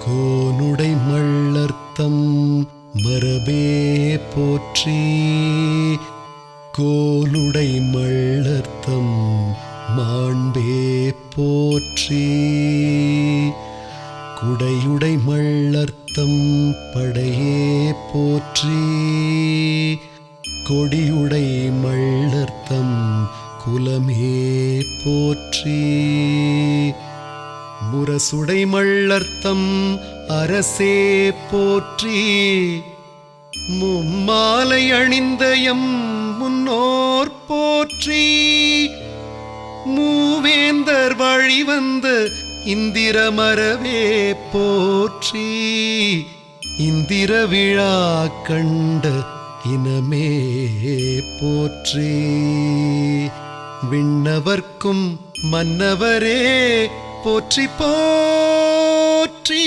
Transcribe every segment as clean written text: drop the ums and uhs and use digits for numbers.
கோனுடை மள்ளர்த்தம் மரபே போற்றி. கோலுடை மள்ளர்த்தம் மாண்பே போற்றி. குடையுடை மள்ளர்த்தம் படையே போற்றி. கொடியுடை மள்ளர்த்தம் குலமே போற்றி. முரசுடை மள்ளர்த்தம் அரசே போற்றி. மும்மாலை அணிந்தயம் முன்னோர் போற்றி. மூவேந்தர் வழிவந்த இந்திர மரவே போற்றி. இந்திர விழா கண்ட இனமே போற்றி. விண்ணவர்க்கும் மன்னவரே போற்றி போற்றி.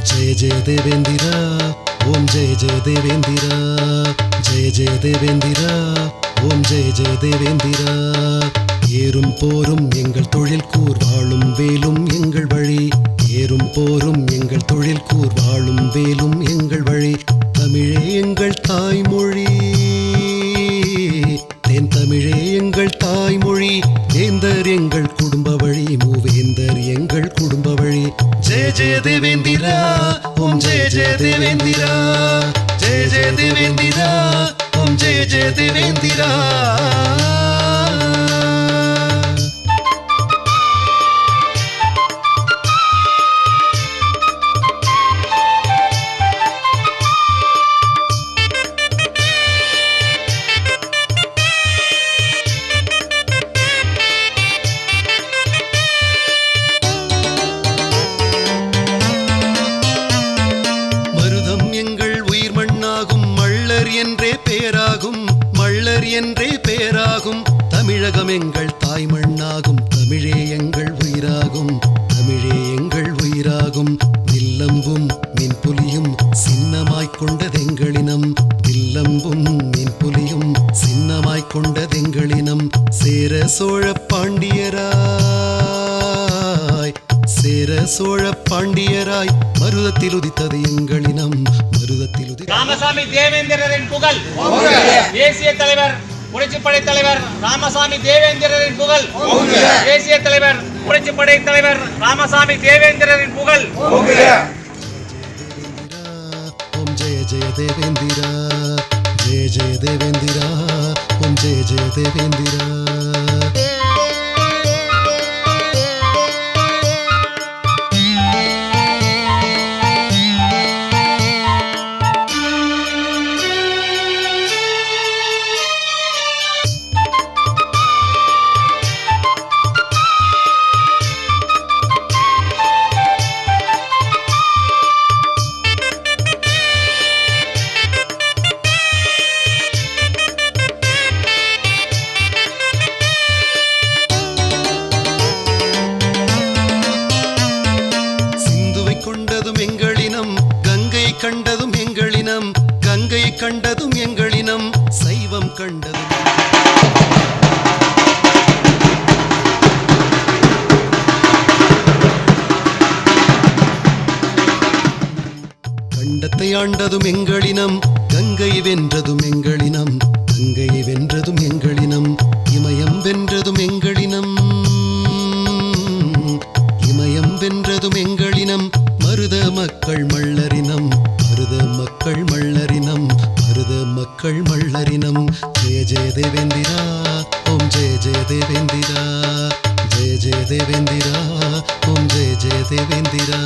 जय जय देवेंद्रा ओम जय जय देवेंद्रा. जय जय देवेंद्रा ओम जय जय देवेंद्रा. ஏறும் போரும் எங்கள் தொழில் கூர் வாழும் வேலும் எங்கள் வழி. ஏறும் போரும் எங்கள் தொழில் கூர் வாழும் வேலும் எங்கள் வழி. தமிழே எங்கள் தாய்மொழி. தென் தமிழே எங்கள் தாய்மொழி. வேந்தர் எங்கள் குடும்ப வழி. மூவேந்தர் எங்கள் குடும்ப வழி. जय जय देवेंद्रा ओम जय जय देवेंद्रा. जय जय देवेंद्रा ओम जय जय देवेंद्रा. என்றே பேராகும் மள்ளர் என்றே பேராகும். தமிழகம் எங்கள் தாய்மண்ணாகும். தமிழே எங்கள் உயிராகும். தமிழே எங்கள் உயிராகும். வில்லம்பும் மின்புலியும் சின்னமாய்க் கொண்டதெங்களினம். வில்லம்பும் மின்புலியும் சின்னமாய்க் கொண்டதெங்களினம். சேர சோழ பாண்டியராய் சேர சோழ பாண்டியராய் மருதத்தில் உதித்தது எங்களினம். மருதத்தில் ராமசாமி தேவேந்திரரின் புகழ். தேசிய தலைவர் புரட்சிப்படை தலைவர் ராமசாமி தேவேந்திரரின் புகழ். தேசிய தலைவர் புரட்சிப்படை தலைவர் ராமசாமி தேவேந்திரரின் புகழ். ஓம் ஜெய ஜெய தேவேந்திரா. ஜெய ஜெய தேவேந்திரா ஓம் ஜெய ஜெய தேவேந்திரா. கண்டதும் எங்களினம். கங்கை கண்டதும் எங்களினம். சைவம் கண்டதும் கண்டத்தை ஆண்டதும் எங்களினம். கங்கை வென்றதும் எங்களினம். கங்கை வென்றதும் எங்களினம். இமயம் வென்றதும் எங்களினம். இமயம் வென்றதும் எங்களினம். மருத மக்கள் மள்ளரினம். மருத மக்கள் மள்ளரினம். மருத மக்கள் மள்ளரினம். ஜெய ஜெய தேவேந்திரா ஓம் ஜெய ஜெய தேவேந்திரா. ஜெய ஜெய தேவேந்திரா ஓம் ஜெய ஜெய தேவேந்திரா.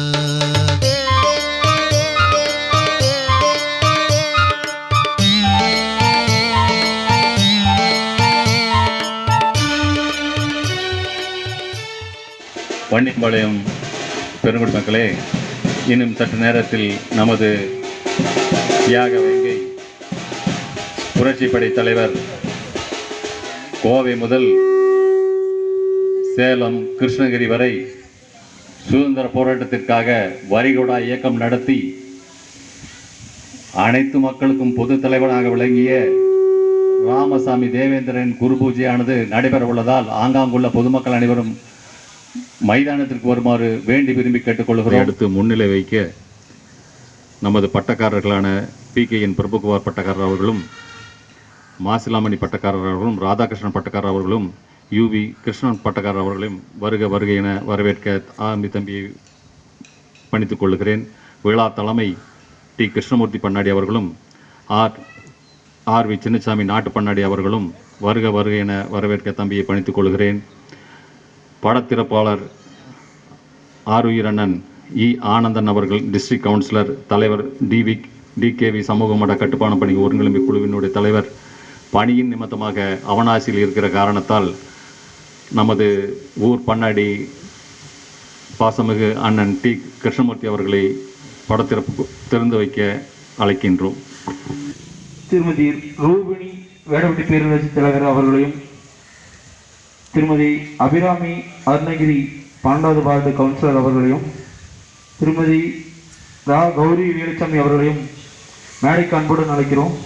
வன்னிப்பாளையம் பெருங்குடி மக்களே, இன்னும் சற்று நேரத்தில் நமது தியாக வேங்கை புரட்சிப்படை தலைவர் கோவை முதல் சேலம் கிருஷ்ணகிரி வரை சுதந்திர போராட்டத்திற்காக வரிகொடா இயக்கம் நடத்தி அனைத்து மக்களுக்கும் பொது தலைவனாக விளங்கிய ராமசாமி தேவேந்திரன் குரு பூஜையானது நடைபெற உள்ளதால் ஆங்காங்குள்ள பொதுமக்கள் அனைவரும் மைதானத்திற்கு வருமாறு வேண்டி விரும்பி கேட்டுக்கொள்கிறோம். அடுத்து முன்னிலை வைக்க நமது பட்டக்காரர்களான PKN பிரபுகுமார் பட்டக்காரர் அவர்களும், மாசிலாமணி பட்டக்காரர் அவர்களும், ராதாகிருஷ்ணன் பட்டக்காரர் அவர்களும், UV கிருஷ்ணன் பட்டக்காரர் அவர்களையும் வருக வருக என வரவேற்க தம்பியை பணித்துக் கொள்கிறேன். விழா தலைமை T கிருஷ்ணமூர்த்தி பண்ணாடி அவர்களும், RV சின்னசாமி நாட்டு பண்ணாடி அவர்களும் வருக வருக என வரவேற்க தம்பியை பணித்துக் கொள்கிறேன். படத்திறப்பாளர் ஆருயிர் அண்ணன் ஆனந்தன் அவர்கள், டிஸ்ட்ரிக்ட் கவுன்சிலர், தலைவர் DKV சமூக மட கட்டுப்பாடு பணி ஒருங்கிணைப்பு குழுவினுடைய தலைவர், பணியின் நிமித்தமாக அவனாசியில் இருக்கிற காரணத்தால் நமது ஊர் பண்ணாடி பாசமிகு அண்ணன் T கிருஷ்ணமூர்த்தி அவர்களை படத்திறப்பு திறந்து வைக்க அழைக்கின்றோம். திருமதி ரூபினி வேடவெட்டி பேரூராட்சி தலைவர் அவர்களையும், திருமதி அபிராமி அருணகிரி 12வது வார்டு கவுன்சிலர் அவர்களையும், திருமதி கௌரி வேலுச்சாமி அவர்களையும் மேடைக்கு அன்புடன் அழைக்கிறோம்.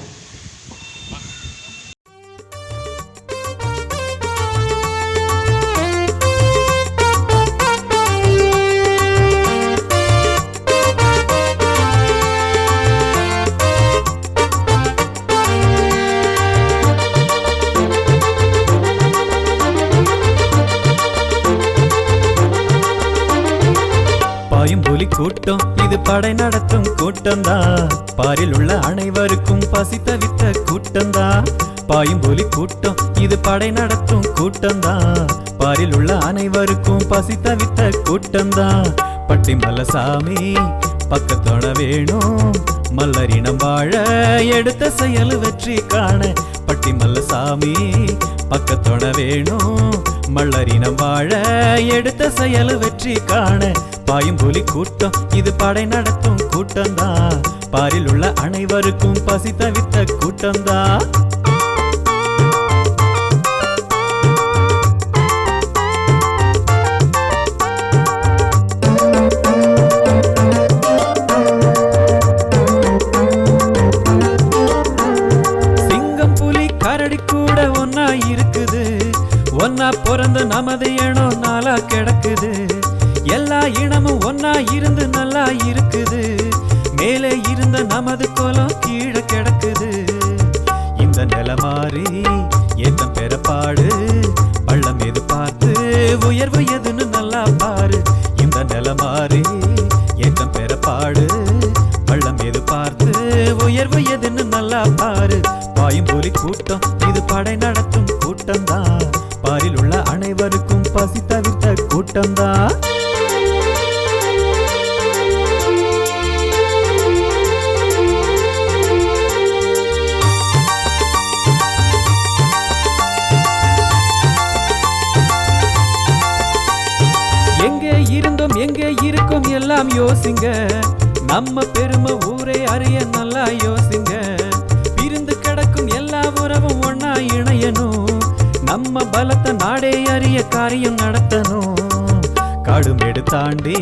பாயும்புலி கூட்டம் இது படை நடத்தும் கூட்டம்தா, பாரில் உள்ள அனைவருக்கும் பசி தவித்த கூட்டம்தா. பாயும்புலி கூட்டம் இது படை நடத்தும் கூட்டம்தா, பாரில் உள்ள அனைவருக்கும் பசி தவித்த கூட்டம்தா. பட்டி மல்லசாமி பக்கத்தோட வேணும், மல்லரினம் வாழ எடுத்த செயல் வெற்றி காண. பட்டி மல்லசாமி பக்கத்தோட வேணும், மல்லரினம் வாழ எடுத்த செயல் வெற்றி காண. பாயும்புலி கூட்டம் இது படை நடத்தும் கூட்டம்தா, பாரில் உள்ள அனைவருக்கும் பசி தவித்த கூட்டம்தா. சிங்கம் புலி கரடி கூட ஒன்னா இருக்குது, ஒன்னா பிறந்த நமது இனம் நாளா கிடக்குது. எல்லா இனமும் ஒன்னா இருந்து நல்லா இருக்குது, மேலே இருந்த நமது குலம் கீழே கிடக்குது. இந்த நில மாறி ஏத்தம் பெற பாடு, பள்ளம் எது பார்த்து உயர்வு எதுன்னு நல்லா பாரு. இந்த நில மாறி ஏத்தம் பெற பாடு, பள்ளம் எது பார்த்து உயர்வு எதுன்னு நல்லா பாரு. பாயும்புலி கூட்டம் இது படை நடத்தும் கூட்டம்தா, பாரில் உள்ள அனைவருக்கும் பசி தவிர்த்த கூட்டம்தா. எங்கே இருந்தோம் எங்கே இருக்கும் எல்லாம் யோசிங்க, நம்ம பெருமை ஊரே அறிய நல்லா யோசிங்க. பிரிந்து கிடக்கும் எல்லா உறவும் ஒன்னா இணையணும், நம்ம பலத்தை நாடே அறிய காரியம் நடத்தணும். காடுமேடு தாண்டி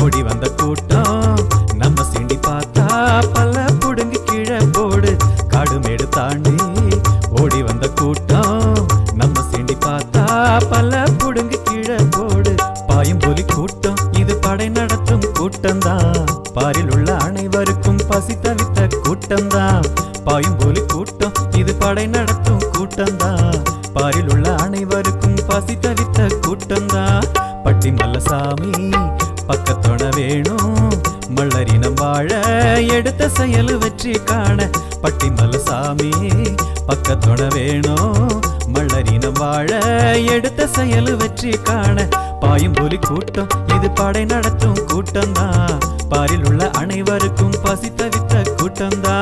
ஓடி வந்த கூட்டம், நம்ம சிண்டி பார்த்தா பல்ல புடுங்கி கீழே போடு. காடுமேடு தாண்டி ஓடி வந்த கூட்டம், நம்ம சிண்டி பார்த்தா பல்ல புடுங்கி கீழே போடு. பாயும்புலி கூட்டம் இது படை நடத்தும் கூட்டம்தா, பாரில் உள்ள அனைவருக்கும் பசி தவித்த கூட்டம்தா. பாயும்புலி கூட்டம் இது படை நடத்தும் கூட்டம்தா, பாரில் உள்ள அனைவருக்கும் பசி தவித்த கூட்டம்தா. பட்டி மல்லசாமி பக்கத்தோட வேணும், மல்லரினம் வாழ எடுத்த செயல் வெற்றி காண. பட்டி மல்லசாமி பக்கத்தோட வேணும், மல்லரினம் வாழ எடுத்த செயல் வெற்றி காண. பாயும்புலி கூட்டம் இது படை நடத்தும் கூட்டம்தா, பாரில் உள்ள அனைவருக்கும் பசி தவித்த கூட்டம்தா.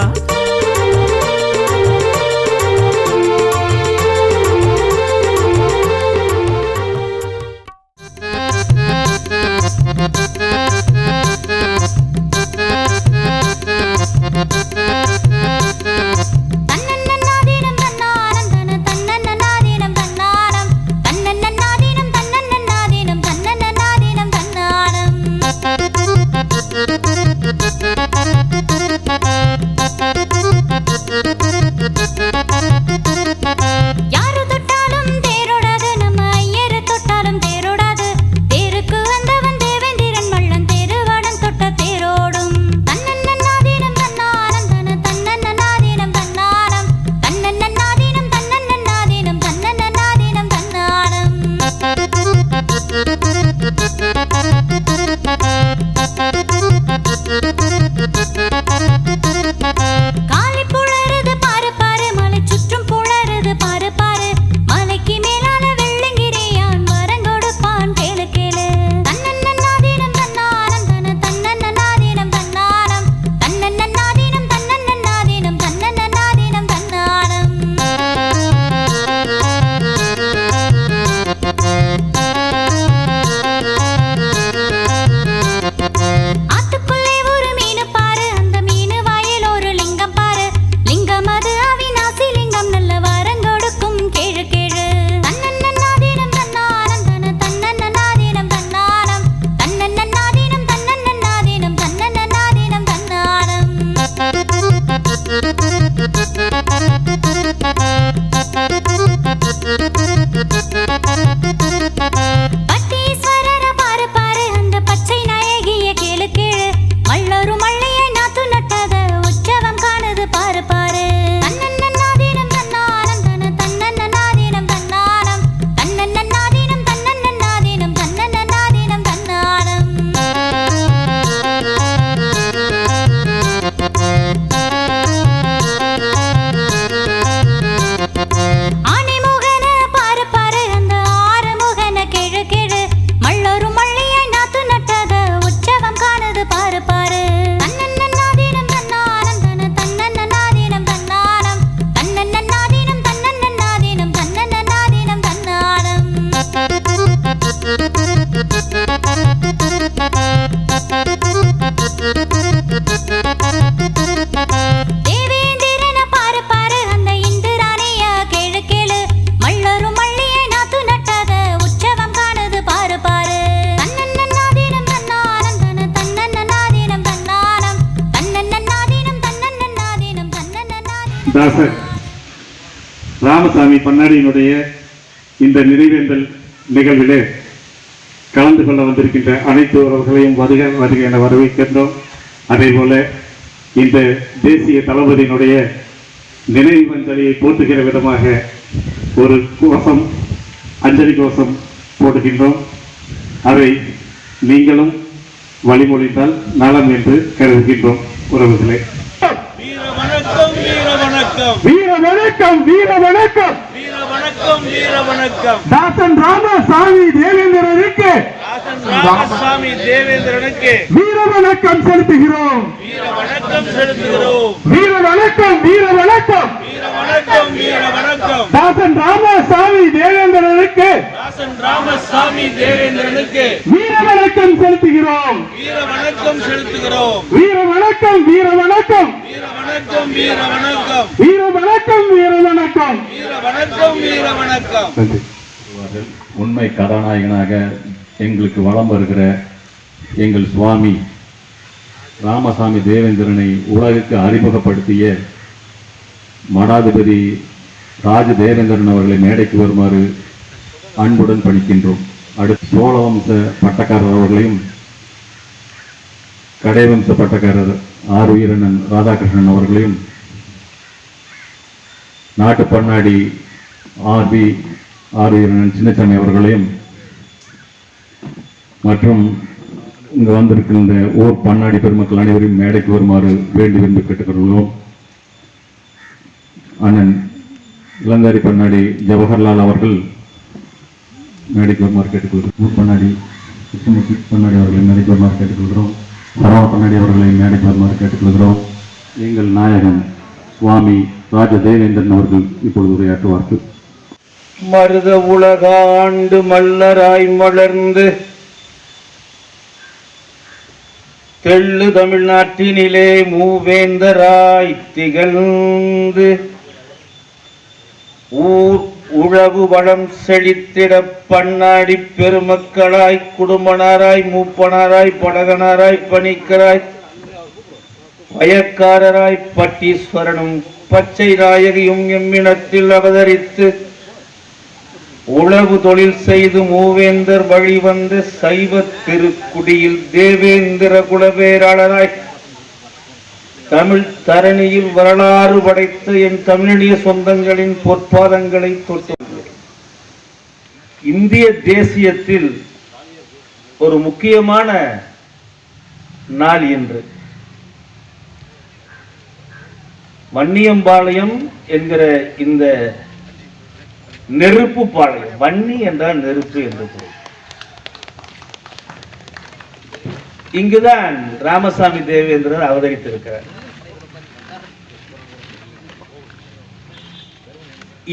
ராமசாமி பண்ணாடியினுடைய இந்த நினைவேந்தல் நிகழ்விலே கலந்து கொள்ள வந்திருக்கின்ற அனைத்து உறவுகளையும் வருக வருக என வரவேற்கின்றோம். அதே போல இந்த தேசிய தளபதியினுடைய நினைவஞ்சலியை போற்றுகிற விதமாக ஒரு கோஷம், அஞ்சலி கோஷம் போடுகின்றோம். அதை நீங்களும் வழிமொழிந்தால் நலம் என்று கருதுகின்றோம். உறவுகளே, வீர வணக்கம், வீர வணக்கம், வீர வணக்கம், வீர வணக்கம், வீர வணக்கம், வீர வணக்கம். தாசன் ராமசாமி தேவேந்திரனுக்கு ராமசாமி தேவேந்திரனுக்கு வீர வணக்கம் செலுத்துகிறோம். வீர வணக்கம் செலுத்துகிறோம். வீர வணக்கம், வீர வணக்கம், வீர வணக்கம், வீர வணக்கம். தாசன் ராமசாமி தேவேந்திரனுக்கு தாசன் ராமசாமி தேவேந்திரனுக்கு வீர வணக்கம் செலுத்துகிறோம். வீர வணக்கம் செலுத்துகிறோம். வீர வணக்கம், வீர வணக்கம், வீர வணக்கம், வீர வணக்கம், வீர வணக்கம், வீர வணக்கம். வீர வணக்கம், வீர வணக்கம். உண்மை கதாநாயகனாக எங்களுக்கு வலம் வருகிற எங்கள் சுவாமி ராமசாமி தேவேந்திரனை உலகுக்கு அறிமுகப்படுத்திய மடாதிபதி ராஜ தேவேந்திரன் அவர்களை மேடைக்கு வருமாறு அன்புடன் பணிக்கின்றோம். அடுத்து சோழவம்ச பட்டக்காரர் அவர்களையும் கடைவம்ச பட்டக்காரர் ஆர் வீரண்ணன் ராதாகிருஷ்ணன் அவர்களையும் நாட்டு பண்ணாடி ஆர் வீரண்ணன் சின்னசாமி அவர்களையும் மற்றும் இங்கு வந்திருக்கின்ற ஊர் பண்ணாடி பெருமக்கள் அனைவரையும் மேடைக்கு வருமாறு வேண்டி விரும்பி கேட்டுக்கொள்கிறோம். அண்ணன் இளந்தாரி பண்ணாடி ஜவஹர்லால் அவர்கள் மேடைக்கு வருமாறு கேட்டுக்கொள்கிறோம். ஊர் பண்ணாடி கிருஷ்ணமூர்த்தி பண்ணாடி அவர்களை மேடைக்கு வருமாறு கேட்டுக்கொள்கிறோம். சரவண பண்ணாடி அவர்களை மேடைக்கு வருமாறு கேட்டுக்கொள்கிறோம். எங்கள் நாயகன் சுவாமி ராஜ தேவேந்திரன் அவர்கள் இப்பொழுது உரையாற்றுவார்கள். மருத உலகாண்டு மல்லராய் மலர்ந்து தெள்ளு தமிழ்நாட்டினிலே மூவேந்தராய் திகழ்ந்து ஊர் உழவு வளம் செழித்திட பண்ணாடி பெருமக்களாய் குடும்பனாராய் மூப்பனாராய் படகனாராய் பணிக்கராய் வயக்காரராய் பட்டீஸ்வரனும் பச்சை நாயகியும் எம்மினத்தில் அவதரித்து உழவு தொழில் செய்து மூவேந்தர் வழிவந்த சைவ திருக்குடியில் தேவேந்திர குலவேராளராய் தமிழ் தரணியில் வரலாறு படைத்த என் தமிழிய சொந்தங்களின் பொற்பாதங்களை தொட்டு இந்திய தேசியத்தில் ஒரு முக்கியமான நாள் என்று வன்னியம்பாளையம் என்கிற இந்த நெருப்பு பாளையம், வன்னி என்றால் நெருப்பு என்று பொருள். இங்குதான் ராமசாமி தேவேந்திரர் அவதரித்திருக்கிறார்.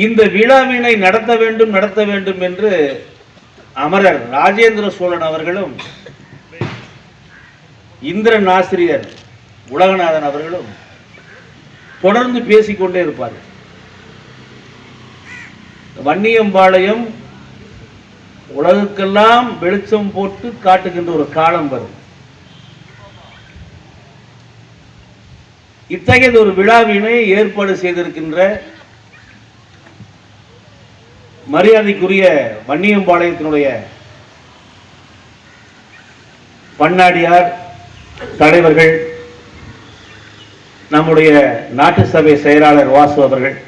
இந்த விழாவினை நடத்த வேண்டும் என்று அமரர் ராஜேந்திர சோழன் அவர்களும் இந்திரன் ஆசிரியர் உலகநாதன் அவர்களும் தொடர்ந்து பேசிக்கொண்டே இருப்பார்கள். வன்னியம்பாளையம் உலகுக்கெல்லாம் வெளிச்சம் போட்டு காட்டுகின்ற ஒரு காலம் வரும். இத்தகைய ஒரு விழாவினை ஏற்பாடு செய்திருக்கின்ற மரியாதைக்குரிய வன்னியம்பாளையத்தினுடைய பண்ணாடியார் தலைவர்கள், நம்முடைய நாட்டு சபை செயலாளர் வாசு அவர்கள்,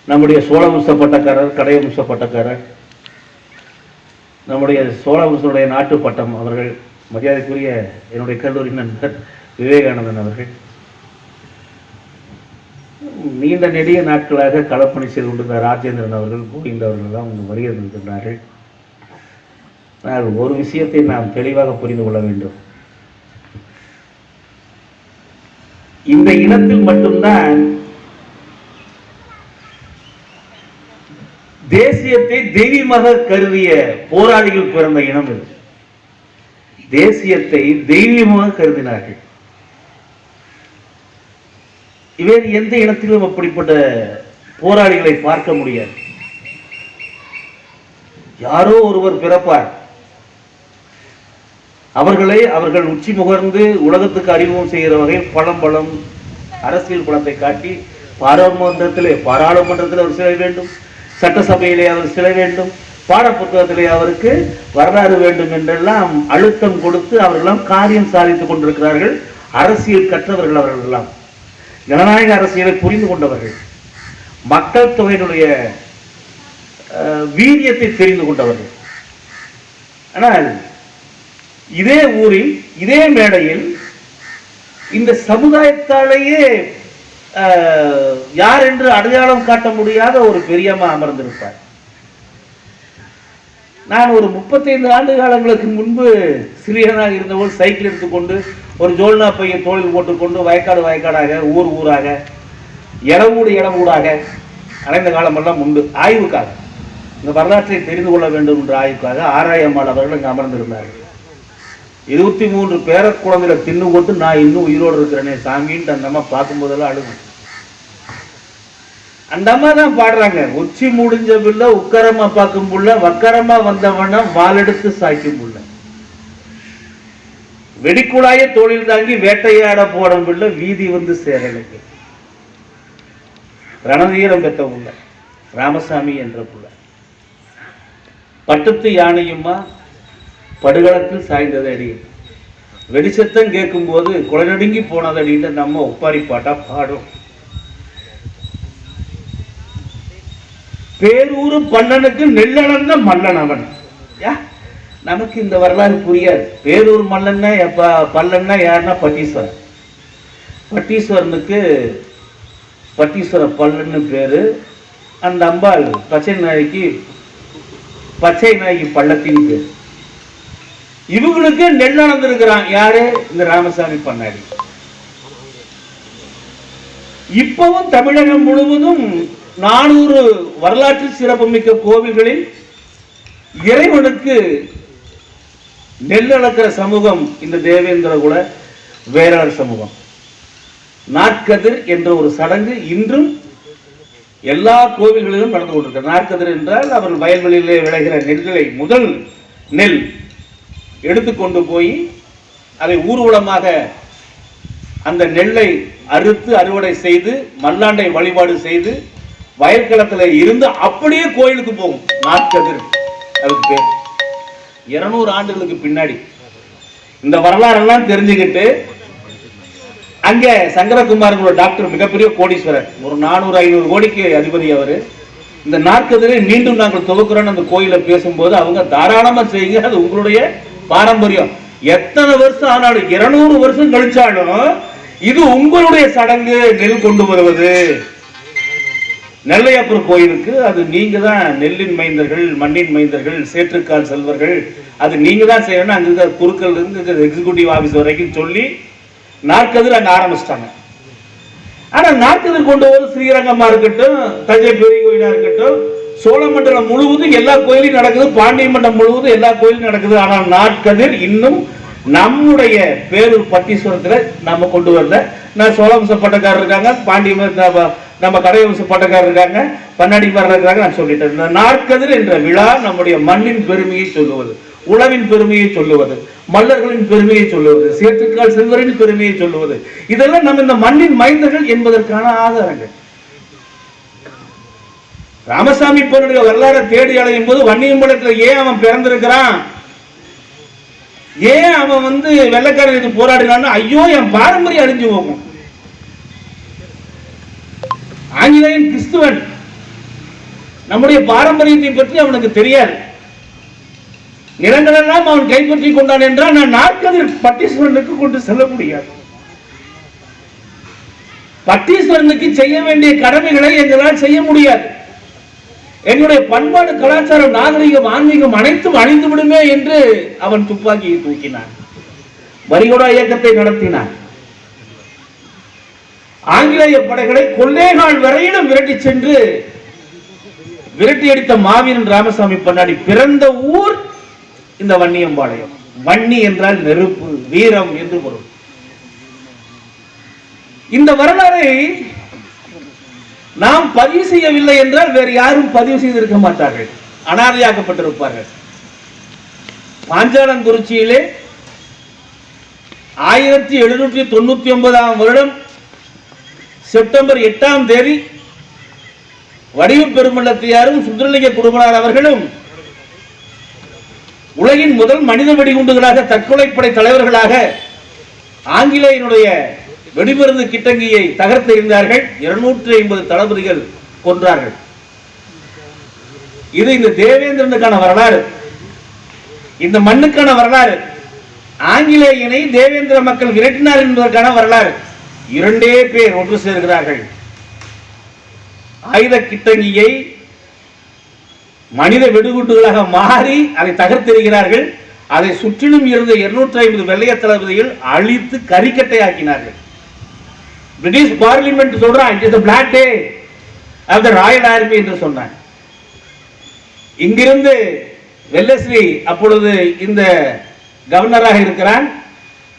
நம்முடைய சோழவம்ச பட்டக்காரர் கடைவம்ச பட்டக்காரர், நம்முடைய சோழவம்சனுடைய நாட்டு பட்டம் அவர்கள், மரியாதைக்குரிய என்னுடைய கல்லூரி நண்பர் விவேகானந்தன் அவர்கள், நீண்ட நெடிய நாட்களாக களப்பணி செய்து கொண்டிருந்த ராஜேந்திரன் அவர்கள், கோவிந்த அவர்கள் தான் உங்கள் வருகை இருக்கின்றார்கள். ஒரு விஷயத்தை நாம் தெளிவாக புரிந்து கொள்ள வேண்டும். இந்த இனத்தில் மட்டும்தான் தேசியத்தை தெய்வீகமாக கருதிய போராளிகள் பிறந்த இனம் இது. தேசியத்தை தெய்வீகமாக கருதினார்கள். வேறு எந்த இனத்திலும் அப்படிப்பட்ட போராளிகளை பார்க்க முடியாது. யாரோ ஒருவர் பிறப்பார், அவர்கள் உச்சி முகர்ந்து உலகத்துக்கு அறிமுகம் செய்கிற வகையில் பழம் அரசியல் பலத்தை காட்டி பாராளுமன்றத்தில் அவர் சிலை வேண்டும், சட்டசபையிலே அவர் சிலை வேண்டும், பாட புத்தகத்திலே அவருக்கு வரலாறு வேண்டும் என்றெல்லாம் அழுத்தம் கொடுத்து அவர்களெல்லாம் காரியம் சாதித்துக் கொண்டிருக்கிறார்கள். அரசியல் கற்றவர்கள் அவர்கள் எல்லாம், ஜனநாயக அரசியலை புரிந்து கொண்டவர்கள், மக்கள் தொகையினுடைய வீரியத்தை தெரிந்து கொண்டவர்கள். ஆனால் இதே ஊரில் இதே மேடையில் இந்த சமுதாயத்தாலேயே யார் என்று அடையாளம் காட்ட முடியாத ஒரு பெரியம்மா அமர்ந்திருப்பார். நான் ஒரு 35 ஆண்டு காலங்களுக்கு முன்பு சிறியனாக இருந்தபோது சைக்கிள் எடுத்துக்கொண்டு ஒரு ஜோல்னா பையை தோளில் போட்டுக்கொண்டு வயக்காடாக ஊராக இடவூடாக அலைந்த காலமெல்லாம் உண்டு. ஆய்வுக்காக, இந்த வரலாற்றை தெரிந்து கொள்ள வேண்டும் என்ற ஆய்வுக்காக ஆராயம்மாள் அவர்கள் இங்கே அமர்ந்திருந்தார்கள். 23 பேர குழந்தைகளை தின்னு போட்டு நான் இன்னும் உயிரோடு இருக்கிறேனே சாமின்ட்டு அந்த அம்மா பார்க்கும்போதெல்லாம் அழுகும். அந்த அம்மா தான் பாடுறாங்க, உச்சி முடிஞ்ச பிள்ளை உக்கரமா பார்க்கும் புள்ள, வக்கரமா வந்தவன வாலெடுத்து சாய்க்கும் புள்ள, வெடிக்குழாய தோளில் தாங்கி வேட்டையாட போடும் பிள்ளை வீதி வந்து சேரலைக்கு, ரணதீரம் பெற்ற புள்ள ராமசாமி என்ற புள்ள, பட்டத்து யானையுமா படுகளத்தில் சாய்ந்ததடி, வெடிச்சத்தம் கேட்கும் போது குளநடுங்கி போனதடின்னு நம்ம ஒப்பாரி பாட்டா பாடும். பேரூரு பல்லனுக்கு நெல்லளந்த மல்லன் அவன். நமக்கு இந்த வரலாறு புரியாது. பேரூர் மல்லன்னா பல்லன்னா யாருன்னா பட்டீஸ்வரன். பட்டீஸ்வரனுக்கு பட்டீஸ்வர பல்லன்னு பேரு. அந்த அம்பாள் பச்சை நாய்க்கு பள்ளத்தின் பேர். இவங்களுக்கு நெல் அளந்திருக்கிறான் யாரு? இந்த ராமசாமி பண்ணாடி. இப்பவும் தமிழகம் முழுவதும் 400 வரலாற்று சிறப்புமிக்க கோவில்களில் இறைவனுக்கு நெல் அளக்கிற சமூகம் இந்த தேவேந்திர குல வேளாளர் சமூகம். நாற்கதிர் என்ற ஒரு சடங்கு இன்றும் எல்லா கோவில்களிலும் நடந்து கொண்டிருக்கிறது. நாற்கதிர் என்றால் அவர்கள் வயல்வெளியிலே விளைகிற நெல்களை, முதல் நெல் எடுத்துக்கொண்டு போய் அதை ஊர்வலமாக அந்த நெல்லை அறுத்து அறுவடை செய்து மல்லாண்டை வழிபாடு செய்து வயற்களத்தில் இருந்து அப்படியே கோயிலுக்கு போகும். நாற்கதிர் அதுக்கு பேர். 200 ஆண்டுகளுக்கு பின்னாடி இந்த வரலாறெல்லாம் தெரிஞ்சுக்கிட்டு அங்க சங்கரகுமார் டாக்டர் மிகப்பெரிய கோடீஸ்வரர், ஒரு 400-500 கோடிக்கு அதிபதி அவரு. இந்த நாற்கதிரை மீண்டும் நாங்கள் துவக்கிறோம் அந்த கோயில பேசும்போது அவங்க தாராளமா செய்யுங்க, அது உங்களுடைய பாரம்பரியம். எத்தனை வருஷம் ஆனாலும் 200 வருஷம் கழிச்சாலும் இது உங்களுடைய சடங்கு. நெல் கொண்டு வருவது நெல்லையப்பர் கோயிலுக்கு அது நீங்க தான் நெல்லின் மைந்தர்கள், மண்ணின் மைந்தர்கள், சேற்றுக்கால் செல்வர்கள், அது நீங்க தான் செய்யணும். அங்க இருக்கிற குருக்கள் இருந்து எக்ஸிகூட்டிவ் ஆபீஸ் வரைக்கும் சொல்லி நாற்கதிர் அங்க ஆரம்பிச்சிட்டாங்க. ஆனா நாற்கதிர் கொண்டு வர ஸ்ரீரங்கமா இருக்கட்டும், தஞ்சை பெரிய கோயிலா இருக்கட்டும், சோழமண்டலம் முழுவதும் எல்லா கோயிலும் நடக்குது, பாண்டிய மண்டலம் முழுவதும் எல்லா கோயிலும் நடக்குது. ஆனால் நாற்கதிர் இன்னும் நம்முடைய பேரூர் பட்டீஸ்வரத்துல நம்ம கொண்டு வரல. நான் சோழவம்ச பட்டக்காரர் இருக்காங்க, பாண்டிய நம்ம கடைவம்ச பட்டக்காரர் இருக்காங்க, பன்னாடி இருக்காங்க. நான் சொல்லிட்டேன். இந்த நாற்கதிர் என்ற விழா நம்முடைய மண்ணின் பெருமையை சொல்லுவது, உழவின் பெருமையை சொல்லுவது, மல்லர்களின் பெருமையை சொல்லுவது, சேற்றுக்கால் செல்வரின் பெருமையை சொல்லுவது, இதெல்லாம் நம்ம இந்த மண்ணின் மைந்தர்கள் என்பதற்கான ஆதாரங்கள். ராமசாமி பொருளுடைய வரலாறு தேடி அலையும் போது வன்னியம்பலத்தில் ஏன் அவன் பிறந்திருக்கிறான், ஏன் அவன் வெள்ளக்காரனுக்கு போராடினான்னு, ஐயோ என் பாரம்பரியம் அழிஞ்சு போகும். ஆங்கிலேயன் கிறிஸ்துவன், நம்முடைய பாரம்பரியத்தை பற்றி அவனுக்கு தெரியாது. நிலங்களெல்லாம் அவன் கைப்பற்றி கொண்டான் என்றால் நான் நாற்கதிர் பட்டீஸ்வரனுக்கு கொண்டு செல்ல முடியாது. பட்டீஸ்வரனுக்கு செய்ய வேண்டிய கடமைகளை எங்களால் செய்ய முடியாது. என்னுடைய பண்பாடு, கலாச்சாரம், நாகரிகம், ஆன்மீகம் அனைத்தும் அழிந்து விடுமே என்று அவன் துப்பாக்கியை தூக்கினான். வரிகொடா இயக்கத்தை நடத்தினான். ஆங்கிலேய படைகளை கொள்ளைகால் வரையிலும் விரட்டி சென்று விரட்டி அடித்த மாவீரன் ராமசாமி பண்ணாடி பிறந்த ஊர் இந்த வன்னியம்பாளையம். வன்னி என்றால் நெருப்பு, வீரம் என்று பொருள். இந்த வரலாறை நாம் பதிவு செய்யவில்லை என்றால் வேறு யாரும் பதிவு செய்திருக்க மாட்டார்கள், அனாதையாக்கப்பட்டிருப்பார்கள். பாஞ்சாலங்குறிச்சியிலே 1799 வருடம் செப்டம்பர் 8ஆம் தேதி வடிவு பெருமள்ளத்தியாரும் சுந்தரலிங்க குடும்பனார் அவர்களும் உலகின் முதல் மனித வெடிகுண்டுகளாக தற்கொலைப்படை தலைவர்களாக ஆங்கிலேயனுடைய வெடிமருந்து கிட்டங்கியை தகர்த்து இருந்தார்கள். 250 தளபதிகள் கொன்றார்கள். இது இந்த தேவேந்திரனுக்கான வரலாறு, இந்த மண்ணுக்கான வரலாறு. ஆங்கிலேயனை தேவேந்திர மக்கள் விரட்டினார் என்பதற்கான வரலாறு. 2 பேர் ஒன்று சேர்கிறார்கள். ஆயுத கிட்டங்கியை மனித வெடிகுண்டுகளாக மாறி அதை தகர்த்தெறிகிறார்கள். அதை சுற்றிலும் இருந்த 250 வெள்ளைய தளபதிகள் அழித்து கரிக்கட்டை ஆக்கினார்கள். பிரிட்டிஷ் பார்லிமெண்ட் சொல்றான், it is the black day of the royal army என்று சொன்னான். இங்கிருந்து வெல்லஸ்லி அப்பொழுது இந்த கவர்னராக இருக்கிறான்.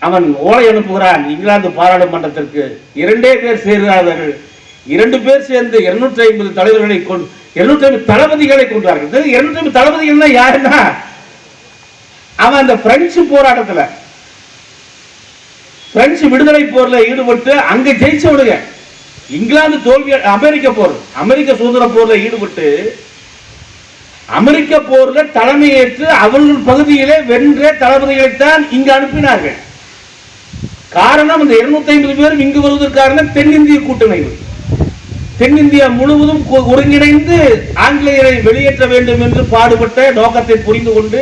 அவன் ஓலை அனுப்புகிறான் இங்கிலாந்து பாராளுமன்றத்திற்கு. 2 பேர் சேர்கிறார்கள். 2 பேர் சேர்ந்து 250 தலைவர்களை 250 தளபதிகளை கொண்டார்கள். 250 தளபதிகள்னா யாருன்னா, அவன் அந்த பிரெஞ்சு போராட்டத்தில், பிரெஞ்சு விடுதலை போர்ல ஈடுபட்டு அங்க ஜெயிச்சவனுங்க. இங்கிலாந்து தோல்வி, அமெரிக்க சுதந்திர போர்ல ஈடுபட்டு அமெரிக்க போர்ல தலைமையேற்று அவர்கள் பகுதியிலே வென்ற தளபதிகளைத்தான் இங்கு அனுப்பினார்கள். காரணம், இந்த 250 பேரும் இங்கு வருவதற்கான தென்னிந்திய கூட்டணி, தென்னிந்தியா முழுவதும் ஒருங்கிணைந்து ஆங்கிலேயரை வெளியேற்ற வேண்டும் என்று பாடுபட்ட நோக்கத்தை புரிந்து கொண்டு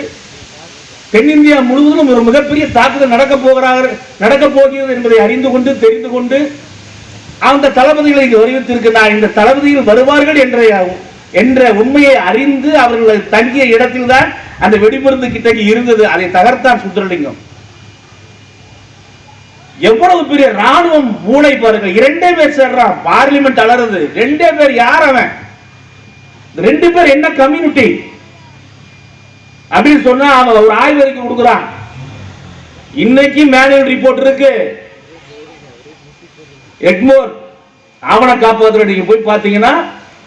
தென்னிந்தியா முழுவதும் ஒரு மிகப்பெரிய தாக்குதல் நடக்க போகிறது என்பதை அறிந்து கொண்டு தெரிந்து கொண்டு அந்த தளபதிகளை அறிவித்திருக்கிறார். இந்த தளபதிகள் வருவார்கள் என்ற உண்மையை அறிந்து அவர்கள் தங்கிய இடத்தில் தான் அந்த வெடிமருந்து கிட்டக்கு இருந்தது. அதை தகர்த்தான் சுந்தரலிங்கம். எவ்வளவு பெரிய ராணுவம் மூளை பாருங்க. 2 பேர் சேர்றான், பார்லிமெண்ட் அலறுது. 2 பேர் யார் அவன்? 2 பேர் என்ன கம்யூனிட்டி அப்படின்னு சொன்னா அவன் ஒரு ஆய்வறிக்கை கொடுக்குறான். இன்னைக்கு மேனுவல் ரிப்போர்ட் இருக்கு. எக்மோர் ஆவண காப்பகத்தில் நீங்க போய் பார்த்தீங்கன்னா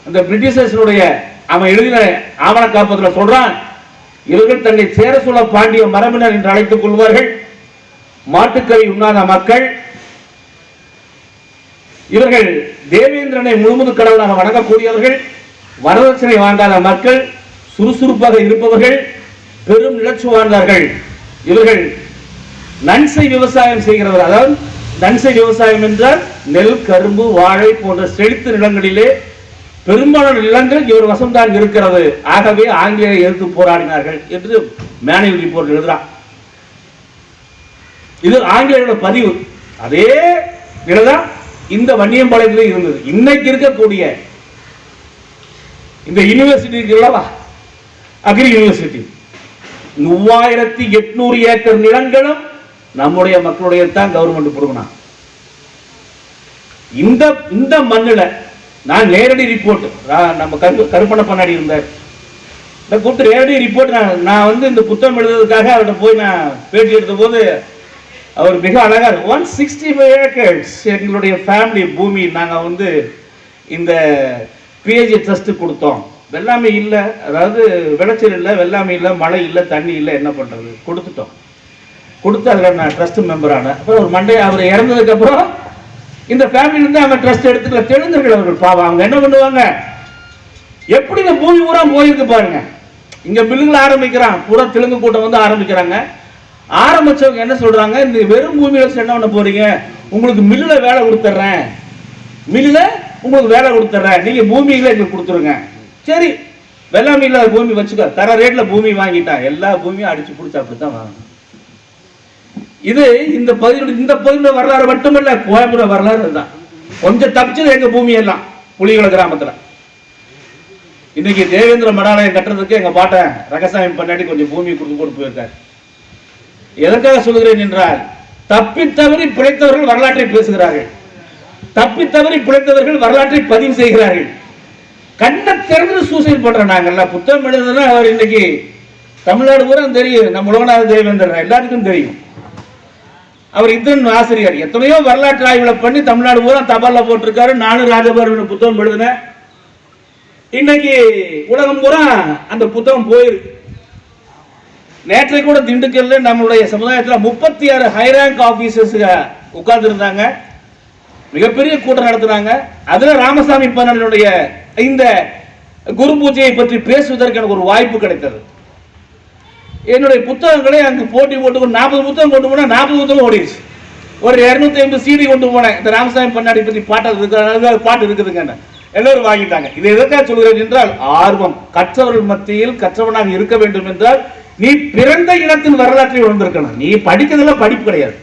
அந்த பிரிட்டிஷர்ஸுடைய அவன் எழுதின ஆவண காப்பகத்தில் சொல்றான், இவர்கள் தன்னை சேர சோழ பாண்டிய மரபினர் என்று அழைத்துக் கொள்வார்கள். மாட்டுக்கறி உண்ணாத மக்கள் இவர்கள். தேவேந்திரனை முழுமுது கடவுளாக வணங்கக்கூடியவர்கள். வரதட்சணை வாங்காத மக்கள், சுறுசுறுப்பாக இருப்பவர்கள், பெரும் நிலச்சி வாழ்ந்தார்கள். இவர்கள் நன்சை விவசாயம் செய்கிறவர். அதாவது நன்சை விவசாயம் என்றால் நெல், கரும்பு, வாழை போன்ற செழித்த நிலங்களிலே பெரும்பாலான நிலங்கள் இவர் வசம்தான் இருக்கிறது. ஆகவே ஆங்கிலேயரை எதிர்த்து போராடினார்கள் என்று மேனுவல் ரிப்போர்ட் எழுதுறான். இது ஆங்கிலேயரோட பதிவு. அதே நிலைதான் இந்த வன்னியம்பாளையத்தில் இருந்தது. இன்னைக்கு இருக்கக்கூடிய இந்த யூனிவர்சிட்டி இருக்குல்லவா, அக்ரி யூனிவர்சிட்டி, 3800 ஏக்கர் நிலங்களும் நம்முடைய மக்களுடைய தான் கவர்மெண்ட் கொடுக்கணும். இந்த மண்ணில் நான் நேரடி ரிப்போர்ட், நம்ம கருப்பண்ண பண்ணாடி இருந்தார், இந்த கூட்டு நேரடி ரிப்போர்ட் நான் வந்து இந்த புத்தகம் எழுதுறதுக்காக அவர்கிட்ட போய் நான் பேட்டி எடுத்த போது அவர் மிக அழகா 165 ஏக்கர்ஸ் எங்களுடைய ஃபேமிலி பூமி நாங்கள் வந்து இந்த பிஹெச்டி ட்ரஸ்ட் கொடுத்தோம். வெள்ளாமை இல்லை, அதாவது விளைச்சல் இல்லை, வெள்ளாமை இல்லை, மழை இல்லை, தண்ணி இல்லை, என்ன பண்ணுறது, கொடுத்து அதில் நான் ட்ரஸ்ட் மெம்பர் ஆனேன். அப்புறம் ஒரு அவர் இறந்ததுக்கப்புறம் இந்த ஃபேமிலியிலேருந்து அவன் ட்ரஸ்ட் எடுத்துக்கல. தெலுங்கர்கள் அவர்கள் பாவம், அவங்க என்ன பண்ணுவாங்க, எப்படி இந்த பூமி பூரா போயிருக்கு பாருங்க. இங்கே மில்லுகளை ஆரம்பிக்கிறான், பூரா தெலுங்கு கூட்டம் வந்து ஆரம்பிக்கிறாங்க. ஆரம்பிச்சவங்க என்ன சொல்றாங்க, இந்த வெறும் பூமியில என்ன பண்ண போறீங்க, உங்களுக்கு மில்லுல வேலை கொடுத்துட்றேன், நீங்க பூமியில எங்களுக்கு கொடுத்துருங்க. சரி, வெள்ளாமை இல்லாத பூமி வச்சுக்க, தர ரேட்ல பூமி வாங்கிட்டான். எல்லா பூமியும் அடிச்சு பிடிச்சா அப்படித்தான் வாங்கணும். இது இந்த பகுதியோட வரலாறு மட்டுமல்ல, கோயம்புத்தூர் வரலாறு தான். கொஞ்சம் தப்பிச்சது எங்க பூமி எல்லாம் புலிகள கிராமத்துல. இன்னைக்கு தேவேந்திர மடாலயம் கட்டுறதுக்கு எங்க பாட்டன் ரகசாமி பண்ணாடி கொஞ்சம் பூமி கொடுத்து போயிருக்காரு. எதற்காக சொல்கிறேன் என்றால், தப்பித்தவறி பிழைத்தவர்கள் வரலாற்றை பேசுகிறார்கள், தப்பித்தவறி பிழைத்தவர்கள் வரலாற்றை பதிவு செய்கிறார்கள். கண்ணை திறந்து சூசைட் பண்ற நாங்கள்ல புத்தகம் எழுதுனா அவர் இன்னைக்கு தமிழ்நாடு பூரா தெரியும். நம்ம உலகநாத தேவேந்திரன் எல்லாருக்கும் தெரியும். அவர் இதன் ஆசிரியர், எத்தனையோ வரலாற்று ஆய்வுகளை பண்ணி தமிழ்நாடு பூரா தபால்ல போட்டிருக்காரு. நானும் ராஜபாரன் புத்தகம் எழுதினேன். இன்னைக்கு உலகம் பூரா அந்த புத்தகம் போயிருக்கு. நேற்றை கூட திண்டுக்கல்ல நம்மளுடைய சமுதாயத்தில் 36 ஹை ரேங்க் ஆபீசர்ஸ் உட்கார்ந்து இருந்தாங்க. மிகப்பெரிய கூட்டம் நடத்துறாங்க. அதுல ராமசாமி பண்ணனுடைய இந்த குரு பூஜையை பற்றி பேசுவதற்கு எனக்கு ஒரு வாய்ப்பு கிடைத்தது. என்னுடைய புத்தகங்களை அங்கு போட்டி போட்டு 40 புத்தகம் கொண்டு போனா 40 புத்தகம் ஓடிடுச்சு. ஒரு 250 CD கொண்டு போனேன். இந்த ராமசாமி பண்ணாடி பற்றி பாட்டு இருக்குதுங்க, எல்லாரும் வாங்கிட்டாங்க. இது எதற்காக சொல்கிறேன் என்றால், ஆர்வம் கற்றவர்கள் மத்தியில் கற்றவனாக இருக்க வேண்டும் என்றால் நீ பிறந்த இனத்தின் வரலாற்றை உணர்ந்திருக்கணும். நீ படிக்கிறதுல படிப்பு கிடையாது.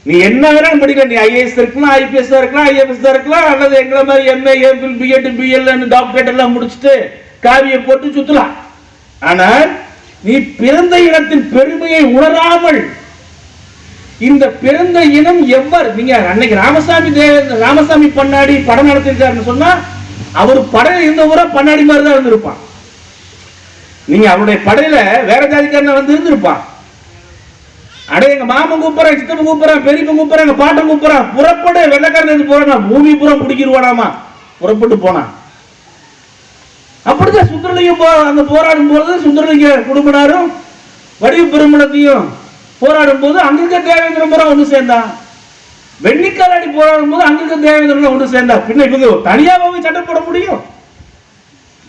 நீ என்ன வேணாலும் படிக்க, நீ IAS இருக்கலாம், IPS இருக்கலாம், IFS இருக்கலாம், அல்லது எங்களை மாதிரி MA, MPhil, B.Ed, BL doctorate எல்லாம் முடிச்சுட்டு காவியை போட்டு சுத்தலாம். ஆனால் நீ பிறந்த இனத்தின் பெருமையை உணராமல், இந்த பிறந்த இனம் எவ்வாறு, நீங்க அன்னைக்கு ராமசாமி பண்ணாடி படம் நடத்திருக்காருன்னு சொன்னா அவர் படையில இருந்த ஊரா பண்ணாடி மாதிரி தான் இருந்திருப்பான். நீங்க அவருடைய படையில வேற ஜாதிக்காரன் வந்து இருந்திருப்பான். அட எங்க மாமன் கூப்பிடுறேன், சித்தப்பன் கூப்பிடுறேன், பெரியப்பன் கூப்பிடுறேன், எங்க பாட்டன் கூப்பிடுறான், புறப்பட வெள்ளக்காரன் போறானா, பூமி புறம் பிடிக்கிடுவானாமா, புறப்பட்டு போனான். அப்படிதான் சுந்தரலிங்கம் அந்த போராடும் போது சுந்தரலிங்க குடும்பனாரும் வடிவு பெருமளத்தையும் போராடும் போது அங்கிருக்க தேவேந்திரபுரம் ஒன்று சேர்ந்தான். வெண்ணிக்காலாடி போராடும் போது அங்கிருக்க தேவேந்திரபுரம் ஒன்று சேர்ந்தா. பின்ன இவங்க தனியாக போய் சண்டை போட முடியும்?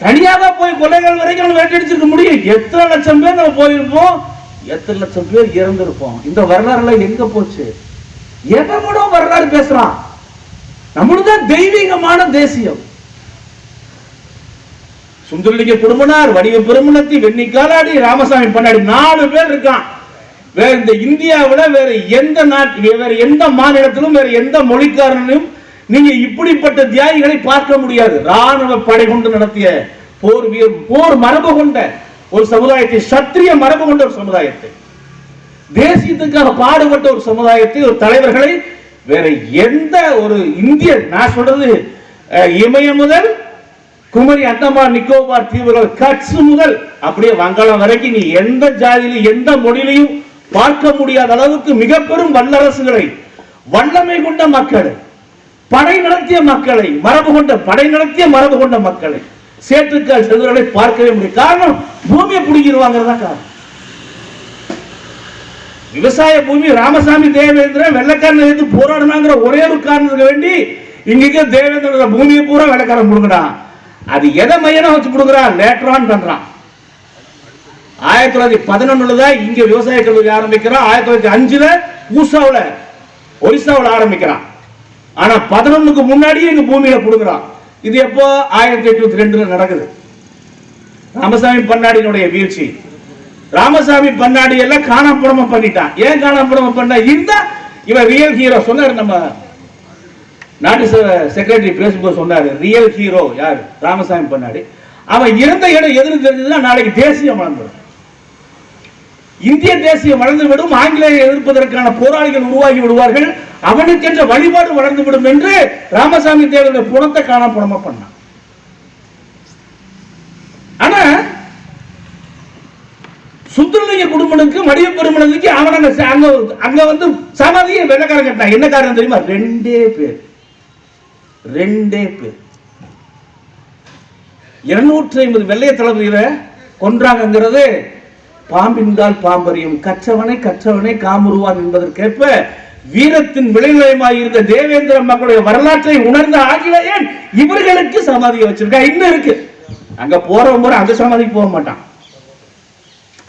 தனியாக போய் கொலைகள் வரைக்கும் வேட்டடிச்சிருக்க முடியும்? எத்தனை லட்சம் பேர் நம்ம போயிருப்போம், எத்தனை லட்சம் பேர் இறந்திருப்போம். இந்த வரலாறுல எங்க போச்சு? எவனோட வரலாறு பேசுறான்? நம்மளுதான் தெய்வீகமான தேசியம். சுந்தரலிங்க குடும்பனார், வடிவ பெருமனத்தி, வெண்ணிக்காலாடி, ராமசாமி பண்ணாடி 4 பேர் இருக்கான். வேற இந்த இந்தியாவில வேற எந்த நாட்டிலும், வேற எந்த மாநிலத்திலும், வேற எந்த மொழிக்காரனும் நீங்க இப்படிப்பட்ட தியாகிகளை பார்க்க முடியாது. ராணுவ படை கொண்டு நடத்திய போர் மரபு கொண்ட ஒரு சமுதாயத்தை, சத்திரிய மரபு கொண்ட ஒரு சமுதாயத்தை, தேசியத்துக்காக பாடுபட்ட ஒரு சமுதாயத்தை, ஒரு தலைவர்களை வேற எந்த ஒரு இந்திய, நான் சொல்றது இமயம் முதல் குமரி, அந்தமான், நிக்கோபார் தீவுகள், கட்ச் முதல் அப்படியே வங்காளம் வரைக்கும் நீ எந்த ஜாதியிலும் எந்த மொழியிலையும் பார்க்க முடியாத அளவுக்கு மிக பெரும் வல்லரசுகளை, வல்லமை கொண்ட மக்களை, படை நடத்திய மக்களை, படை நடத்திய மரபு கொண்ட மக்களை, சேற்றுக்கால் செல்வர்களை பார்க்கவே முடியும். காரணம் பூமியை பிடிக்கிறவாங்கிறதா காரணம். விவசாய பூமி ராமசாமி தேவேந்திரன் வெள்ளக்காரன் எதிர்த்து போராடினாங்கிற ஒரே ஒரு காரணத்துக்கு வேண்டி இங்க தேவேந்திர பூமியை பூரா வெள்ளக்காரன் கொடுங்கடான். அது எதை மையனா வச்சு கொடுக்குறான்? லேட்டரான் பண்றான். 1911 தான் இங்க விவசாய கல்லூரி ஆரம்பிக்கிறான். 1905 பூசாவுல ஒரிசாவில் ஆரம்பிக்கிறான். ஆனா 11க்கு முன்னாடியே இங்க பூமியில கொடுக்குறான். இது எப்போ? 1822 நடக்குது. ராமசாமி பண்ணாடியினுடைய வீழ்ச்சி. ராமசாமி பண்ணாடி எல்லாம் காணாப்படமா பண்ணிட்டான். ஏன் காணாப்படமா பண்ண? இருந்தா இவன் ரியல் ஹீரோ சொன்னாரு. நம்ம நாட்டு செக்ரட்டரி பேசும்போது சொன்னாரு, ரியல் ஹீரோ யார்? ராமசாமி பண்ணாடி. அவன் இருந்த இடம் எதுன்னு தெரிஞ்சதுன்னா நாளைக்கு தேசியம் வளர்ந்துடும், இந்திய தேசியம் வளர்ந்து விடும், ஆங்கிலேய எதிர்ப்பதற்கான போராளிகள் உருவாகி விடுவார்கள், அவனுக்கென்ற வழிபாடு வளர்ந்து விடும் என்று ராமசாமி தேவனுடைய புணத்தை காணாப்படமா பண்ணான். ஆனா சுந்தரலிங்க குடும்பனுக்கு, வடிவ பெருமனுக்கு அவன் அங்க வந்து சமாதியை வெள்ளக்காரன் கட்டினான். என்ன காரணம் தெரியுமா? 2 பேர் 250 வெள்ளைய தளபதியில கொன்றாங்கிறது பாம்பின்கால் பாம்பரியும், கற்றவனை காமுருவான் என்பதற்கேற்ப வீரத்தின் விளைநிலையமாய் இருந்த தேவேந்திர மக்களுடைய வரலாற்றை உணர்ந்த ஆங்கிலேயன் இவர்களுக்கு சமாதியை வச்சிருக்கா. இன்னும் இருக்கு. அங்க போறவங்க அந்த சமாதிக்கு போக மாட்டான்.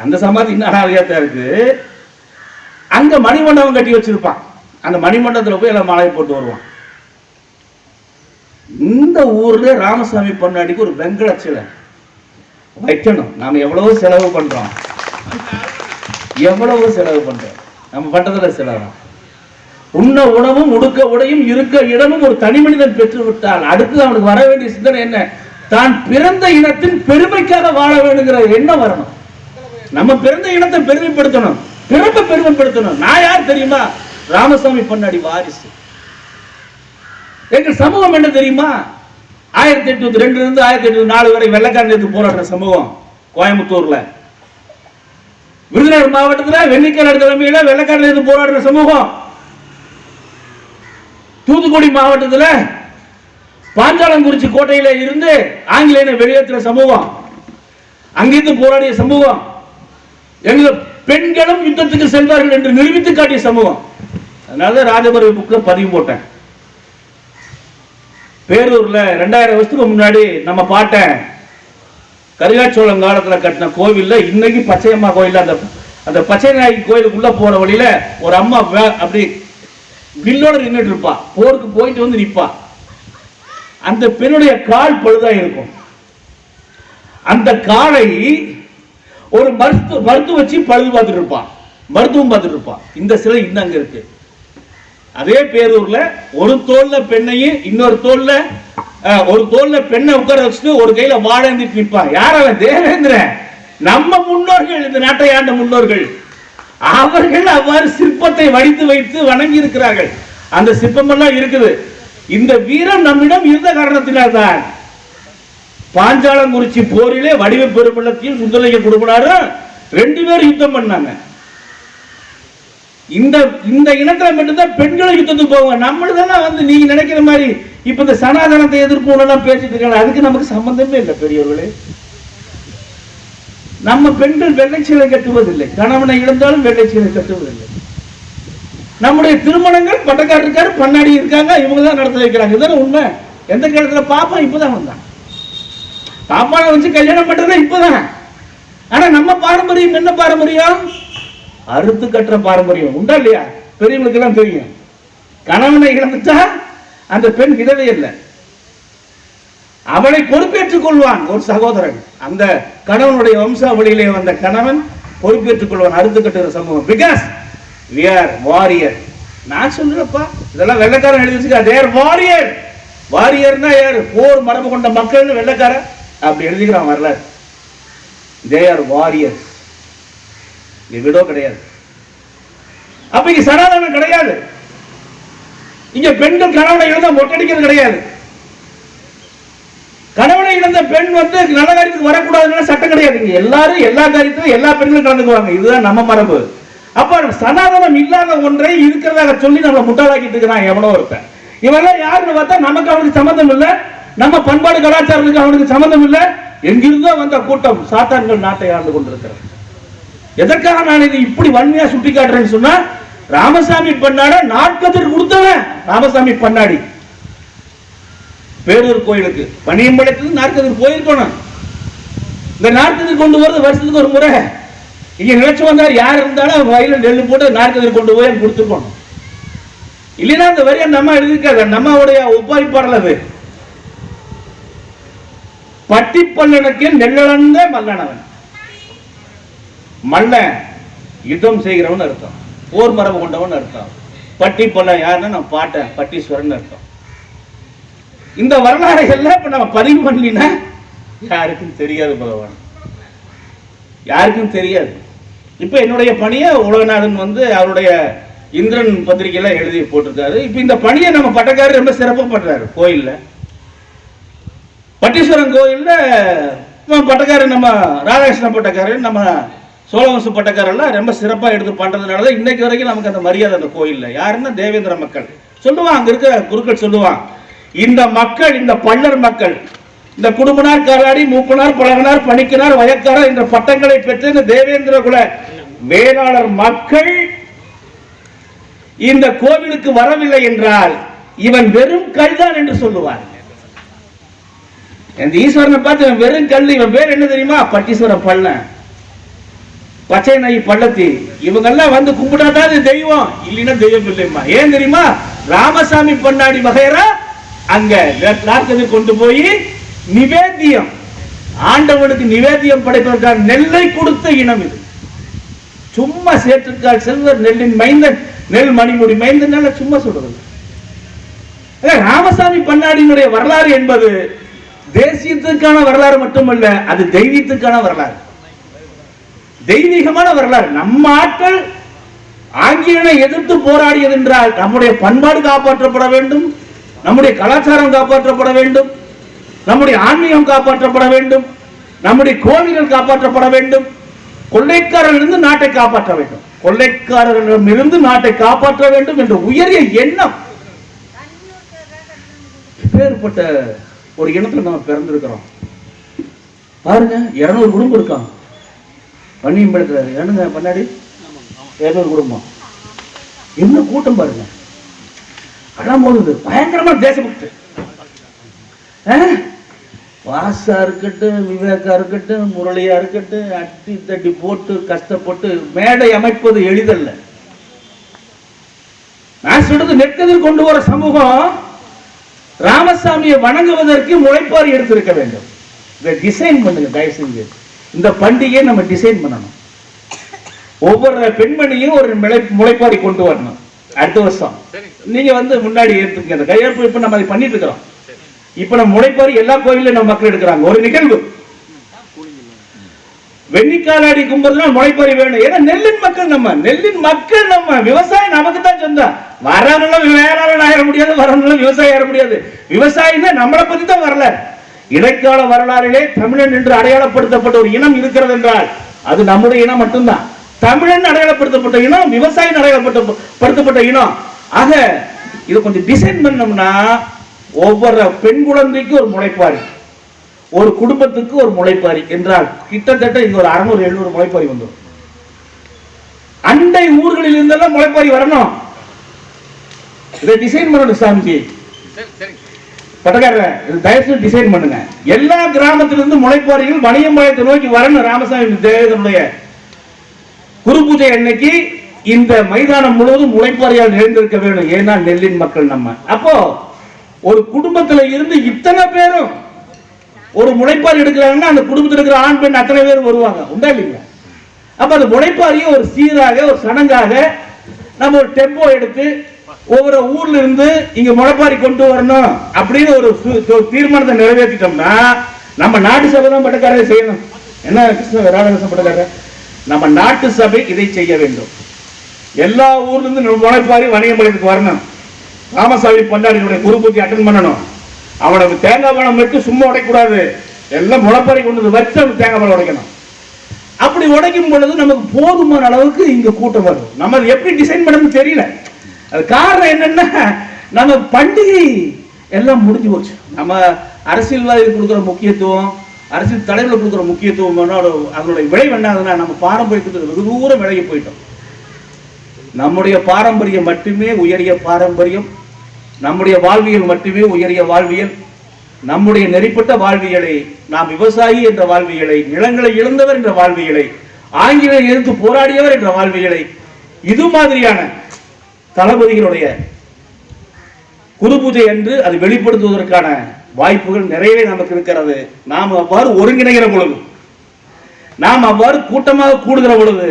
அந்த சமாதி இன்னும் அனாதையாத்தான் இருக்கு. அங்க மணிமண்டபம் கட்டி வச்சிருப்பான். அந்த மணிமண்டபத்தில் போய் எல்லாம் மாலை போட்டு வருவான். இந்த ஊர்ல ராமசாமி பண்ணாடிக்கு ஒரு வெங்கல சிலை வைக்கணும். நாம எவ்வளவு செலவு பண்றோம், நம்ம பண்றதுல செலவு. உண்ண உணவும், உடுக்க உடையும், இருக்க இடமும் ஒரு தனி மனிதன் பெற்று விட்டால் அடுத்து அவனுக்கு வர வேண்டிய சிந்தனை என்ன? தான் பிறந்த இனத்தின் பெருமைக்காக வாழ வேண்டுங்கிற எண்ணம் வரணும். நம்ம பிறந்த இனத்தை பெருமைப்படுத்தணும், பிறப்பை பெருமைப்படுத்தணும். நான் யார் தெரியுமா? ராமசாமி பண்ணாடி வாரிசு. எங்கள் சமூகம் என்ன தெரியுமா? 1802 இருந்து 1804 வரை வெள்ளக்காரனுக்கு போராடுற சமூகம் கோயம்புத்தூர்ல, விருதுநகர் மாவட்டத்தில் வெண்ணிக்காலாடி தலைமையில வெள்ளக்காரனுக்கு போராடுற சமூகம், தூத்துக்குடி மாவட்டத்தில் பாஞ்சாலங்குறிச்சி கோட்டையில இருந்து ஆங்கிலேயனை வெளியேற்ற சமூகம், அங்கிருந்து போராடிய சமூகம், எங்க பெண்களும் யுத்தத்துக்கு செல்வார்கள் என்று நிரூபித்து காட்டிய சமூகம். அதனால ராஜபுர புக்ல பதிவு போட்டேன். பேரூர்ல 2000 வருஷத்துக்கு முன்னாடி நம்ம பாட்டன் கரிகாச்சோழன் காலத்துல கட்டின கோவில்ல இன்னைக்கு பச்சையம்மா கோயில், அந்த பச்சை நாயகி கோயிலுக்குள்ள போற வழியில ஒரு அம்மா அப்படி வில்லோட நின்றுட்டு இருப்பா, போருக்கு போயிட்டு வந்து நிப்பா. அந்த பெண்ணுடைய கால் பழுதா இருக்கும். அந்த காலை ஒரு மருத்துவ வச்சு பழுது பார்த்துட்டு இருப்பான், மருத்துவம் பார்த்துட்டு இருப்பான். இந்த சிலை இன்னும் அங்க இருக்கு. அதே பேரூர்ல ஒரு தோல்ல பெண்ணையும் இன்னொரு தோல்ல ஒரு தோல்ல பெண்ணை உட்கார வச்சுட்டு ஒரு கையில வாழந்திட்டு நிற்பான். யார் அவன்? தேவேந்திரன். நம்ம முன்னோர்கள், இந்த நாட்டை ஆண்ட முன்னோர்கள், அவர்கள் அவ்வாறு சிற்பத்தை வடித்து வைத்து வணங்கி இருக்கிறார்கள். அந்த சிற்பம் எல்லாம் இருக்குது. இந்த வீரம் நம்மிடம் இருந்த காரணத்தினால்தான் பாஞ்சாலங்குறிச்சி போரிலே வடிவ பெரும்பள்ளத்தையும் சுந்தரலிங்க குடும்பனாரும் 2 பேரும் யுத்தம் பண்ணாங்க. இந்த இனத்துல மட்டும்தான் பெண்களும் யுத்தத்துக்கு போவாங்க. நம்மளுதான் வந்து நீங்க நினைக்கிற மாதிரி இப்ப இந்த சனாதனத்தை எதிர்ப்பு பேசிட்டு இருக்காங்க. அதுக்கு நமக்கு சம்பந்தமே இல்லை பெரியவர்களே. நம்ம பெண்கள் வெள்ளை சீலை கட்டுவதில்லை, கணவனை இழந்தாலும் வெள்ளை சீலை கட்டுவதில்லை. நம்முடைய திருமணங்கள் பட்டக்காரர் இருக்காரு, பண்ணாடி இருக்காங்க, இவங்க தான் நடத்த வைக்கிறாங்க. இதுதானே உண்மை. எந்த காலத்துல பாப்பா இப்பதான் வந்தான், பாப்பாவை வச்சு கல்யாணம் பண்றதா இப்பதான். ஆனா நம்ம பாரம்பரியம் என்ன பாரம்பரியம்? அறுத்து கட்டுற பாரம்பரியம் உண்டா இல்லையா? பெரியவங்களுக்கு எல்லாம் தெரியும். கணவனை இழந்துட்டா அந்த பெண் விதவை இல்லை, அவளை பொறுப்பேற்றுக் கொள்வான் ஒரு சகோதரன். அந்த கணவனுடைய வம்சாவளியிலே வந்த கணவன் பொறுப்பேற்றுக் கொள்வான் அறுத்து கட்டுற சமூகம். Because we are warrior. நான் சொல்றப்பா, இதெல்லாம் வெள்ளைக்காரன் எழுதி வச்சுக்கா. they are warrior. வாரியர்னா யார்? போர் மரபு கொண்ட மக்கள்னு வெள்ளைக்காரன் அப்படி எழுதிக்கிறான் வரலாறு. they are warriors. விடோ கிடையாது. அப்ப இங்க சனாதனம் கிடையாது. இங்க பெண்கள் கணவனை இழந்த மொட்டடிக்கிறது கிடையாது. கணவனை இழந்த பெண் வந்து நல்ல காரியத்துக்கு வரக்கூடாதுன்னு சட்டம் கிடையாது. எல்லாரும் எல்லா காரியத்திலும் எல்லா பெண்களும் கலந்துக்குவாங்க. இதுதான் நம்ம மரபு. அப்ப சனாதனம் இல்லாத ஒன்றை இருக்கிறதாக சொல்லி நம்ம முட்டாளாக்கிட்டு இருக்கிறான் எவனோ ஒருத்தன். இவெல்லாம் யாருன்னு பார்த்தா நமக்கு அவனுக்கு சம்பந்தம் இல்லை, நம்ம பண்பாடு கலாச்சாரத்துக்கு அவனுக்கு சம்பந்தம் இல்லை. எங்கிருந்தோ வந்த கூட்டம் சாத்தான்கள் நாட்டை ஆண்டு கொண்டிருக்கிறது. எதற்காக நான் இதை இப்படி வன்மையா சுட்டி காட்டுறேன்னு சொன்னா, ராமசாமி பண்ணாட நாட்கத்திற்கு கொடுத்தவன் ராமசாமி பண்ணாடி பேரூர் கோயிலுக்கு பணியம்பலத்துக்கு நாற்கதிர் போயிருக்கணும். இந்த நாற்கதிர் கொண்டு வருது வருஷத்துக்கு ஒரு முறை. இங்க நினைச்சு வந்தார் யார் இருந்தாலும் வயலில் நெல்லு போட்டு நாற்கதிர் கொண்டு போய் கொடுத்துருக்கணும். இல்லைன்னா அந்த வரியை நம்ம எழுதியிருக்காங்க. நம்மளுடைய ஒப்பாரி பாடல் அது. பட்டிப்பல்லனுக்கு நெல்லளந்த மல்லனவன். மல்ல யுத்தம் செய்கிறவன் அர்த்தம், போர் மரபு கொண்டவன் அர்த்தம். பட்டிப்பல்லன் யாருன்னா நம்ம பாட்டன் பட்டீஸ்வரன் அர்த்தம். இந்த வரலாறை எல்லாம் இப்ப நம்ம பதிவு பண்ணினா யாருக்கும் தெரியாது பகவான், யாருக்கும் தெரியாது. இப்ப என்னுடைய பணியை உலகநாதன் வந்து அவருடைய இந்திரன் பத்திரிகையில எழுதி போட்டிருக்காரு. இப்ப இந்த பணியை நம்ம பட்டக்காரர் ரொம்ப சிறப்பாக பண்றாரு. கோயில்ல பட்டீஸ்வரன் கோயில்ல பட்டக்காரர் நம்ம ராதாகிருஷ்ண பட்டக்காரர் நம்ம சோழவம்ச பட்டக்காரெல்லாம் ரொம்ப சிறப்பா எடுத்து பண்றதுனாலதான் இன்னைக்கு வரைக்கும் நமக்கு அந்த மரியாதை அந்த கோயில்ல. யாருன்னா தேவேந்திர மக்கள் சொல்லுவான், அங்க இருக்கிற குருக்கள் சொல்லுவான், இந்த மக்கள், இந்த பள்ளர் மக்கள், இந்த குடும்பனார், காலாடி, மூப்பனார், பழகனார், பணிக்கனார், வயக்காரர் என்ற பட்டங்களை பெற்ற இந்த தேவேந்திர குல வேளாளர் மக்கள் இந்த கோவிலுக்கு வரவில்லை என்றால் இவன் வெறும் கல்தான் என்று சொல்லுவார். இந்த ஈஸ்வரனை பார்த்து இவன் வெறும் கல். இவன் பேர் என்ன தெரியுமா? பட்டீஸ்வர பள்ள, பச்சை நாய் பள்ளத்தி. இவங்கெல்லாம் வந்து கும்பிடாதான் தெய்வம், இல்லைன்னா தெய்வம் இல்லைம்மா. ஏன் தெரியுமா? ராமசாமி பண்ணாடி வகைரா அங்க நாற்கதிர் கொண்டு போய் நிவேத்தியம், ஆண்டவனுக்கு நிவேத்தியம் படைப்பதற்காக நெல்லை கொடுத்த இனம் இது. சும்மா சேற்றுக்கால் செல்வர் நெல்லின் மைந்தன், நெல் மணிமுடி மைந்தன் சும்மா சொல்றது. ராமசாமி பண்ணாடியினுடைய வரலாறு என்பது தேசியத்துக்கான வரலாறு மட்டுமல்ல, அது தெய்வீகத்துக்கான வரலாறு, தெய்வீகமான வரலாறு. நம்ம ஆட்கள் ஆங்கிலனை எதிர்த்து போராடியது என்றால் நம்முடைய பண்பாடு காப்பாற்றப்பட வேண்டும், நம்முடைய கலாச்சாரம் காப்பாற்றப்பட வேண்டும், நம்முடைய ஆன்மீகம் காப்பாற்றப்பட வேண்டும், நம்முடைய கோவில்கள் காப்பாற்றப்பட வேண்டும். கொள்ளைக்காரர்களிருந்து நாட்டை காப்பாற்ற வேண்டும், கொள்ளைக்காரர்களிடமிருந்து நாட்டை காப்பாற்ற வேண்டும் என்ற உயரிய எண்ணம். பேர்பட்ட ஒரு இனத்துல நம்ம பிறந்திருக்கிறோம். பாருங்க, 200 குடும்பம் இருக்காங்க பன்னியம்பலத்துல. என்னங்க பண்ணாடி 200 குடும்பம், என்ன கூட்டம் பாருங்க. அதான் போகுது பயங்கரமா தேசபக்தி. வாசா இருக்கட்டும், விவேகா இருக்கட்டும், முரளியா இருக்கட்டும், அட்டி தட்டி போட்டு கஷ்டப்பட்டு மேடை அமைப்பது எளிதல்ல. நான் சொல்றது நெற்கதிர் கொண்டு வர சமூகம் ராமசாமியை வணங்குவதற்கு முளைப்பாரி எடுத்திருக்க வேண்டும். இதை டிசைன் பண்ணுங்க தயவு செஞ்சு. இந்த பண்டிகையை நம்ம டிசைன் பண்ணணும். ஒவ்வொரு பெண்மணியும் ஒரு முளைப்பாரி கொண்டு வரணும். அடுத்த வருஷம் நீங்க முன்னாடி எடுத்துக்க. அந்த கையெழுப்பு இப்ப நம்ம அதை பண்ணிட்டு இருக்கிறோம். இப்ப நம்ம முளைப்பாரி எல்லா கோயிலும் நம்ம மக்கள் எடுக்கிறாங்க. ஒரு நிகழ்வு வெண்ணிக்காலாடி கும்பல் முளைப்பாரி வேணும். ஏன்னா நெல்லின் மக்கள் நம்ம விவசாயம் நமக்கு தான் சொந்தம். வரவங்களும் வேற ஆயிட முடியாது, வரவங்களும் விவசாயம் ஆயிட முடியாது. விவசாயின்னா நம்மளை பத்தி தான் வரல. இடைக்கால வரலாறிலே தமிழன் என்று அடையாளப்படுத்தப்பட்ட ஒரு இனம் இருக்கிறது என்றால் அது நம்முடைய இனம் மட்டும்தான். தமிழன் அடையாளப்படுத்தப்பட்ட இனம், விவசாயம் அடையாளப்படுத்தப்பட்ட இனம். ஆக இதை கொஞ்சம் டிசைன் பண்ணோம்னா ஒவ்வொரு பெண் குழந்தைக்கு ஒரு முளைப்பாரி, ஒரு குடும்பத்துக்கு ஒரு முளைப்பாரி என்றால் கிட்டத்தட்ட இங்க ஒரு 600-700 முளைப்பாரி வந்துடும். அண்டை ஊர்களில் இருந்தெல்லாம் முளைப்பாரி வரணும். இதை டிசைன் பண்ணணும் சாமிஜி. பட்டக்காரர் இது தயவுசெய்து டிசைன் பண்ணுங்க. எல்லா கிராமத்திலிருந்து முளைப்பாரிகள் வணிகம்பாளையத்தை நோக்கி வரணும். ராமசாமி தேவனுடைய குரு பூஜை அன்னைக்கு இந்த மைதானம் முழுவதும் முளைப்பாரியால் நிறைந்திருக்க வேண்டும். ஏன்னா நெல்லின் மக்கள் நம்ம. அப்போ ஒரு குடும்பத்துல இருந்து இத்தனை பேரும் ஒரு முளைப்பாரி எடுக்கிறாங்கன்னா அந்த குடும்பத்தில் இருக்கிற ஆண் பெண் அத்தனை பேர் வருவாங்க. உண்டா இல்லைங்க? அப்ப அந்த முளைப்பாரியை ஒரு சீராக ஒரு சடங்காக நம்ம ஒரு டெம்போ எடுத்து ஒவ்வொரு ஊர்ல இருந்து இங்க முளைப்பாரி கொண்டு வரணும் அப்படின்னு ஒரு தீர்மானத்தை நிறைவேற்றிட்டோம்னா நம்ம நாட்டு சபை தான் பட்டக்காரரை செய்யணும். என்ன கிருஷ்ண ராமகிருஷ்ண பட்டக்காரர், நம்ம நாட்டு சபை இதை செய்ய வேண்டும். எல்லா ஊர்ல இருந்து நம்ம முளைப்பாரி வணிகம்பாளையத்துக்கு வரணும். ராமசாமி பண்டாரியுடைய குரு பூஜை அட்டன் பண்ணணும். அவனுக்கு தேங்காய் பழம் மட்டும் சும்மா உடைக்கூடாது. எல்லாம் முளைப்பாரி கொண்டு வச்சு அவனுக்கு தேங்காய் பழம் உடைக்கணும். அப்படி உடைக்கும் பொழுது நமக்கு போதுமான அளவுக்கு இங்க கூட்டம் வரும். நம்ம எப்படி டிசைன் பண்ணணும்னு தெரியல. அது காரணம் என்னன்னா நம்ம பண்டிகை எல்லாம் முடிஞ்சு போச்சு. நம்ம அரசியல்வாதிகள் கொடுக்குற முக்கியத்துவம், அரசியல் தலைவர்கள் கொடுக்குற முக்கியத்துவம் அதனுடைய விளைவு என்னதுன்னா நம்ம பாரம்பரியத்துக்கு வெகு தூரம் விலகி போயிட்டோம். நம்முடைய பாரம்பரியம் மட்டுமே உயரிய பாரம்பரியம், நம்முடைய வாழ்வியல் மட்டுமே உயரிய வாழ்வியல். நம்முடைய நெறிப்பட்ட வாழ்வியலை, நாம் விவசாயி என்ற வாழ்வியலை, நிலங்களை இழந்தவர் என்ற வாழ்வியலை, ஆங்கிலேயர் எதிர்த்து போராடியவர் என்ற வாழ்வியலை, இது மாதிரியான தளபதிகளுடைய குரு பூஜை என்று அதை வெளிப்படுத்துவதற்கான வாய்ப்புகள் நிறையவே நமக்கு இருக்கிறது. நாம் அவ்வாறு ஒருங்கிணைகிற பொழுது, நாம் அவ்வாறு கூட்டமாக கூடுகிற பொழுது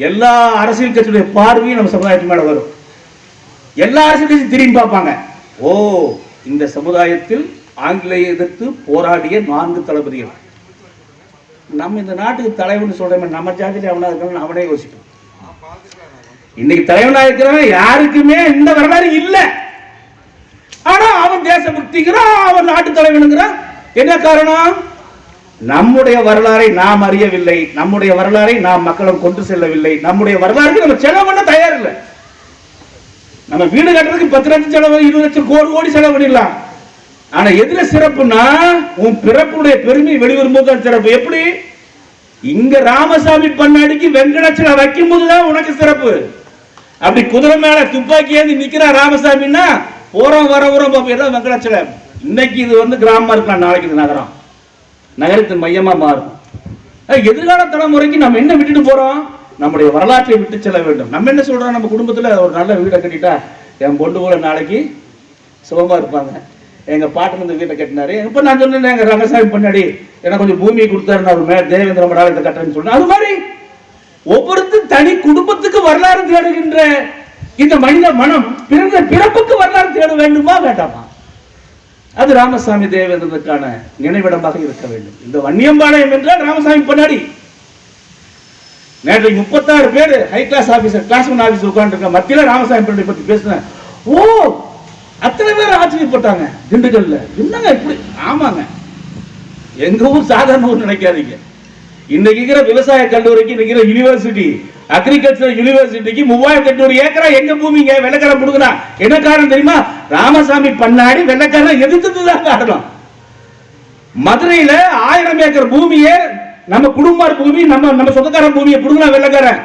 எல்லா அரசியல் கட்சியுடைய பார்வையும் நம்ம சமுதாயத்து மேல வரும். எல்லா அரசியல் கட்சியும் திரும்பி பார்ப்பாங்க. ஓ, இந்த சமுதாயத்தில் ஆங்கிலேய எதிர்த்து போராடிய 4 தளபதிகள். நம்ம இந்த நாட்டுக்கு தலைவன் சொல்றேன், நம்ம ஜாதியில அவனா இருக்கான்னு அவனே யோசிப்போம். இன்னைக்கு தலைவனா இருக்கிறவன் யாருக்குமே இந்த வரலாறு இல்லை. ஆனா அவன் தேசபக்திங்கிறான், அவன் நாட்டு தலைவனுங்கிறான். என்ன காரணம்? நம்முடைய வரலாறை நாம் அறியவில்லை, நம்முடைய வரலாறை நாம் மக்களும் கொண்டு செல்லவில்லை, நம்முடைய வரலாறுக்கு நம்ம செலவு பண்ண தயார் இல்லை. நம்ம வீடு கட்டுறதுக்கு 10 லட்சம் செலவு, 20 லட்சம், கோடி செலவு பண்ணிடலாம். ஆனா எதுல சிறப்புனா உன் பிறப்புடைய பெருமை வெளிவரும்போது தான் சிறப்பு. எப்படி? இங்க ராமசாமி பண்ணாடிக்கு வெங்கடாச்சல வைக்கும் போதுதான் உனக்கு சிறப்பு. அப்படி குதிரை மேல துப்பாக்கி ஏந்தி நிக்கிறா ராமசாமின்னா போறோம் வரவுறோம் எல்லாம் வெங்கடாச்சலம். இன்னைக்கு இது கிராமமா இருக்கலாம், நாளைக்கு இது நகரம், நகரத்தின் மையமா மாறும். எதிர்கால தலைமுறைக்கு நம்ம என்ன விட்டுட்டு போறோம்? நம்முடைய வரலாற்றை விட்டு செல்ல வேண்டும். நம்ம என்ன சொல்றோம்? நம்ம குடும்பத்துல ஒரு நல்ல வீடை கட்டிட்டா என் பொண்ணு போல நாளைக்கு சுகமா இருப்பாங்க. எங்க பாட்டு இந்த வீட்டை கட்டினாரு. இப்ப நான் சொன்னேன், எங்க ரங்கசாமி பண்ணாடி எனக்கு கொஞ்சம் பூமியை கொடுத்தாரு, அவர் தேவேந்திர மடால இதை கட்டுறேன்னு சொன்னேன். அது மாதிரி ஒவ்வொருத்தரும் தனி குடும்பத்துக்கு வரலாறு தேடுகின்ற இந்த மனித மனம் பிறந்த பிறப்புக்கு வரலாறு தேட வேண்டுமா வேண்டாமா? அது ராமசாமி தேவேந்திரனுக்கான நினைவிடமாக இருக்க வேண்டும். இந்த வன்னியம்பாளையம் என்றால் ராமசாமி பண்ணாடி. நேற்று 36 பேர் high class officer, class 1 officer உட்கார்ந்து மத்தியில ராமசாமி பண்ணாடி பத்தி பேசினேன். ஓ, அத்தனை பேர் ஆச்சரியப்பட்டாங்க. திண்டுக்கல்ல என்னங்க இப்படி? ஆமாங்க, எங்க ஊர் சாதாரண ஊர் நினைக்காதீங்க. இன்னைக்கு இருக்கிற விவசாய கல்லூரிக்கு, இன்னைக்கு யூனிவர்சிட்டி, அக்ரிகல்ச்சர் யூனிவர்சிட்டிக்கு 3800 ஏக்கரா எங்க பூமிங்க வெள்ளக்காரன் கொடுக்குறான். என்ன காரணம் தெரியுமா? ராமசாமி பண்ணாடி வெள்ளக்காரன் எதிர்த்ததுதான் காரணம். மதுரையில 1000 ஏக்கர் பூமியை நம்ம குடும்பார் பூமி, நம்ம சொந்தக்கார பூமியை கொடுக்கலாம் வெள்ளக்காரன்.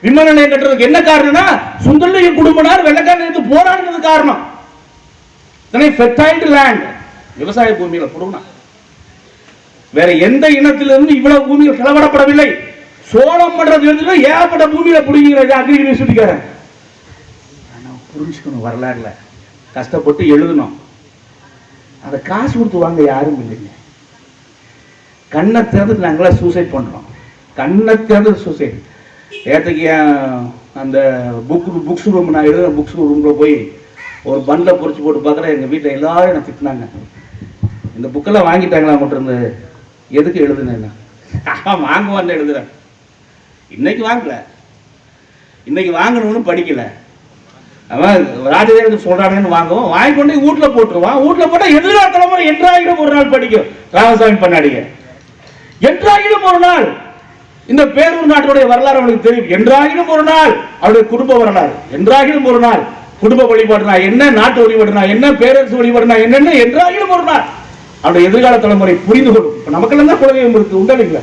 விமான நிலையம் கட்டுறதுக்கு என்ன காரணம்னா சுந்தரலிங்க குடும்பனார் வெள்ளக்காரன் போராடுறது காரணம். ஃபெர்டைல் லேண்ட், விவசாய பூமியில புடுங்கினான். வேற எந்த இனத்திலிருந்து இவ்வளவு பூமியில் கலவரப்படவில்லை. சோழம் மன்றத்திலிருந்து ஏகப்பட்ட பூமியில புடுங்கிறது அக்ரி யூனிவர்சிட்டிக்காரன். புரிஞ்சுக்கணும், வரலாறுல கஷ்டப்பட்டு எழுதணும். அந்த காசு கொடுத்து வாங்க யாரும் இல்லைங்க. கண்ணை திறந்து நாங்களாம் சூசைட் பண்றோம். கண்ணை திறந்து சூசைட். ஏற்றுக்கு அந்த புக்ஸ் ரூம், நான் எழுதுன புக்ஸ் ரூம்ல போய் ஒரு பண்டில் பொறிச்சு போட்டு பார்க்குறேன். எங்கள் வீட்டில் எல்லாரும் என்னை திட்டினாங்க. இந்த புக்கெல்லாம் வாங்கிட்டாங்களா மட்டும் இருந்து எதுக்கு எழுதுனேன்னா வாங்குவான்னு எழுதுறேன். இன்னைக்கு வாங்கல, இன்னைக்கு வாங்கணும்னு படிக்கல. அவன் ராஜதேவன் சொல்றானேன்னு வாங்குவோம், வாங்கி கொண்டு வீட்டில் போட்டுருவான். வீட்டில் போட்டால் எதிர்கால தலைமுறை என்றாகிலும் ஒரு நாள் படிக்கும். ராமசாமி பண்ணாடிங்க என்றாகிலும் ஒரு நாள் இந்த பேரூர் நாட்டுடைய வரலாறு அவனுக்கு தெரியும். என்றாகிலும் ஒரு நாள் அவருடைய குடும்ப வரலாறு, என்றாகிலும் ஒரு நாள் குடும்ப வழிபாடுனா என்ன, நாட்டு வழிபாடுனா என்ன, பேரரசு வழிபாடுனா என்னன்னு என்றாகிலும் ஒரு நாள் அவருடைய எதிர்கால தலைமுறை புரிந்து கொள்ளும். இப்ப நமக்கெல்லாம் தான் குலதெய்வம் இருக்கு, உண்டா இல்லைங்களா?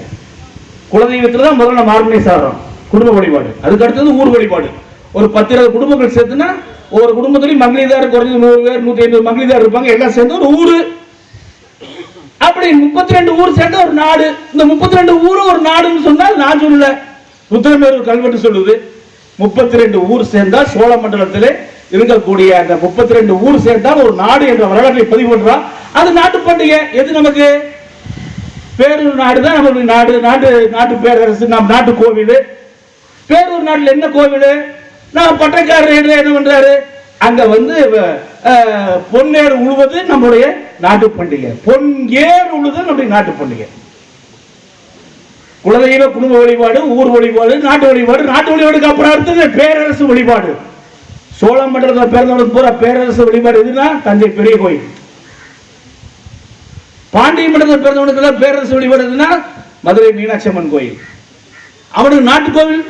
குலதெய்வத்துல தான் முதல்ல நம்ம ஆர்கனைஸ் ஆகிறோம். குடும்ப வழிபாடு, அதுக்கு அடுத்தது ஊர் வழிபாடு. ஒரு 10-20 குடும்பங்கள் சேர்த்துனா ஒவ்வொரு குடும்பத்திலையும் மகளிதார் குறைஞ்சது 100 பேர் 150 மகளிதார் இருப்பாங்க. எல்லாம் சேர்ந்து ஒரு ஊரு. அப்படி 32 ஊர் சேர்ந்த ஒரு நாடு. இந்த 32 ஊர் ஒரு நாடுன்னு சொன்னால் நான் சொல்லல, புத்தகமேரூர் கல்வெட்டு சொல்லுது. 32 ஊர் சேர்ந்தா சோழ மண்டலத்திலே இருக்கக்கூடிய அந்த 32 ஊர் சேர்ந்தால் ஒரு நாடு என்ற வரலாற்றை பதிவு பண்றோம். அது நாட்டு பண்டிகை. எது நமக்கு? பேரூர் நாடு தான் நமக்கு நாடு. நாட்டு பேரரசு, நம் நாட்டு கோவில். பேரூர் நாட்டில் என்ன கோவில்? நான் பட்டக்காரர் என்ன பண்றாரு? அங்க பொன்னேர் உழுவது நம்முடைய நாட்டு பண்டிகை. பொன்ஏர் உழுவது நம்முடைய நாட்டு பண்டிகை. குலதெய்வ குடும்ப வழிபாடு, ஊர் வழிபாடு, நாட்டு வழிபாடு. நாட்டு வழிபாடுக்கு அப்புறம் அடுத்தது பேரரசு வழிபாடு. சோழ மண்டலத்தில் பிறந்தவனுக்கு பூரா பேரரசு வழிபாடு எதுனா தஞ்சை பெரிய கோயில். பாண்டிய மண்டலத்தில் பிறந்தவனுக்கு பேரரசு வழிபாடு எதுனா மதுரை மீனாட்சி அம்மன் கோயில். அவனுக்கு நாட்டு கோவில்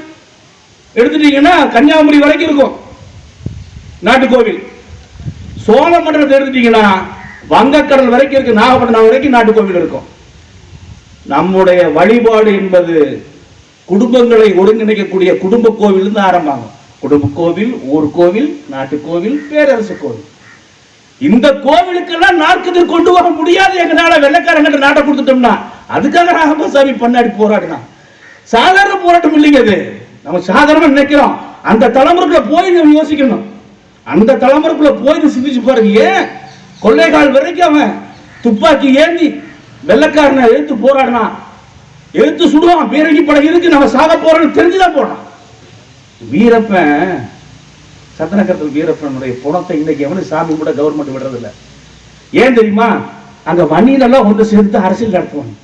எடுத்துட்டீங்கன்னா கன்னியாகுமரி வரைக்கும் இருக்கும் நாட்டு கோவில். சோழ மண்டலத்தை எடுத்துட்டீங்கன்னா வங்கக்கடல் வரைக்கும் இருக்கு, நாகப்பட்டினம் வரைக்கும் நாட்டு கோவில் இருக்கும். நம்முடைய வழிபாடு என்பது குடும்பங்களை ஒருங்கிணைக்கக்கூடிய குடும்ப கோவில் இருந்து ஆரம்பமாகும். குடும்ப கோவில், ஊர் கோவில், நாட்டு கோவில், பேரரசு கோவில். இந்த கோவிலுக்கெல்லாம் நாற்கதிர் கொண்டு வர முடியாது எங்களால. வெள்ளைக்காரங்கிட்ட நாட்டை கொடுத்துட்டோம்னா அதுக்காக ராமசாமி பண்ணாடி போராடினா. சாதாரண போராட்டம் இல்லைங்க அது. நம்ம சாதாரணமா நினைக்கிறோம். அந்த தலைமுறைக்குள்ள போய் நம்ம யோசிக்கணும். அந்த தலைமுறைக்குள்ள போய் சிந்திச்சு பாருங்க. ஏன் கொள்ளைகால் வரைக்கும் அவன் துப்பாக்கி ஏந்தி வெள்ளைக்காரனை எடுத்து போராடினா, எடுத்து சுடுவான். பீரங்கி படம் இருக்கு, நம்ம சாக போறோம்னு தெரிஞ்சுதான் போறான். வீரப்பன், சத்தனக்கரத்தில் வீரப்பனுடைய பணத்தை இன்னைக்கு எவனும் சாமி கூட கவர்மெண்ட் விடுறதில்லை. ஏன் தெரியுமா? அங்க வன்னியெல்லாம் ஒன்று சேர்ந்து அரசியல் நடத்துவாங்க.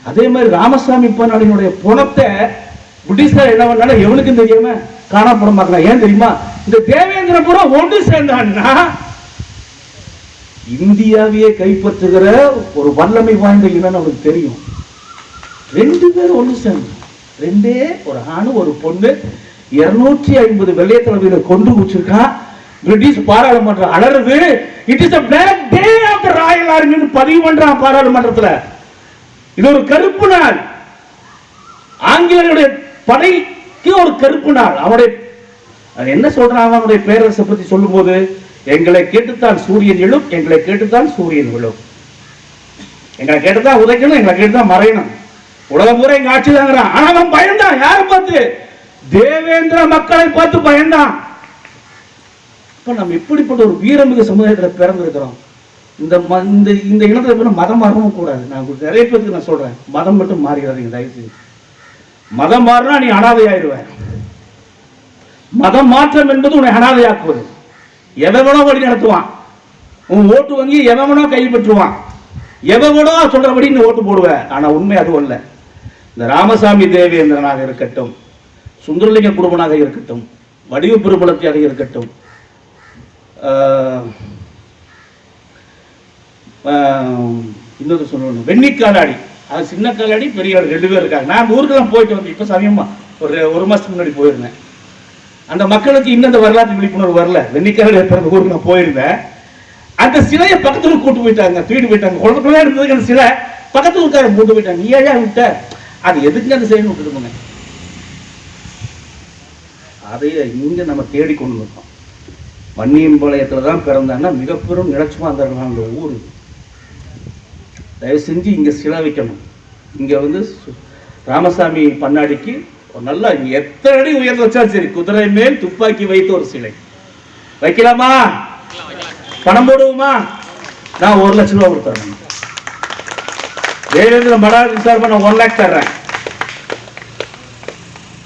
அதே மாதிரி ராமசாமி பண்ணாடினுடைய பணத்தை பிரிட்டிஷ்கார் என்ன பண்ணாலும் எவனுக்கும் தெரியாம காணாப்படம் பார்க்கலாம். ஏன் தெரியுமா? இந்த தேவேந்திரபுரம் ஒன்று சேர்ந்தான்னா இந்தியாவையே கைப்பற்றுகிற ஒரு வல்லமை வாய்ந்த இனம் அவருக்கு தெரியும். 2 பேரும் ஒன்று சேர்ந்து, 2 ஒரு ஆணு ஒரு பொண்ணு 250 வெள்ளைய தலைவர்களை கொண்டு வச்சிருக்கான். பிரிட்டிஷ் பாராளுமன்றம் அலறுது. It is a black day of the royal army பதிவு பண்றான் பாராளுமன்றத்துல. இது ஒரு கருப்பு நாள். ஆங்கிலேயருடைய படைக்கு ஒரு கருப்பு நாள். அவனுடைய என்ன சொல்றான்? அவனுடைய பேரரசை பத்தி சொல்லும் போது, எங்களை கேட்டுத்தான் சூரியன் எழும், எங்களை கேட்டுத்தான் சூரியன் விழும், எங்களை கேட்டுதான் உதைக்கணும், எங்களை கேட்டுதான் மறையணும், உலகம் பூரா எங்க ஆட்சி தாங்கிறான். ஆனா அவன் பயந்தான். யாரை பார்த்து? தேவேந்திர மக்களை பார்த்து பயந்தான். இப்ப நம்ம எப்படிப்பட்ட ஒரு வீரமிகு சமுதாயத்தில் பிறந்திருக்கிறோம். இந்த இனத்துல மதம் மாறவும் கூடாது. நான் நிறைய பேருக்கு நான் சொல்றேன், மதம் மட்டும் மாறிடாதீங்க தயவு செய்து. மதம் மாறினா நீ அனாதையாயிருவ. மதம் மாற்றம் என்பது உன்னை அனாதையாக்குவது. எவனோ வழி நடத்துவான். உன் ஓட்டு வங்கி எவனோ கைப்பற்றுவான். எவனோ சொல்றபடி நீ ஓட்டு போடுவ. ஆனா உண்மை அது அல்ல. இந்த ராமசாமி தேவேந்திரனாக இருக்கட்டும், சுந்தரலிங்க குடும்பனாக இருக்கட்டும், வடிவு பெருமளத்தியாக இருக்கட்டும், இன்னொரு சொல்லணும் வெண்ணிக்காலாடி, அது சின்ன காலாடி பெரிய 2 பேர் இருக்காங்க. நான் ஊருக்கெல்லாம் போயிட்டு வந்து இப்ப சமயமா ஒரு மாசத்துக்கு முன்னாடி போயிருந்தேன். அந்த மக்களுக்கு இன்னும் அந்த வரலாற்று விழிப்புணர்வு வரல. வெண்ணிக்காலாடி பிறந்த ஊருக்கு நான் போயிருந்தேன். அந்த சிலையை பக்கத்துல கூட்டு போயிட்டாங்க, தூக்கிட்டு போயிட்டாங்க. குழந்தைக்குள்ள இருந்ததுக்கு அந்த சிலை பக்கத்துல இருக்காரு கூட்டு போயிட்டாங்க. நீ ஏன் விட்ட? அது எதுக்கு அந்த செய்யணும் விட்டுட்டு போனேன். அதையே இங்க நம்ம தேடி கொண்டு வந்தோம். வன்னியம்பாளையத்துல தான் பிறந்தாங்கன்னா மிக பெரும் நிலச்சுமா இருந்தாங்க அந்த ஊரு. தயவு செஞ்சு இங்கே சிலை வைக்கணும். இங்கே வந்து ராமசாமி பண்ணாடிக்கு ஒரு நல்லா எத்தனை அடி உயர்ந்து வச்சாலும் சரி, குதிரை மேல் துப்பாக்கி வைத்த ஒரு சிலை வைக்கலாமா? பணம் போடுவோமா? நான் 1 லட்சம் ரூபா கொடுத்துறேன். தேவேந்திர மடாலி சார்பா நான் 1 லேக் தர்றேன்.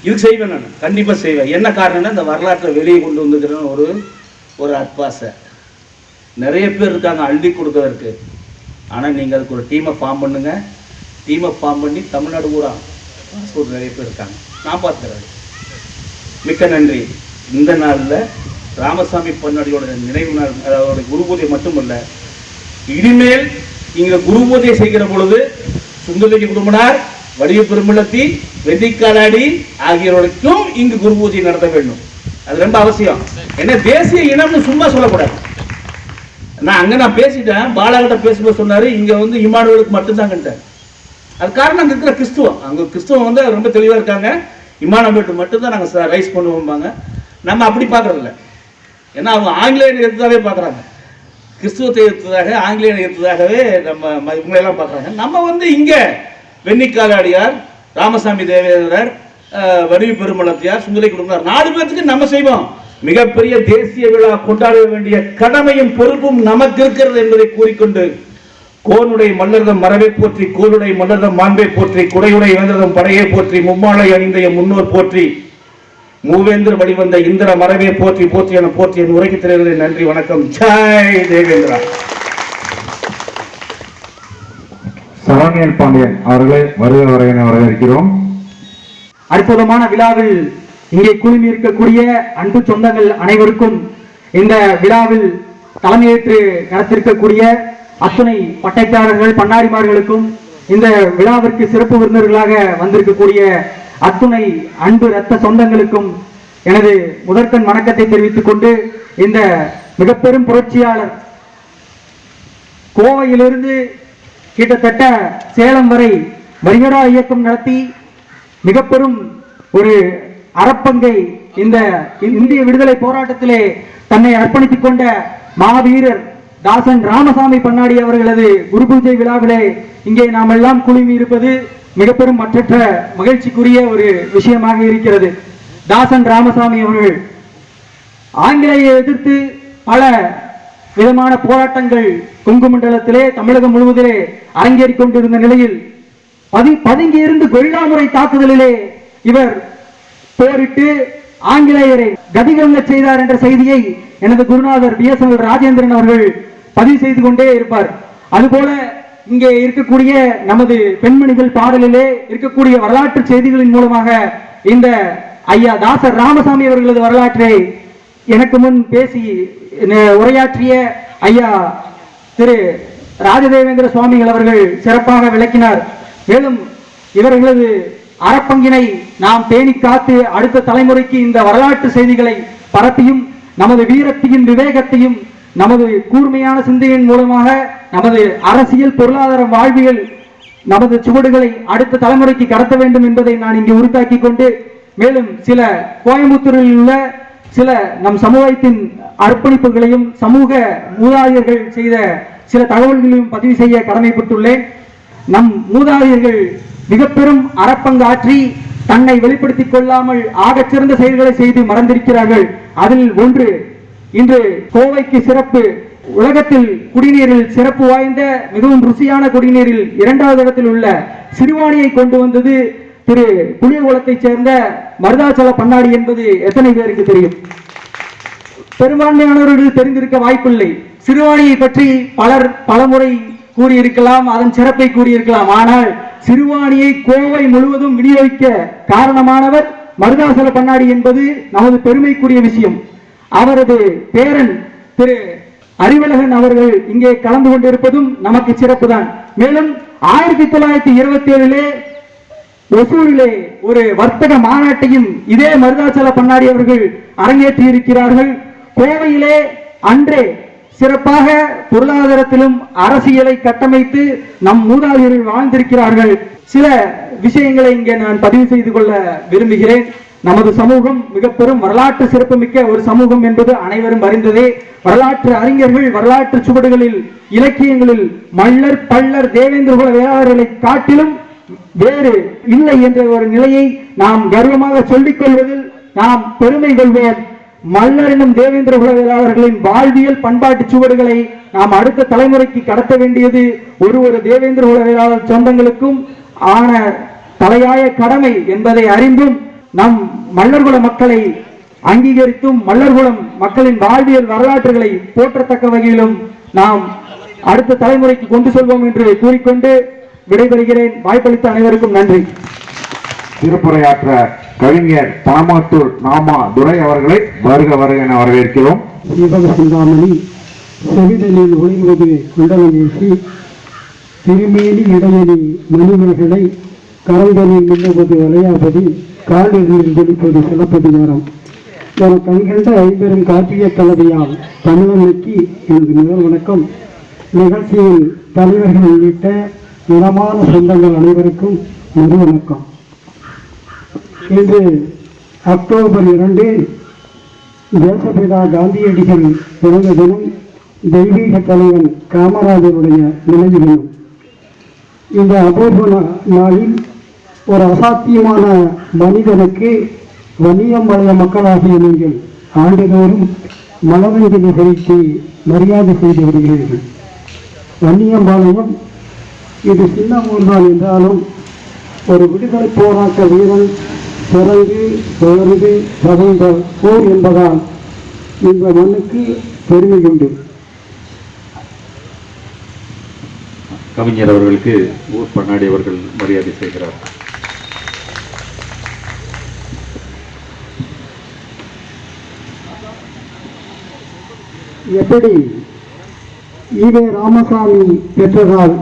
இது செய்வேன், நான் கண்டிப்பா செய்வேன். என்ன காரணம்னா இந்த வரலாற்றை வெளியே கொண்டு வந்துக்கிறேன்னு ஒரு அட்பாசை. நிறைய பேர் இருக்காங்க அள்ளி கொடுக்கறதுக்கு. ஆனால் நீங்கள் அதுக்கு ஒரு டீமை ஃபார்ம் பண்ணுங்க. டீமை ஃபார்ம் பண்ணி தமிழ்நாடு பூரா பாஸ்போர்ட் நிறைய பேர் இருக்காங்க, நான் பார்த்துக்கிறேன். மிக்க நன்றி. இந்த நாளில் ராமசாமி பண்ணாடியோட நினைவு நாள், அதோட குரு பூஜை மட்டுமல்ல, இனிமேல் இங்கே குரு பூஜை செய்கிற பொழுது சுந்தரலிங்க குடும்பனார், வடிவ பெருமிழத்தி, வெள்ளிக்காலாடி ஆகியோருக்கும் இங்கு குரு பூஜை நடத்த வேண்டும். அது ரொம்ப அவசியம். ஏன்னா தேசிய இனம்னு சும்மா சொல்லக்கூடாது. நான் பேசிட்டேன், பாலாகிட்ட பேசும்போது சொன்னாரு இங்க வந்து இமானுவேலுக்கு மட்டும்தாங்கன்ட்டார். அது காரணம் அங்க இருக்கிற கிறிஸ்துவம், அங்க கிறிஸ்துவம் வந்து ரொம்ப தெளிவா இருக்காங்க. இமானுவேலுக்கு மட்டும்தான் நாங்க ரைஸ் பண்ணுவோம்பாங்க. நம்ம அப்படி பாக்குறதில்ல. ஏன்னா அவங்க ஆங்கிலேயனை எடுத்ததாகவே பாக்குறாங்க, கிறிஸ்துவத்தை எடுத்ததாக ஆங்கிலேயனை எடுத்ததாகவே நம்ம இவங்களெல்லாம் பாக்குறாங்க. நம்ம வந்து இங்க வெண்ணிக்காலாடியார், ராமசாமி தேவேந்திரர், வடிவு பெருமளத்தியார், சுந்தரி குடும்பத்தார் 4 பேருக்கு நம்ம செய்வோம். மிகப்பெரிய தேசிய விழா கொண்டாட வேண்டிய கடமையும் பொறுப்பும் நமக்கு இருக்கிறது என்பதை கூறிக்கொண்டு, கோனுடைய மல்லர்தம் மரபை போற்றி, கோனுடைய மல்லர்தம் மாண்பை போற்றி, குடையுடைய வேந்தர்தம் படையை போற்றி, மும்மாலை அணிந்தைய முன்னோர் போற்றி, மூவேந்திர வழிவந்த இந்திர மரபை போற்றி போற்றி என போற்றி என் உரைக்கு தெரிகிறது. நன்றி, வணக்கம். ஜெய் தேவேந்திரா. சரவணியன் பாண்டியன் அவர்களை வருக வரையின வரவேற்கிறோம். அற்புதமான விழாவில் இங்கே குழுமி இருக்கக்கூடிய அன்பு சொந்தங்கள் அனைவருக்கும், இந்த விழாவில் தலைமையேற்று நடத்திருக்கக்கூடிய அத்துணை பட்டைக்காரர்கள் பண்ணாரிமார்களுக்கும், இந்த விழாவிற்கு சிறப்பு விருந்தினர்களாக வந்திருக்கக்கூடிய அத்துணை அன்பு இரத்த சொந்தங்களுக்கும் எனது முதற்கண் வணக்கத்தை தெரிவித்துக் கொண்டு, இந்த மிக பெரும் புரட்சியாளர் கோவையிலிருந்து கிட்டத்தட்ட சேலம் வரை வரிகடா இயக்கம் நடத்தி மிக பெரும் ஒரு அறப்பங்கை இந்த இந்திய விடுதலை போராட்டத்திலே தன்னை அர்ப்பணித்துக் கொண்ட மாவீரர் தாசன் ராமசாமி பண்ணாடி அவர்களது குரு பூஜை விழாவிலே இங்கே நாம் எல்லாம் குழுமி இருப்பது மிக பெரும் மற்றற்ற மகிழ்ச்சிக்குரிய ஒரு விஷயமாக இருக்கிறது. தாசன் ராமசாமி அவர்கள் ஆங்கிலேயை எதிர்த்து பல விதமான போராட்டங்கள் கொங்கு மண்டலத்திலே, தமிழகம் முழுவதிலே அரங்கேறிக் கொண்டிருந்த நிலையில் பதுங்கியிருந்து கொரில்லா முறை தாக்குதலிலே இவர் போரிட்டு ஆங்கிலேயரை கதிகலங்க செய்தார் என்ற செய்தியை எனது குருநாதர் BSNL ராஜேந்திரன் அவர்கள் பதிவு செய்து கொண்டே இருப்பார். அதுபோல இங்கே இருக்கக்கூடிய நமது பெண்மணிகள் பாடலிலே இருக்கக்கூடிய வரலாற்று செய்திகளின் மூலமாக இந்த ஐயா தாசர் ராமசாமி அவர்களது வரலாற்றை எனக்கு முன் பேசி உரையாற்றிய ஐயா திரு ராஜதேவேந்திர சுவாமிகள் அவர்கள் சிறப்பாக விளக்கினார். மேலும் இவர்களது அறப்பங்கினை நாம் பேணி காத்து அடுத்த தலைமுறைக்கு இந்த வரலாற்று செய்திகளை பரப்பியும், நமது வீரத்தையும் விவேகத்தையும் நமது கூர்மையான சிந்தையின் மூலமாக நமது அரசியல் பொருளாதார வாழ்வியல் நமது சுவடுகளை அடுத்த தலைமுறைக்கு கடத்த வேண்டும் என்பதை நான் இங்கு உறுத்தாக்கி கொண்டு, மேலும் சில கோயம்புத்தூரில் உள்ள சில நம் சமுதாயத்தின் அர்ப்பணிப்புகளையும் சமூக மூதாதையர்கள் செய்த சில தகவல்களையும் பதிவு செய்ய கடமைப்பட்டுள்ளேன். நம் மூதாதையர்கள் மிக பெரும் அறப்பங்காற்றி தன்னை வெளிப்படுத்திக் கொள்ளாமல் ஆகச்சிறந்த செயல்களை செய்து மறந்திருக்கிறார்கள். அதில் ஒன்று, இன்று கோவைக்கு சிறப்பு, உலகத்தில் குடிநீரில் சிறப்பு வாய்ந்த மிகவும் ருசியான குடிநீரில் 2வது இடத்தில் உள்ள சிறுவாணியை கொண்டு வந்தது திரு புளியகுளத்தைச் சேர்ந்த மருதாச்சல பண்ணாடி என்பது எத்தனை பேருக்கு தெரியும்? பெரும்பான்மையானவர்கள் தெரிந்திருக்க வாய்ப்பில்லை. சிறுவாணியை பற்றி பலர் பலமுறை கூறியிருக்கலாம், அதன் சிறப்பை கூறியிருக்கலாம். ஆனால் சிறுவாணியை கோவை முழுவதும் விநியோகிக்க காரணமானவர் மருதாசல பண்ணாடி என்பது நமது பெருமைக்குரிய விஷயம். அவரது பேரன் திரு அறிவழகன் அவர்கள் இங்கே கலந்து கொண்டிருப்பதும் நமக்கு சிறப்புதான். மேலும் 1927 ஒசூரிலே ஒரு வர்த்தக மாநாட்டையும் இதே மருதாச்சல பண்ணாடி அவர்கள் அரங்கேற்றி இருக்கிறார்கள். கோவையிலே அன்றே சிறப்பாக பொருளாதாரத்திலும் அரசியலை கட்டமைத்து நம் மூதாதையர்கள் வாழ்ந்திருக்கிறார்கள். சில விஷயங்களை இங்கே நான் பதிவு செய்து கொள்ள விரும்புகிறேன். நமது சமூகம் மிக பெரும் வரலாற்று சிறப்புமிக்க ஒரு சமூகம் என்பது அனைவரும் அறிந்ததே. வரலாற்று அறிஞர்கள் வரலாற்று சுவடுகளில் இலக்கியங்களில் மல்லர் பல்லர் தேவேந்திரகுல வேளாளர்களை காட்டிலும் வேறு இல்லை என்ற ஒரு நிலையை நாம் கர்வமாக சொல்லிக் கொள்வதில் நாம் பெருமை கொள்வோம். மல்லர் எனும் தேவேந்திரகுல வேளாளர்களின் வாழ்வியல் பண்பாட்டு சுவடுகளை நாம் அடுத்த தலைமுறைக்கு கடத்த வேண்டியது ஒரு தேவேந்திரகுல வேளாளர் சொந்தங்களுக்கும் ஆன தலையாய கடமை என்பதை அறிந்தும் நம் மல்லர்குல மக்களை அங்கீகரித்தும் மல்லர்குலம் மக்களின் வாழ்வியல் வரலாற்றுகளை போற்றத்தக்க வகையிலும் நாம் அடுத்த தலைமுறைக்கு கொண்டு செல்வோம் என்று கூறிக்கொண்டு விடைபெறுகிறேன். வாய்ப்பளித்த அனைவருக்கும் நன்றி. சிறப்புரையாற்ற கவிஞர் பாமாத்தூர் நாமா துரை அவர்களை வருக வருக என வரவேற்கிறோம். சிவக சிந்தாமணி செவிதலில் ஒளிர்வது குண்டலமேசி திருமேனி இடையலி மணிமேகலை கரங்களில் நின்றுவது வளையாபதி காலில் வெளிப்பது சிலப்பதிகாரம் என கண்கண்ட ஐம்பெரும் காப்பிய கலவையால் தமிழனுக்கு எனது முதல் வணக்கம். நிகழ்ச்சியில் தலைவர்கள் உள்ளிட்ட நிலமான சொந்தங்கள் அனைவருக்கும் முதல் வணக்கம். இன்று அக்டோபர் 2 தேசப்பிதா காந்தியடிகள் பிறந்த தினம், தெய்வீக தலைவன் காமராஜருடைய நினைவு தினம். இந்த அபூர்வ நாளில் ஒரு அசாத்தியமான மனிதனுக்கு வன்னியம்பாளைய மக்களாகிய நீங்கள் ஆண்டுதோறும் மலரஞ்சலி செலுத்தி மரியாதை செய்து வருகிறீர்கள். வன்னியம்பாளையம் இது சின்ன ஊர்தான் என்றாலும் ஒரு விடுதலை போராட்ட வீரன் பிறந்து வளர்ந்து வளர்ந்த ஊர் என்பதால் இந்த மண்ணுக்கு பெருமை உண்டு. கவிஞர் அவர்களுக்கு ஊர் பண்ணாடி அவர்கள் மரியாதை செய்கிறார். எப்படி ஈவே ராமசாமி பெற்றதால்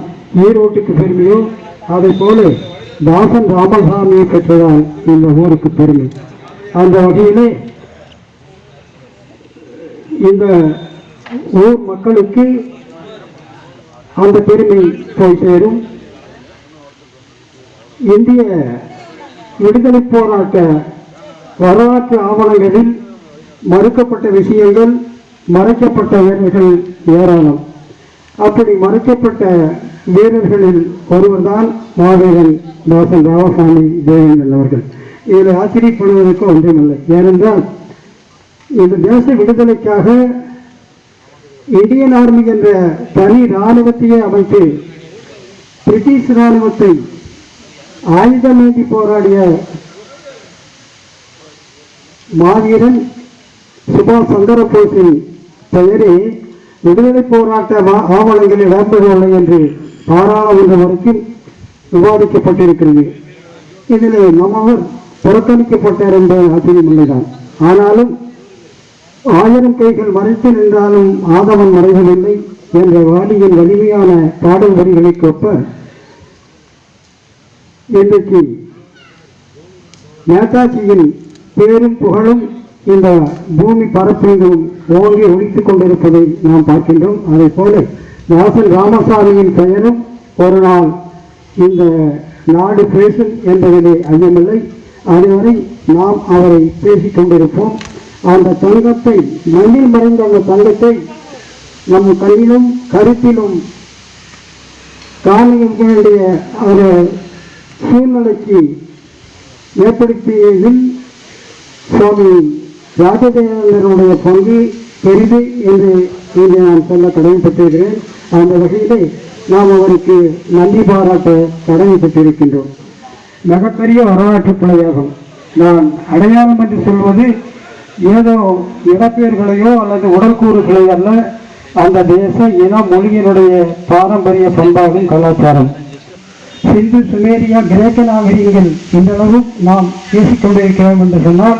ஈரோட்டுக்கு பெருமையோ அதை போல தாசன் ராமசாமியை பெற்றதால் இந்த ஊருக்கு பெருமை. அந்த வகையிலே இந்த ஊர் மக்களுக்கு அந்த பெருமை போய் சேரும். இந்திய விடுதலை போராட்ட வரலாற்று ஆவணங்களில் மறுக்கப்பட்ட விஷயங்கள், மறைக்கப்பட்ட வீரர்கள் ஏராளம். அப்படி மறைக்கப்பட்ட வீரர்களில் ஒருவர்தான் மாவீரன் தாசன் ராமசாமி தேவேந்திரன் அவர்கள். இதில் ஆச்சரியப்படுவதற்கு ஒன்றுமில்லை. ஏனென்றால் இந்த தேச விடுதலைக்காக இந்தியன் ஆர்மி என்ற தனி இராணுவத்தையே அமைத்து பிரிட்டிஷ் இராணுவத்தை ஆயுதமேந்தி போராடிய மாவீரன் சுபாஷ் சந்திர போஸின் பெயரே விடுதலை போராட்ட ஆவணங்களில் இடம்பெறவில்லை என்று பாராளுமன்றம் வரைக்கும் விவாதிக்கப்பட்டிருக்கிறது. இதில் நம்மவர் புறக்கணிக்கப்பட்டார் என்பது ஆச்சரியமில்லைதான். ஆனாலும் 1000 கைகள் மறைத்து நின்றாலும் ஆதவன் மறைவதில்லை என்ற வாலியின் வலிமையான பாடல் வரிகளுக்கொப்ப இன்றைக்கு நேதாஜியின் பேரும் புகழும் இந்த பூமி பரப்பெங்கும் ஓங்கி ஒழித்துக் கொண்டிருப்பதை நாம் பார்க்கின்றோம். அதே போல தாசன் ராமசாமியின் பெயரும் ஒரு நாள் இந்த நாடு பேசும் என்பதிலே ஐயமில்லை. அதுவரை நாம் அவரை பேசிக் கொண்டிருப்போம். அந்த தங்கத்தை, மண்ணில் மறைந்த அந்த தங்கத்தை நம் கையிலும் கருத்திலும் காண வேண்டிய ஒரு சூழ்நிலைக்கு ஏற்படுத்தியதில் சுவாமி ராஜதேவனுடைய பங்கு பெரிது என்று இங்கே நான் சொல்ல கடமைப்பட்டிருக்கிறேன். அந்த வகையிலே நாம் அவருக்கு நன்றி பாராட்ட கடமைப்பட்டிருக்கின்றோம். மிகப்பெரிய வரலாற்று பிழையாகும். நான் அடையாளம் என்று சொல்வது ஏதோ இடப்பெயர்களையோ அல்லது உடற்கூறுகளை அல்ல, அந்த தேச இன மொழியினுடைய பாரம்பரிய பண்பாகும் கலாச்சாரம். சிந்து சுமேரியா கிரேக்க நாகரிகங்கள் இன்றளவு நாம் பேசிக்கொண்டிருக்கிறோம் என்று சொன்னால்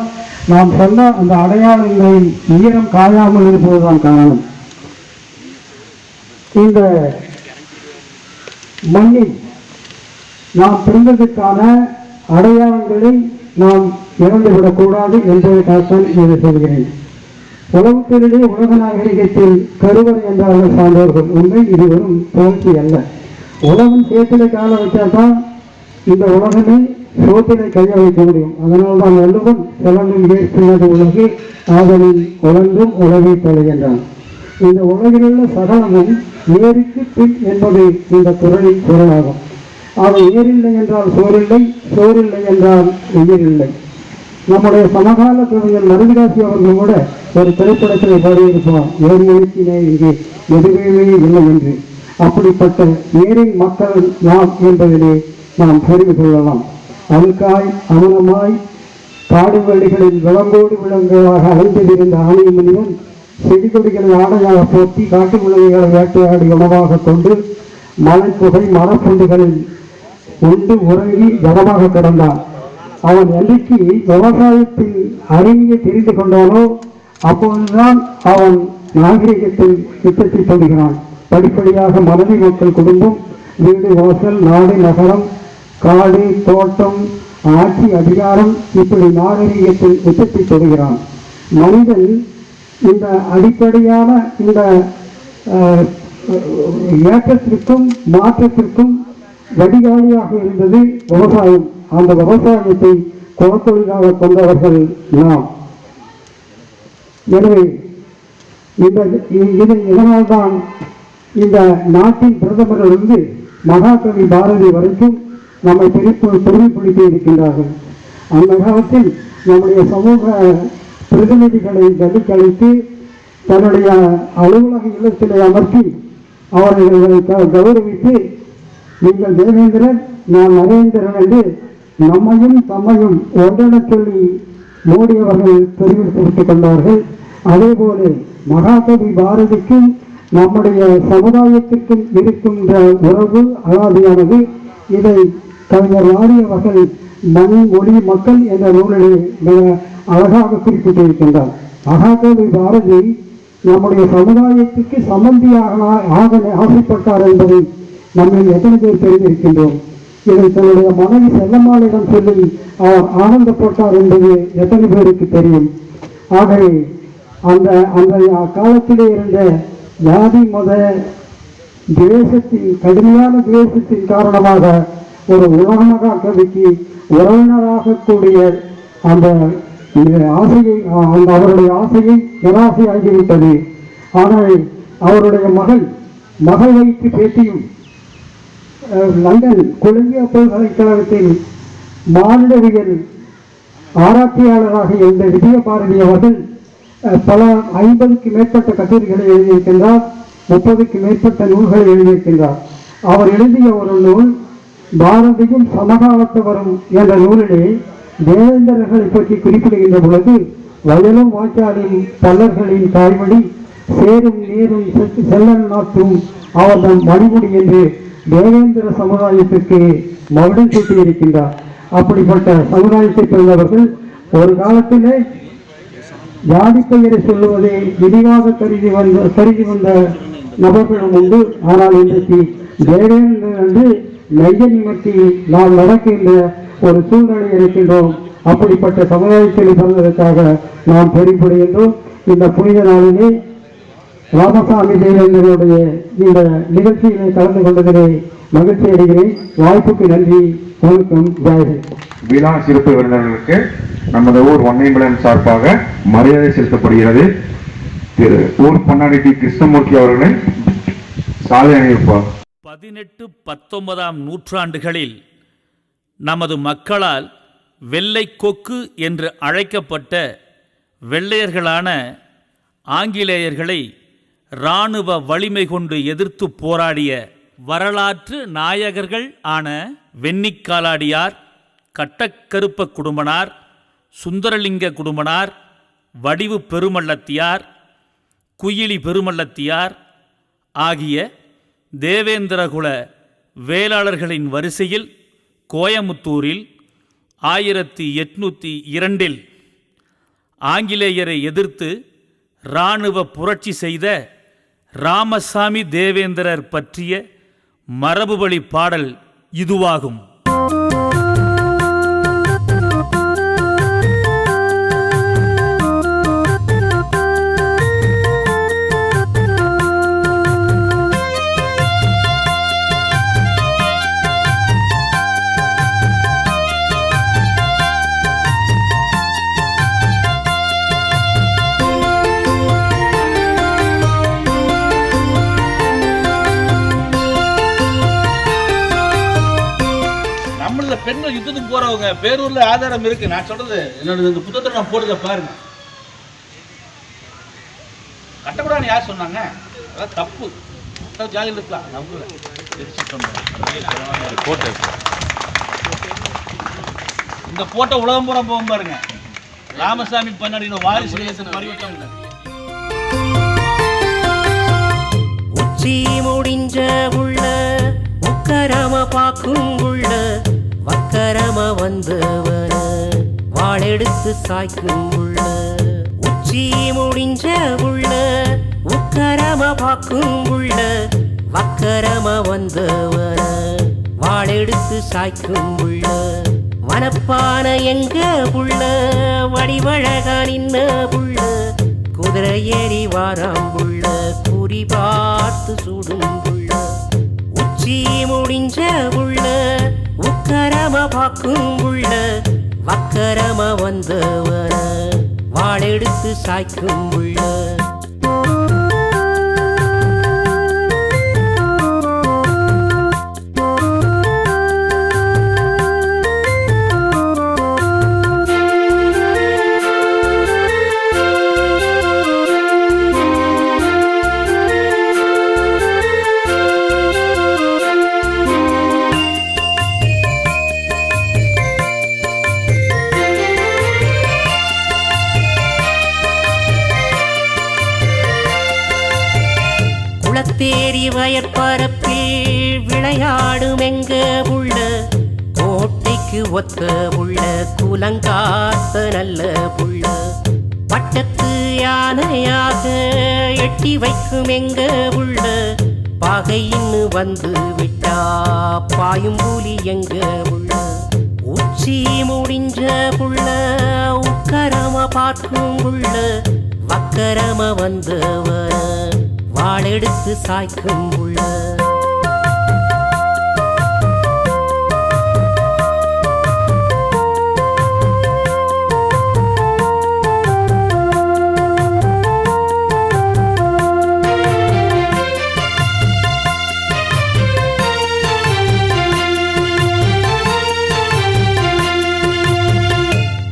நாம் சொன்ன அந்த அடையாளங்களில் ஈரம் காயாமல் இருப்பதுதான் காரணம். இந்த மண்ணில் நாம் பிறந்ததற்கான அடையாளங்களை நாம் இழந்துவிடக்கூடாது என்பதற்காகத்தான் இதை சொல்கிறேன். உலகத்திலே உலக நாகரிகத்தில் கருவர் என்றார்கள் சான்றோர்கள். உண்மை, இது வெறும் தோல்வி அல்ல. உலகம் சேத்துல கால வச்சால்தான் இந்த உலகமே சோத்தினை கைய வைக்க முடியும். அதனால் தான் வள்ளுவன் சிலனும் வேற்றுவது உலகு ஆதலில் உலர்ந்தும் உலகை தொலைகின்றான். இந்த உலகிலுள்ள சகலமும் ஏரிக்கு பின் என்பது இந்த குறளின் குரலாகும். அவை ஏரில்லை என்றால் சோறில்லை, சோறில்லை என்றால் உயிரில்லை. நம்முடைய சமகால கவிஞர் மருதிராசி அவர்கள் கூட ஒரு திரைப்படத்தில் பாடியிருப்பார், ஏரி எழுத்தினே இங்கே எதுவுமே இல்லை என்று. அப்படிப்பட்ட ஏரின் மக்கள் நாம் என்பதிலே நாம் தெரிந்து கொள்ளலாம். அழுக்காய் அமனமாய் காடு வழிகளில் விலங்கோடு விலங்குகளாக அலைந்திருந்த ஆணைய மனிதன் செடிகொடிகளை ஆடையாக போற்றி காட்டு விலங்குகளை வேட்டையாடி உணவாக கொண்டு மலை புகை மரப்புண்டுகளில் உண்டு உறங்கி ஜனமாக கிடந்தான். அவன் என்னைக்கு விவசாயத்தில் அறிவியை தெரிந்து கொண்டானோ அப்போதுதான் அவன் நாகரிகத்தில் திட்டத்தை தொடுகிறான். படிப்படியாக மனைவி மக்கள் குடும்பம், வீடு வாசல், நாடு நகரம், காடு தோட்டம், ஆட்சி அதிகாரம், இப்படி நாகரிகத்தில் திட்டத்தை தொடுகிறான். மனிதன் இந்த அடிப்படையான இந்த ஏற்றத்திற்கும் மாற்றத்திற்கும் வடிகாலியாக இருந்தது விவசாயம். அந்த விவசாயத்தை குலத்தொழிலாக கொண்டவர்கள் நாம். எனவே இதனால்தான் இந்த நாட்டின் பிரதமரிலிருந்து மகாகவி பாரதி வரைக்கும் நம்மை பெருமைப்படுத்தி இருக்கின்றார்கள். அந்த காலத்தில் நம்முடைய சமூக பிரதிநிதிகளை கதிக்கழித்து தன்னுடைய அலுவலக இல்லத்திலே அமர்த்தி அவர்களை கௌரவித்து, நீங்கள் தேவேந்திரன், நான் நரேந்திரன் என்று நம்மையும் தம்மையும் ஒன்றென சொல்லி மோடி அவர்கள் தெரிவித்துக் கொண்டார்கள். அதேபோல மகாகவி பாரதிக்கும் நம்முடைய சமுதாயத்திற்கும் இருக்கின்ற உறவு அலாதியானது. இதை கவிஞர் வாரி அவர்கள் மண் மொழி மக்கள் என்ற நூலிலே மிக அழகாக குறிப்பிட்டிருக்கின்றார். மகாகவி பாரதி நம்முடைய சமுதாயத்துக்கு சம்பந்தியாக ஆசைப்பட்டார் என்பதை நம்ம எத்தனை பேர் தெரிந்திருக்கின்றோம். இதை தன்னுடைய மனைவி செல்லம்மாளிடம் சொல்லி அவர் ஆனந்தப்பட்டார் என்பது எத்தனை பேருக்கு தெரியும். ஆகவே அந்த காலத்திலே இருந்த ஜாதி மத துவேஷத்தின் கடுமையான துவேஷத்தின் காரணமாக ஒரு உலகமகா கவிக்கு உறவினராக கூடிய அந்த ஆசையை அவருடைய ஆசையை நிராசையாகிவிட்டது. ஆனால் அவருடைய மகள் வைத்து பேட்டியும் லண்டன் கொலம்பியா பல்கலைக்கழகத்தில் மானிடவியல் ஆராய்ச்சியாளராக இருந்த விஜயபாரதி அவர்கள் பல 50க்கு மேற்பட்ட கட்டுரைகளை எழுதியிருக்கின்றார், 30க்கு மேற்பட்ட நூல்களை எழுதியிருக்கின்றார். அவர் எழுதிய ஒரு நூல் பாரதியும் சமகாலத்தவரும் என்ற நூலிலே தேவேந்திரர்களை பற்றி குறிப்பிடுகின்ற பொழுது, வயலும் வாய்க்காலின் பல்லர்களின் தாய்மொழி சேரும் நீரும் செல்லன் நாட்டும் அவர்தம் மணிமுடி என்று தேவேந்திர சமுதாயத்திற்கு மகுடம் சூட்டியிருக்கின்றார். அப்படிப்பட்ட சமுதாயத்தை சேர்ந்தவர்கள் ஒரு காலத்திலே ஜாதி பெயரை சொல்லுவதை விரிவாக கருதி வந்த நபர்களும் உண்டு. ஆனால் இன்றைக்கு தேவேந்திரன் என்று நெய்ய நிமித்தி நாம் நடக்கின்ற ஒரு சூழ்நிலை இருக்கின்றோம். அப்படிப்பட்ட சமுதாயத்தில் பிறந்ததற்காக நாம் பெருமைப்படுகின்றோம். இந்த புனித நாளிலே ராமசாமி தேவேந்திரனுடைய இந்த நிகழ்ச்சியிலே கலந்து கொண்டதிலே மகிழ்ச்சி அடைகிறேன். வாய்ப்புக்கு நன்றி. வணக்கம். ஜெயஹிந்த். விழா சிறப்பு விருந்தினர்களுக்கு நமது ஊர் ஒன்னைமலன் சார்பாக மரியாதை செலுத்தப்படுகிறது. திரு ஊர் பண்ணாடி டி கிருஷ்ணமூர்த்தி அவர்களை சாலை அணிவிப்பார். 18-19ஆம் நூற்றாண்டுகளில் நமது மக்களால் வெள்ளை கொக்கு என்று அழைக்கப்பட்ட வெள்ளையர்களான ஆங்கிலேயர்களை இராணுவ வலிமை கொண்டு எதிர்த்து போராடிய வரலாற்று நாயகர்கள் ஆன வெண்ணிக்காலாடியார், கட்டக்கருப்ப குடும்பனார், சுந்தரலிங்க குடும்பனார், வடிவு பெருமல்லத்தியார், குயிலி பெருமல்லத்தியார் ஆகிய தேவேந்திரகுல வேளாளர்களின் வரிசையில் கோயமுத்தூரில் 1802இல் ஆங்கிலேயரை எதிர்த்து இராணுவ புரட்சி செய்த ராமசாமி தேவேந்திரர் பற்றிய மரபுவழி பாடல் இதுவாகும். அங்க பேரூர்ல ஆதாரம் இருக்கு. நான் சொல்றது என்னோட இந்த புத்தகத்தை நான் போடுறத பாருங்க. கட்டக்கூடாதுன்னு யார் சொன்னாங்க? அதான் தப்பு. ஜாலியில் இருக்கலாம். நம்பல இந்த போட்டோ உலகம் பூரா போகும் பாருங்க. ராமசாமி பண்ணாடின வாரிசுகளை பரிவட்டம் இல்லை. உச்சி முடிஞ்ச உள்ள உக்கரம பாக்கும் உள்ள வக்கரம வந்தவன வாழெடுத்து சாய்க்கும் உள்ள. உச்சி முடிஞ்ச உள்ள உக்கரம பாக்கும் உள்ள வக்கரம வந்தவன வாழெடுத்து சாய்க்கும் உள்ள. வனப்பான எங்க புள்ள வடிவழகா நின்ன புள்ள குதிரை ஏறி வாராம் புள்ள குறி பார்த்து சுடும் புள்ள. உச்சி முடிஞ்ச புள்ள உக்கரம பாக்கும் புள்ள வக்கரம வந்தவன வாழெடுத்து சாய்க்கும் புள்ள. குளத்தேரி வயற்பரப்பில் விளையாடும் எங்க புள்ள கோட்டைக்கு ஒத்த புள்ள குலங்காத்த நல்ல புள்ள. பட்டத்து யானையாக எட்டி வைக்கும் எங்க புள்ள பகையின்னு வந்து விட்டா பாயும் புலி எங்க புள்ள. உச்சி முடிஞ்ச புள்ள உக்கரம பார்க்கும் புள்ள வக்கரம வந்தவன வாழெடுத்து சாய்க்கும் புள்ள.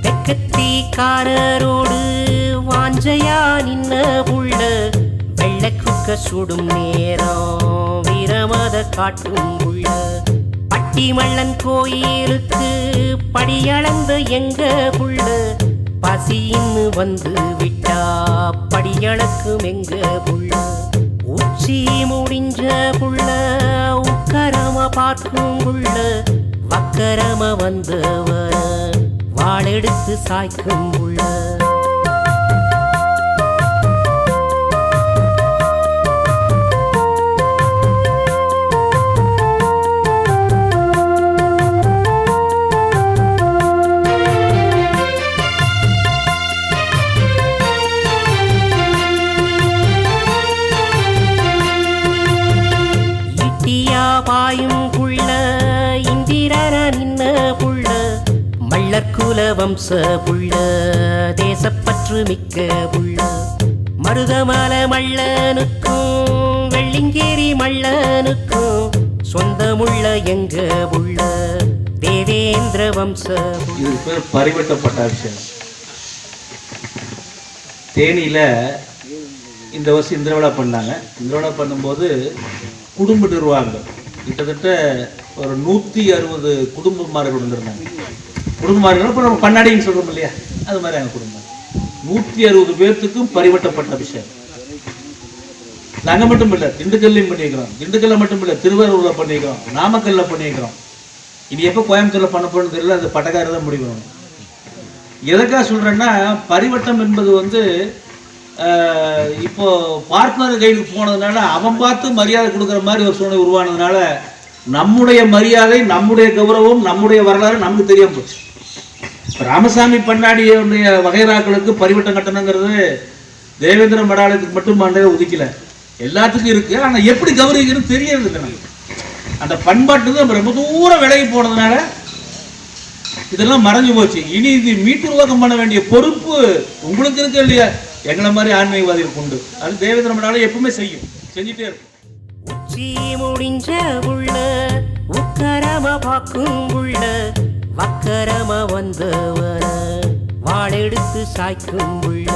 தெக்கத்திக்காரரோடு வாஞ்சையா நின்ன புள்ள வெள்ளக்குக்க சுடும் நேரம் வீரமத காட்டும் புள்ள. பட்டிமள்ளன் கோயிலுக்கு படியளந்த எங்க புள்ள பசின்னு வந்து விட்டா படியளக்கும் எங்க புள்ள. உச்சி முடிஞ்ச புள்ள உக்கரம பார்க்கும் புள்ள வக்கரம வந்தவன வாழெடுத்து சாய்க்கும் புள்ள. பாயும் புள்ள இந்திரன நின்ன புள்ள மல்லர்குல வம்ச புள்ள தேசப்பற்று மிக்க புள்ள. மருதமல மள்ளனுக்கும் வெள்ளிங்கேரி மள்ளனுக்கும் சொந்தமுள்ள எங்க புள்ள தேவேந்திர வம்ச. இது பேர் பரிவட்டப்பட்ட விஷயம். தேனியில இந்த வருஷம் இந்திரவிழா பண்ணாங்க. இந்திரவிழா பண்ணும்போது குடும்ப நிர்வாகங்கள் கிட்டத்தட்ட ஒரு 160 குடும்பமார்கள் வந்திருந்தாங்க. குடும்பமார்கள் இப்போ நம்ம பண்ணாடின்னு சொல்கிறோம் இல்லையா, அது மாதிரி எங்கள் குடும்பம் 160 பேர்த்துக்கும் பரிவட்டப்பட்ட விஷயம். நாங்கள் மட்டும் இல்லை, திண்டுக்கல்லையும் பண்ணிக்கிறோம். திண்டுக்கல்ல மட்டும் இல்லை, திருவாரூரில் பண்ணிக்கிறோம், நாமக்கல்லில் பண்ணிக்கிறோம். இது எப்போ கோயம்புத்தூரில் பண்ண போகணும்னு தெரியல, அது பட்டக்காரர் தான் முடிவு பண்ணணும். எதுக்காக சொல்கிறேன்னா, பரிவட்டம் என்பது வந்து இப்போ பார்ட்னர் கைடுக்கு போனதுனால அவன் பார்த்து மரியாதை கொடுக்குற மாதிரி ஒரு சூழ்நிலை உருவானதுனால நம்முடைய மரியாதை, நம்முடைய கௌரவம், நம்முடைய வரலாறு நமக்கு தெரியாம போச்சு. ராமசாமி பண்ணாடியுடைய வகைராக்களுக்கு பரிவட்டம் கட்டணுங்கிறது தேவேந்திர மடாலயத்துக்கு மட்டும் மண்டையை ஒதுக்கல, எல்லாத்துக்கும் இருக்கு. ஆனால் எப்படி கௌரவிக்கணும்னு தெரியறது இல்லை நமக்கு. அந்த பண்பாட்டுக்கு நம்ம ரொம்ப தூரம் விலகி போனதுனால இதெல்லாம் மறைஞ்சு போச்சு. இனி இது மீட்டுருவாக்கம் பண்ண வேண்டிய பொறுப்பு உங்களுக்கு இருக்கு இல்லையா, எங்களை மாதிரி ஆன்மீகவாதிகளுக்கு உண்டு. அது தேவேந்திர மடாலயம் எப்பவுமே செய்யும், செஞ்சுட்டே இருக்கும். உச்சி முடிஞ்ச உள்ள உக்கரம பாக்கும் உள்ள வக்கரமா வந்தவன வாழெடுத்து சாய்க்கும் புள்ள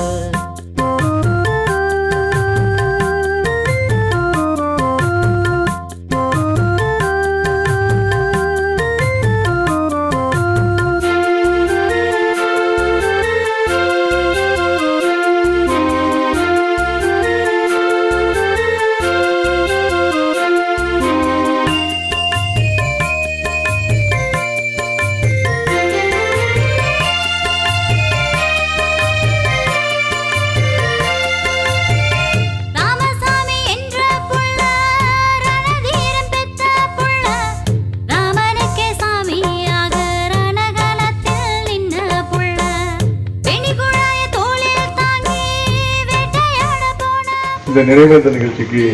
இந்த நிறைவேற்ற நிகழ்ச்சிக்கு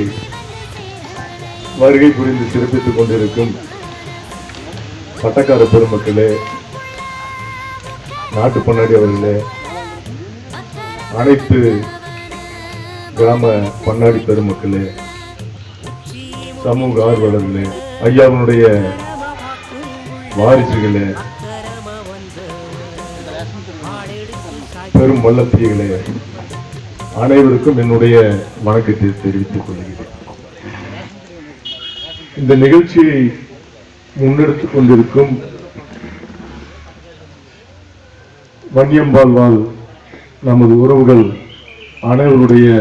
வருகை புரிந்து சிறப்பித்துக் கொண்டிருக்கும் பட்டக்கார பெருமக்களே, நாட்டு பண்ணாடி அவர்களே, அனைத்து கிராம பண்ணாடி பெருமக்களே, சமூக ஆர்வலர்களே, ஐயாவினுடைய வாரிசுகளே, பெரும் வல்லத்திகளே, அனைவருக்கும் என்னுடைய வணக்கத்தை தெரிவித்துக் கொள்கிறேன். இந்த நிகழ்ச்சியை முன்னெடுத்துக் கொண்டிருக்கும் வன்னியம்பாழ்வாள் நமது உறவுகள் அனைவருடைய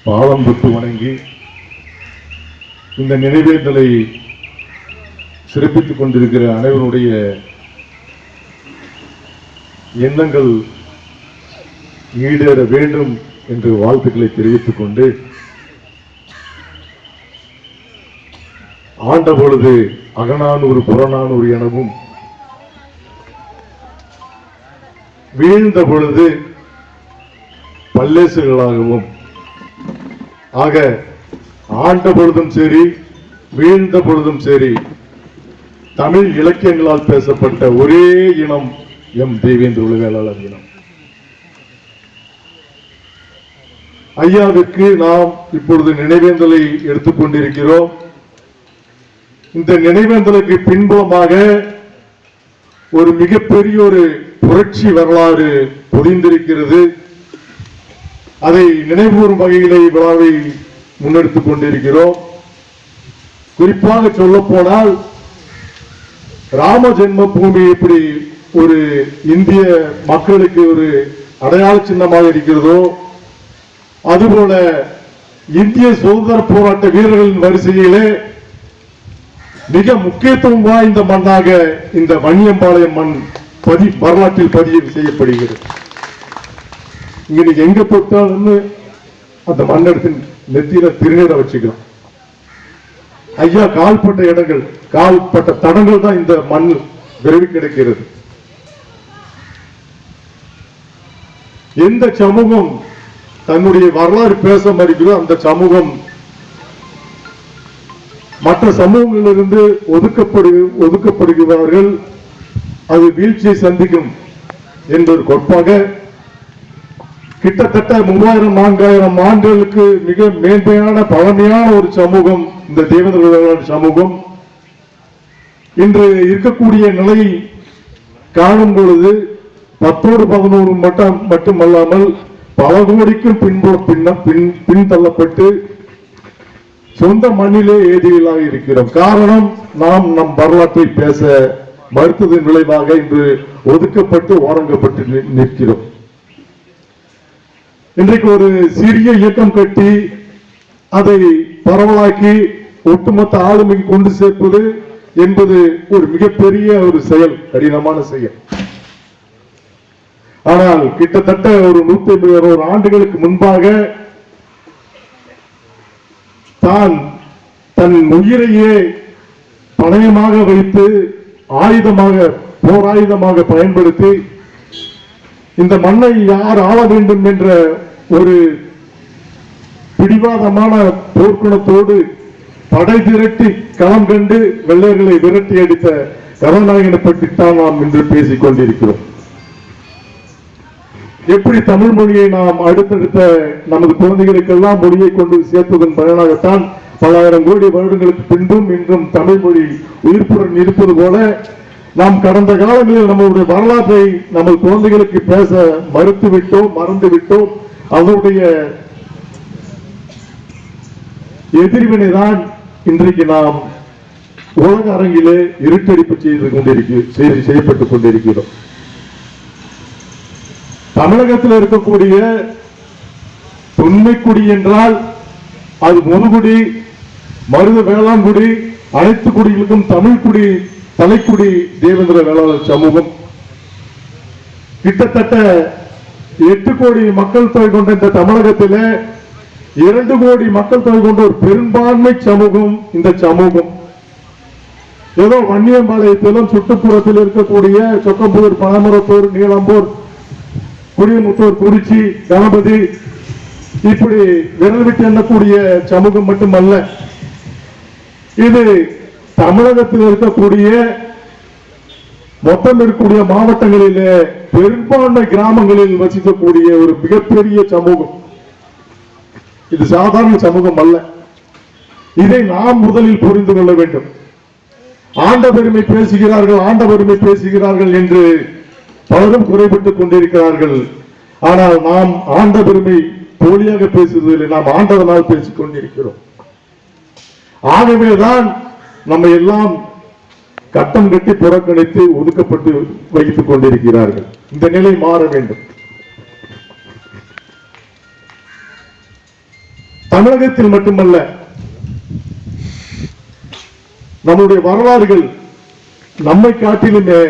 பாதம் தொட்டு வணங்கி இந்த நினைவேந்தலை சிறப்பித்துக் கொண்டிருக்கிற அனைவருடைய எண்ணங்கள் ஈடேற வேண்டும் என்று வாழ்த்துக்களை தெரிவித்துக் கொண்டு, ஆண்ட பொழுது அகநானூறு புறநானூறு எனவும் வீழ்ந்த பொழுது பல்லேசுகளாகவும், ஆக ஆண்ட பொழுதும் சரி வீழ்ந்த பொழுதும் சரி தமிழ் இலக்கியங்களால் பேசப்பட்ட ஒரே இனம் எம் தேவேந்திர உலகளாளர் இனம். ஐயாவுக்கு நாம் இப்பொழுது நினைவேந்தலை எடுத்துக்கொண்டிருக்கிறோம். இந்த நினைவேந்தலுக்கு பின்புலமாக ஒரு மிகப்பெரிய ஒரு புரட்சி வரலாறு பொதிந்திருக்கிறது. அதை நினைவுகூரும் வகையிலே விழாவை முன்னெடுத்துக் கொண்டிருக்கிறோம். குறிப்பாக சொல்ல போனால், ராம ஜென்ம பூமி எப்படி ஒரு இந்திய மக்களுக்கு ஒரு அடையாள சின்னமாக இருக்கிறதோ, அதுபோல இந்திய சுதந்திர போராட்ட வீரர்களின் வரிசையிலே மிக முக்கியத்துவம் வாய்ந்த மண்ணாக இந்த வன்னியம்பாளையம் மண் வரலாற்றில் பதிவு செய்யப்படுகிறது. இன்னைக்கு எங்க தொட்டாலும் அந்த மண்ணெடுத்து நெத்தியில திருநீரை வச்சுக்கலாம். ஐயா கால்பட்ட இடங்கள், கால்பட்ட தடங்கள் தான் இந்த மண் விரைவி கிடைக்கிறது. எந்த சமூகம் தன்னுடைய வரலாறு பேச மறுக்கிறோம், அந்த சமூகம் மற்ற சமூகங்களிலிருந்து ஒதுக்கப்படுகிறார்கள். அது வீழ்ச்சியை சந்திக்கும் என்பது கொட்பாக கிட்டத்தட்ட 3000-4000 ஆண்டுகளுக்கு மிக மேன்மையான பழமையான ஒரு சமூகம் இந்த தேவேந்திர சமூகம். இன்று இருக்கக்கூடிய நிலையை காணும் பொழுது 10-11 மட்டுமல்லாமல் பல கோடிக்கும் பின்தள்ளப்பட்டு சொந்த மண்ணிலே ஏதிகளாக இருக்கிறோம். காரணம், நாம் நம் வரலாற்றை பேச மறுத்ததன் விளைவாக இன்று ஒதுக்கப்பட்டு ஓரங்கப்பட்டு நிற்கிறோம். இன்றைக்கு ஒரு சிறிய இயக்கம் கட்டி அதை பரவலாக்கி ஒட்டுமொத்த ஆளுமைக்கு கொண்டு சேர்ப்பது என்பது ஒரு மிகப்பெரிய ஒரு செயல், கடினமான செயல். ஆனால் கிட்டத்தட்ட ஒரு 150 ஆண்டுகளுக்கு முன்பாக தான் தன் உயிரையே பணயமாக வைத்து ஆயுதமாக, போர் ஆயுதமாக பயன்படுத்தி இந்த மண்ணை யார் ஆள வேண்டும் என்ற ஒரு பிடிவாதமான போர்க்குணத்தோடு படை திரட்டி களம் கண்டு வெள்ளையர்களை விரட்டி அடித்த கதாநாயகனை பற்றித்தான் நாம் இன்று பேசிக் கொண்டிருக்கிறோம். எப்படி தமிழ் மொழியை நாம் அடுத்தடுத்த நமது குழந்தைகளுக்கெல்லாம் மொழியை கொண்டு சேர்ப்பதன் பயனாகத்தான் பல ஆயிரம் கோடி வருடங்களுக்கு பின்பும் இன்றும் தமிழ் மொழி உயிர்ப்புடன் இருப்பது போல நாம் கடந்த காலங்களில் நம்முடைய வரலாற்றை நம்ம குழந்தைகளுக்கு பேச மறுத்து விட்டோம், மறந்து விட்டோம். அதனுடைய எதிர்வினை தான் இன்றைக்கு நாம் உலக அரங்கிலே இருட்டடிப்பு செய்யப்பட்டுக் கொண்டிருக்கிறோம். தமிழகத்தில் இருக்கக்கூடிய தொன்மைக்குடி என்றால் அது முதுகுடி, மருத வேளாண்குடி, அனைத்து குடிகளுக்கும் தமிழ்குடி, தலைக்குடி தேவேந்திர வேளாளர் சமூகம். கிட்டத்தட்ட 8 கோடி மக்கள் தொகை கொண்ட இந்த தமிழகத்திலே 2 கோடி மக்கள் தொகை கொண்ட ஒரு பெரும்பான்மை சமூகம் இந்த சமூகம். ஏதோ வன்னியம்பாளையத்திலும் சுற்றுப்புறத்தில் இருக்கக்கூடிய சொக்கம்பூர், பனமரத்தூர், நீலம்பூர், குடியமுத்தூர், குறிச்சி, கணபதி இப்படி விரல் விட்டு எண்ணக்கூடிய சமூகம் மட்டுமல்ல, இது தமிழகத்தில் இருக்கக்கூடிய மொத்தம் இருக்கக்கூடிய மாவட்டங்களிலே பெரும்பான்மை கிராமங்களில் வசிக்கக்கூடிய ஒரு மிகப்பெரிய சமூகம். இது சாதாரண சமூகம் அல்ல. இதை நாம் முதலில் புரிந்து கொள்ள வேண்டும். ஆண்ட பெருமை பேசுகிறார்கள், ஆண்ட பெருமை பேசுகிறார்கள் என்று பலரும் குறைபட்டுக் கொண்டிருக்கிறார்கள். ஆனால் நாம் ஆண்ட பெருமை போலியாக பேசுவதில்லை, நாம் ஆண்டவனால் பேசிக் கொண்டிருக்கிறோம். ஆகவேதான் நம்ம எல்லாம் கட்டம் கட்டி புறக்கணித்து ஒதுக்கப்பட்டு வைத்துக் கொண்டிருக்கிறார்கள். இந்த நிலை மாற வேண்டும். தமிழகத்தில் மட்டுமல்ல, நம்முடைய வரலாறுகள் நம்மை காட்டிலுமே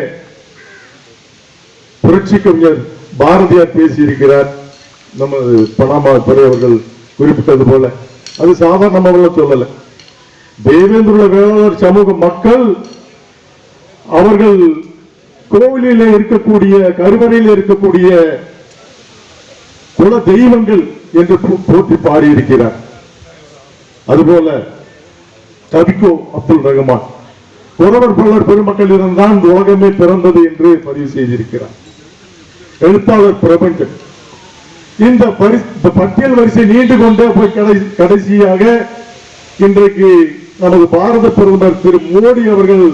புரட்சி கவிஞர் பாரதியார் பேசியிருக்கிறார். நமது பனாமா பெரியவர்கள் குறிப்பிட்டது போல அது சாதாரணமாக சொல்லல. தேவேந்திர வேளாளர் சமூக மக்கள் அவர்கள் கோவிலில் இருக்கக்கூடிய, கருவறையில் இருக்கக்கூடிய குல தெய்வங்கள் என்று போற்றி பாடியிருக்கிறார். அதுபோல கவிக்கோ அப்துல் ரஹ்மான் ஒருவர் பலர் பெருமக்கள் இருந்தான் உலகமே பிறந்தது என்று பதிவு செய்திருக்கிறார். எழுத்தாளர் பிரபஞ்சன். இந்த பட்டியல் வரிசை நீண்டு கொண்டே போய் கடைசியாக இன்றைக்கு நமது பாரத பிரதமர் திரு மோடி அவர்கள்,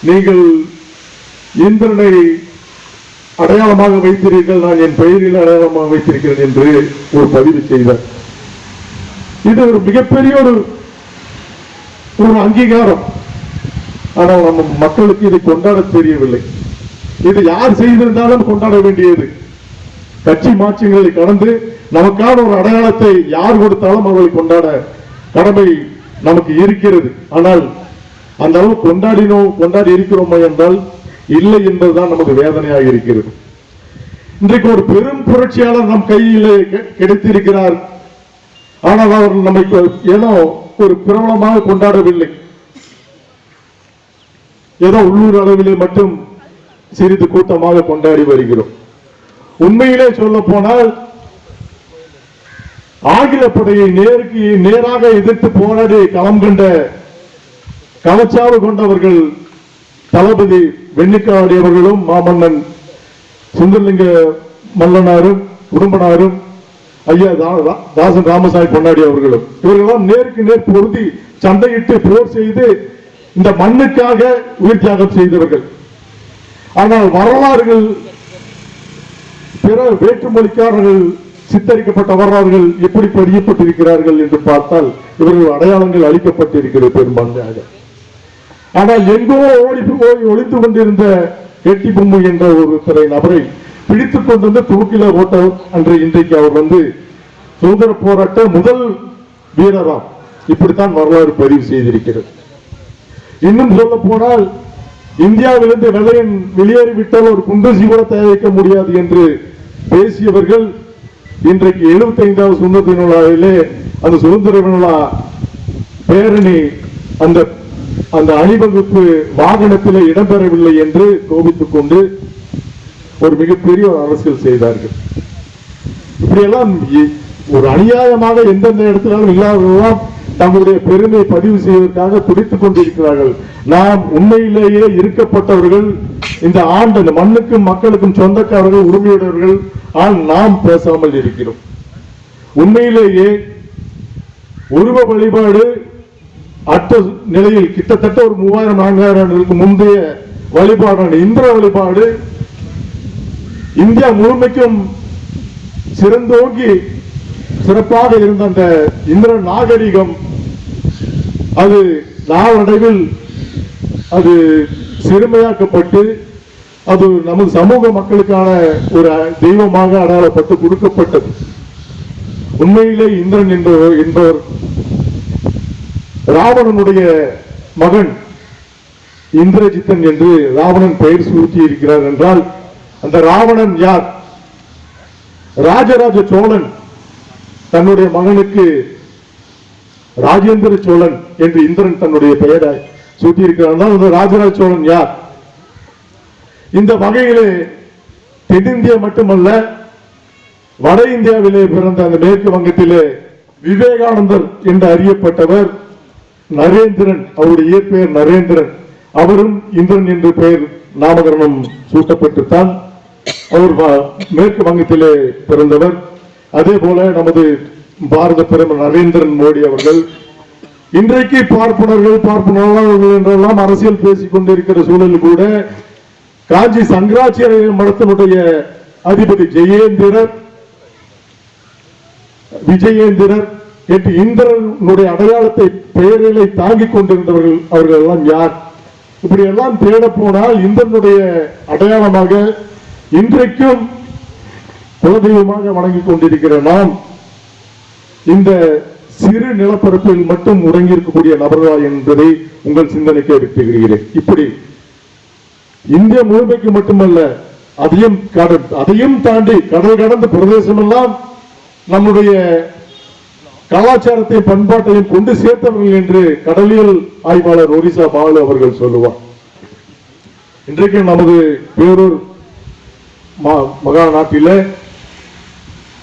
நீங்கள் இந்திரனை அடையாளமாக வைத்தீர்கள், நான் என் பெயரில் அடையாளமாக வைத்திருக்கிறேன் என்று ஒரு பதிவு செய்தார். இது ஒரு மிகப்பெரிய ஒரு அங்கீகாரம். ஆனால் நம்ம மக்களுக்கு இதை கொண்டாட தெரியவில்லை. இது யார் செய்திருந்தாலும் கொண்டாட வேண்டியது. கட்சி மாற்றங்களை கடந்து நமக்கான ஒரு அடையாளத்தை யார் கொடுத்தாலும் அவர்களை கொண்டாட கடமை நமக்கு இருக்கிறது. ஆனால் அந்த அளவு கொண்டாடி இருக்கிறோமா என்றால் இல்லை என்பதுதான் நமது வேதனையாக இருக்கிறது. இன்றைக்கு ஒரு பெரும் புரட்சியாளர் நம் கையிலே கிடைத்திருக்கிறார். ஆனால் அவர் நம்மை ஏதோ ஒரு பிரபலமாக கொண்டாடவில்லை. ஏதோ உள்ளூர் அளவிலே மட்டும் சிறிது கூட்டமாக கொண்டாடி வருகிறோம். உண்மையிலே சொல்ல போனால் ஆங்கில படையை நேராக எதிர்த்து போராடி களம் கண்ட கவச்சாவு கொண்டவர்கள் தளபதி வெண்ணிக்காடி அவர்களும், மாமன்னன் சுந்தரலிங்க மல்லனாரும், குடும்பனாரும், ஐயா தாசன் ராமசாமி பொன்னாடி அவர்களும், இவர்களெல்லாம் நேருக்கு நேர் பொருதி சண்டையிட்டு போர் செய்து இந்த மண்ணுக்காக உயிர் தியாகம் செய்தவர்கள். ஆனால் வரலாறுகள், பிற வேற்றுமொழிக்காரர்கள் சித்தரிக்கப்பட்ட வரலாறுகள் எப்படி பதியப்பட்டிருக்கிறார்கள் என்று பார்த்தால் இவர்கள் அடையாளங்கள் அளிக்கப்பட்டிருக்கிறது பெரும்பான்மையாக. ஆனால் எங்கோ ஒளிந்து கொண்டிருந்த கெட்டி பொம்மை என்ற ஒரு நபரை பிடித்துக் கொண்டு துருக்கில ஓட்டவர் அன்று இன்றைக்கு அவர் சுதந்திர போராட்ட முதல் வீரராம். இப்படித்தான் வரலாறு பதிவு செய்திருக்கிறது. இன்னும் சொல்ல போனால் இந்தியாவிலிருந்து வெள்ளையன் வெளியேறிவிட்டால் ஒரு குண்டூசி கூட தயாரிக்க முடியாது என்று பேசியவர்கள் இன்றைக்கு 75வது சுதந்திர விழாவிலே அந்த சுதந்திர விழா பேரணி அந்த அணிவகுப்பு வாகனத்திலே இடம்பெறவில்லை என்று கோபித்துக் கொண்டு ஒரு மிகப்பெரிய அரசியல் செய்தார்கள். இப்படியெல்லாம் ஒரு அநியாயமாக எந்தெந்த இடத்திலும் இல்லாததெல்லாம் தங்களுடைய பெருமையை பதிவு செய்வதற்காக துடித்துக் கொண்டிருக்கிறார்கள். நாம் உண்மையிலேயே இருக்கப்பட்டவர்கள், இந்த ஆண்டு இந்த மண்ணுக்கும் மக்களுக்கும் சொந்தக்காரர்கள், உரிமையுடையவர்கள். ஆனால் நாம் பேசாமல் இருக்கிறோம். உண்மையிலேயே உருவ வழிபாடு அற்ற நிலையில் கிட்டத்தட்ட ஒரு 3000-4000 ஆண்டுகளுக்கு முந்தைய வழிபாடான இந்திர வழிபாடு இந்தியா முழுமைக்கும் சிறந்தோங்கி சிறப்பாக இருந்த அந்த இந்திர நாகரிகம் அது நாளடைவில் அது சிறுமையாக்கப்பட்டு அது நமது சமூக மக்களுக்கான ஒரு தெய்வமாக அடையாளப்பட்டு கொடுக்கப்பட்டது. உண்மையிலே இந்திரன் என்பவர் ராவணனுடைய மகன் இந்திரஜித்தன் என்று ராவணன் பெயர் சூட்டி இருக்கிறார் என்றால் அந்த ராவணன் யார்? ராஜராஜ சோழன் தன்னுடைய மகனுக்கு ராஜேந்திர சோழன் என்று இந்திரன் தன்னுடைய பெயரை சூட்டியிருக்கிறார். அந்த ராஜராஜ சோழன் யார்? இந்த வகையிலே தென்னிந்தியா மட்டுமல்ல, வட இந்தியாவிலே பிறந்த அந்த மேற்கு வங்கத்திலே விவேகானந்தர் என்று அறியப்பட்டவர் நரேந்திரன், அவருடைய இயற்பெயர் நரேந்திரன். அவரும் இந்திரன் என்று பெயர் நாமகரணம் சூட்டப்பட்டுத்தான் அவர் மேற்கு வங்கத்திலே பிறந்தவர். அதே போல நமது பாரத பிரதமர் நரேந்திரன் மோடி அவர்கள் இன்றைக்கு பார்ப்பனர்கள் என்றெல்லாம் அரசியல் பேசிக் கொண்டிருக்கிற சூழலில் கூட காஞ்சி சங்கராச்சாரிய மடத்தினுடைய அதிபதி விஜயேந்திரர் என்று இந்திரனுடைய அடையாளத்தை பெயர்களை தாங்கிக் கொண்டிருந்தவர்கள் அவர்கள் எல்லாம் யார்? இப்படி எல்லாம் தேட போனால் இந்திரனுடைய அடையாளமாக இன்றைக்கும் குலதெய்வமாக வணங்கிக் கொண்டிருக்கிற நாம் இந்த சிறு நிலப்பரப்பில் மட்டும் உறங்கி இருக்கக்கூடிய நபர்களா என்பதை உங்கள் சிந்தனைக்கு விட்டுகிறேன். இப்படி இந்திய முழுமைக்கு மட்டுமல்ல, அதையும் தாண்டி கடல் கடந்த பிரதேசம் எல்லாம் நம்முடைய கலாச்சாரத்தையும் பண்பாட்டையும் கொண்டு சேர்த்தவர்கள் என்று கடலியல் ஆய்வாளர் ஒரிசா பாலு அவர்கள் சொல்லுவார். இன்றைக்கு நமது பேரூர் மகா நாட்டில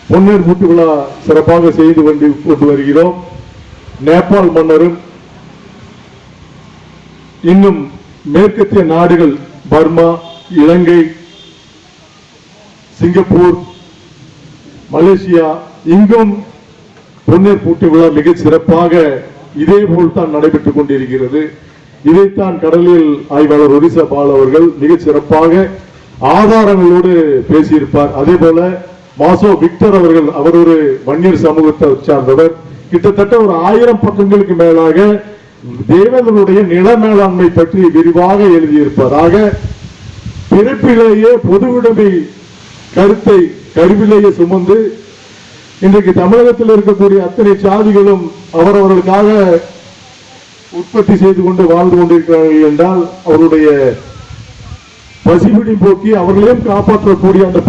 பொன்னர் மூட்டு விழா சிறப்பாக செய்து கொண்டு வருகிறோம். நேபாள் மன்னரும் இன்னும் மேற்கத்திய நாடுகள் பர்மா, இலங்கை, சிங்கப்பூர், மலேசியா இங்கும் பொன்னர் பூட்டு விழா மிக சிறப்பாக இதே போல் தான் நடைபெற்றுக் கொண்டிருக்கிறது. இதைத்தான் கடலில் ஆய்வாளர் ஒரிசா பால் அவர்கள் மிக சிறப்பாக ஆதாரங்களோடு பேசியிருப்பார். அதே போல மாசோ விக்டர் அவர்கள், அவர் ஒரு வன்னியர் சமூகத்தை சார்ந்தவர், கிட்டத்தட்ட ஒரு 1000 பக்கங்களுக்கு மேலாக தேவேந்திரனுடைய நில மேலாண்மை பற்றி விரிவாக எழுதியிருப்பார். ஆக பிறப்பிலேயே பொதுவுடைமை கருத்தை கருவிலேயே சுமந்து இன்றைக்கு தமிழகத்தில் இருக்கக்கூடிய அத்தனை சாதிகளும் அவரவர்களுக்காக உற்பத்தி செய்து கொண்டு வாழ்ந்து கொண்டிருக்கிறார்கள் என்றால் அவருடைய பசிபிடி போக்கி அவர்களையும் காப்பாற்றக்கூடிய அந்த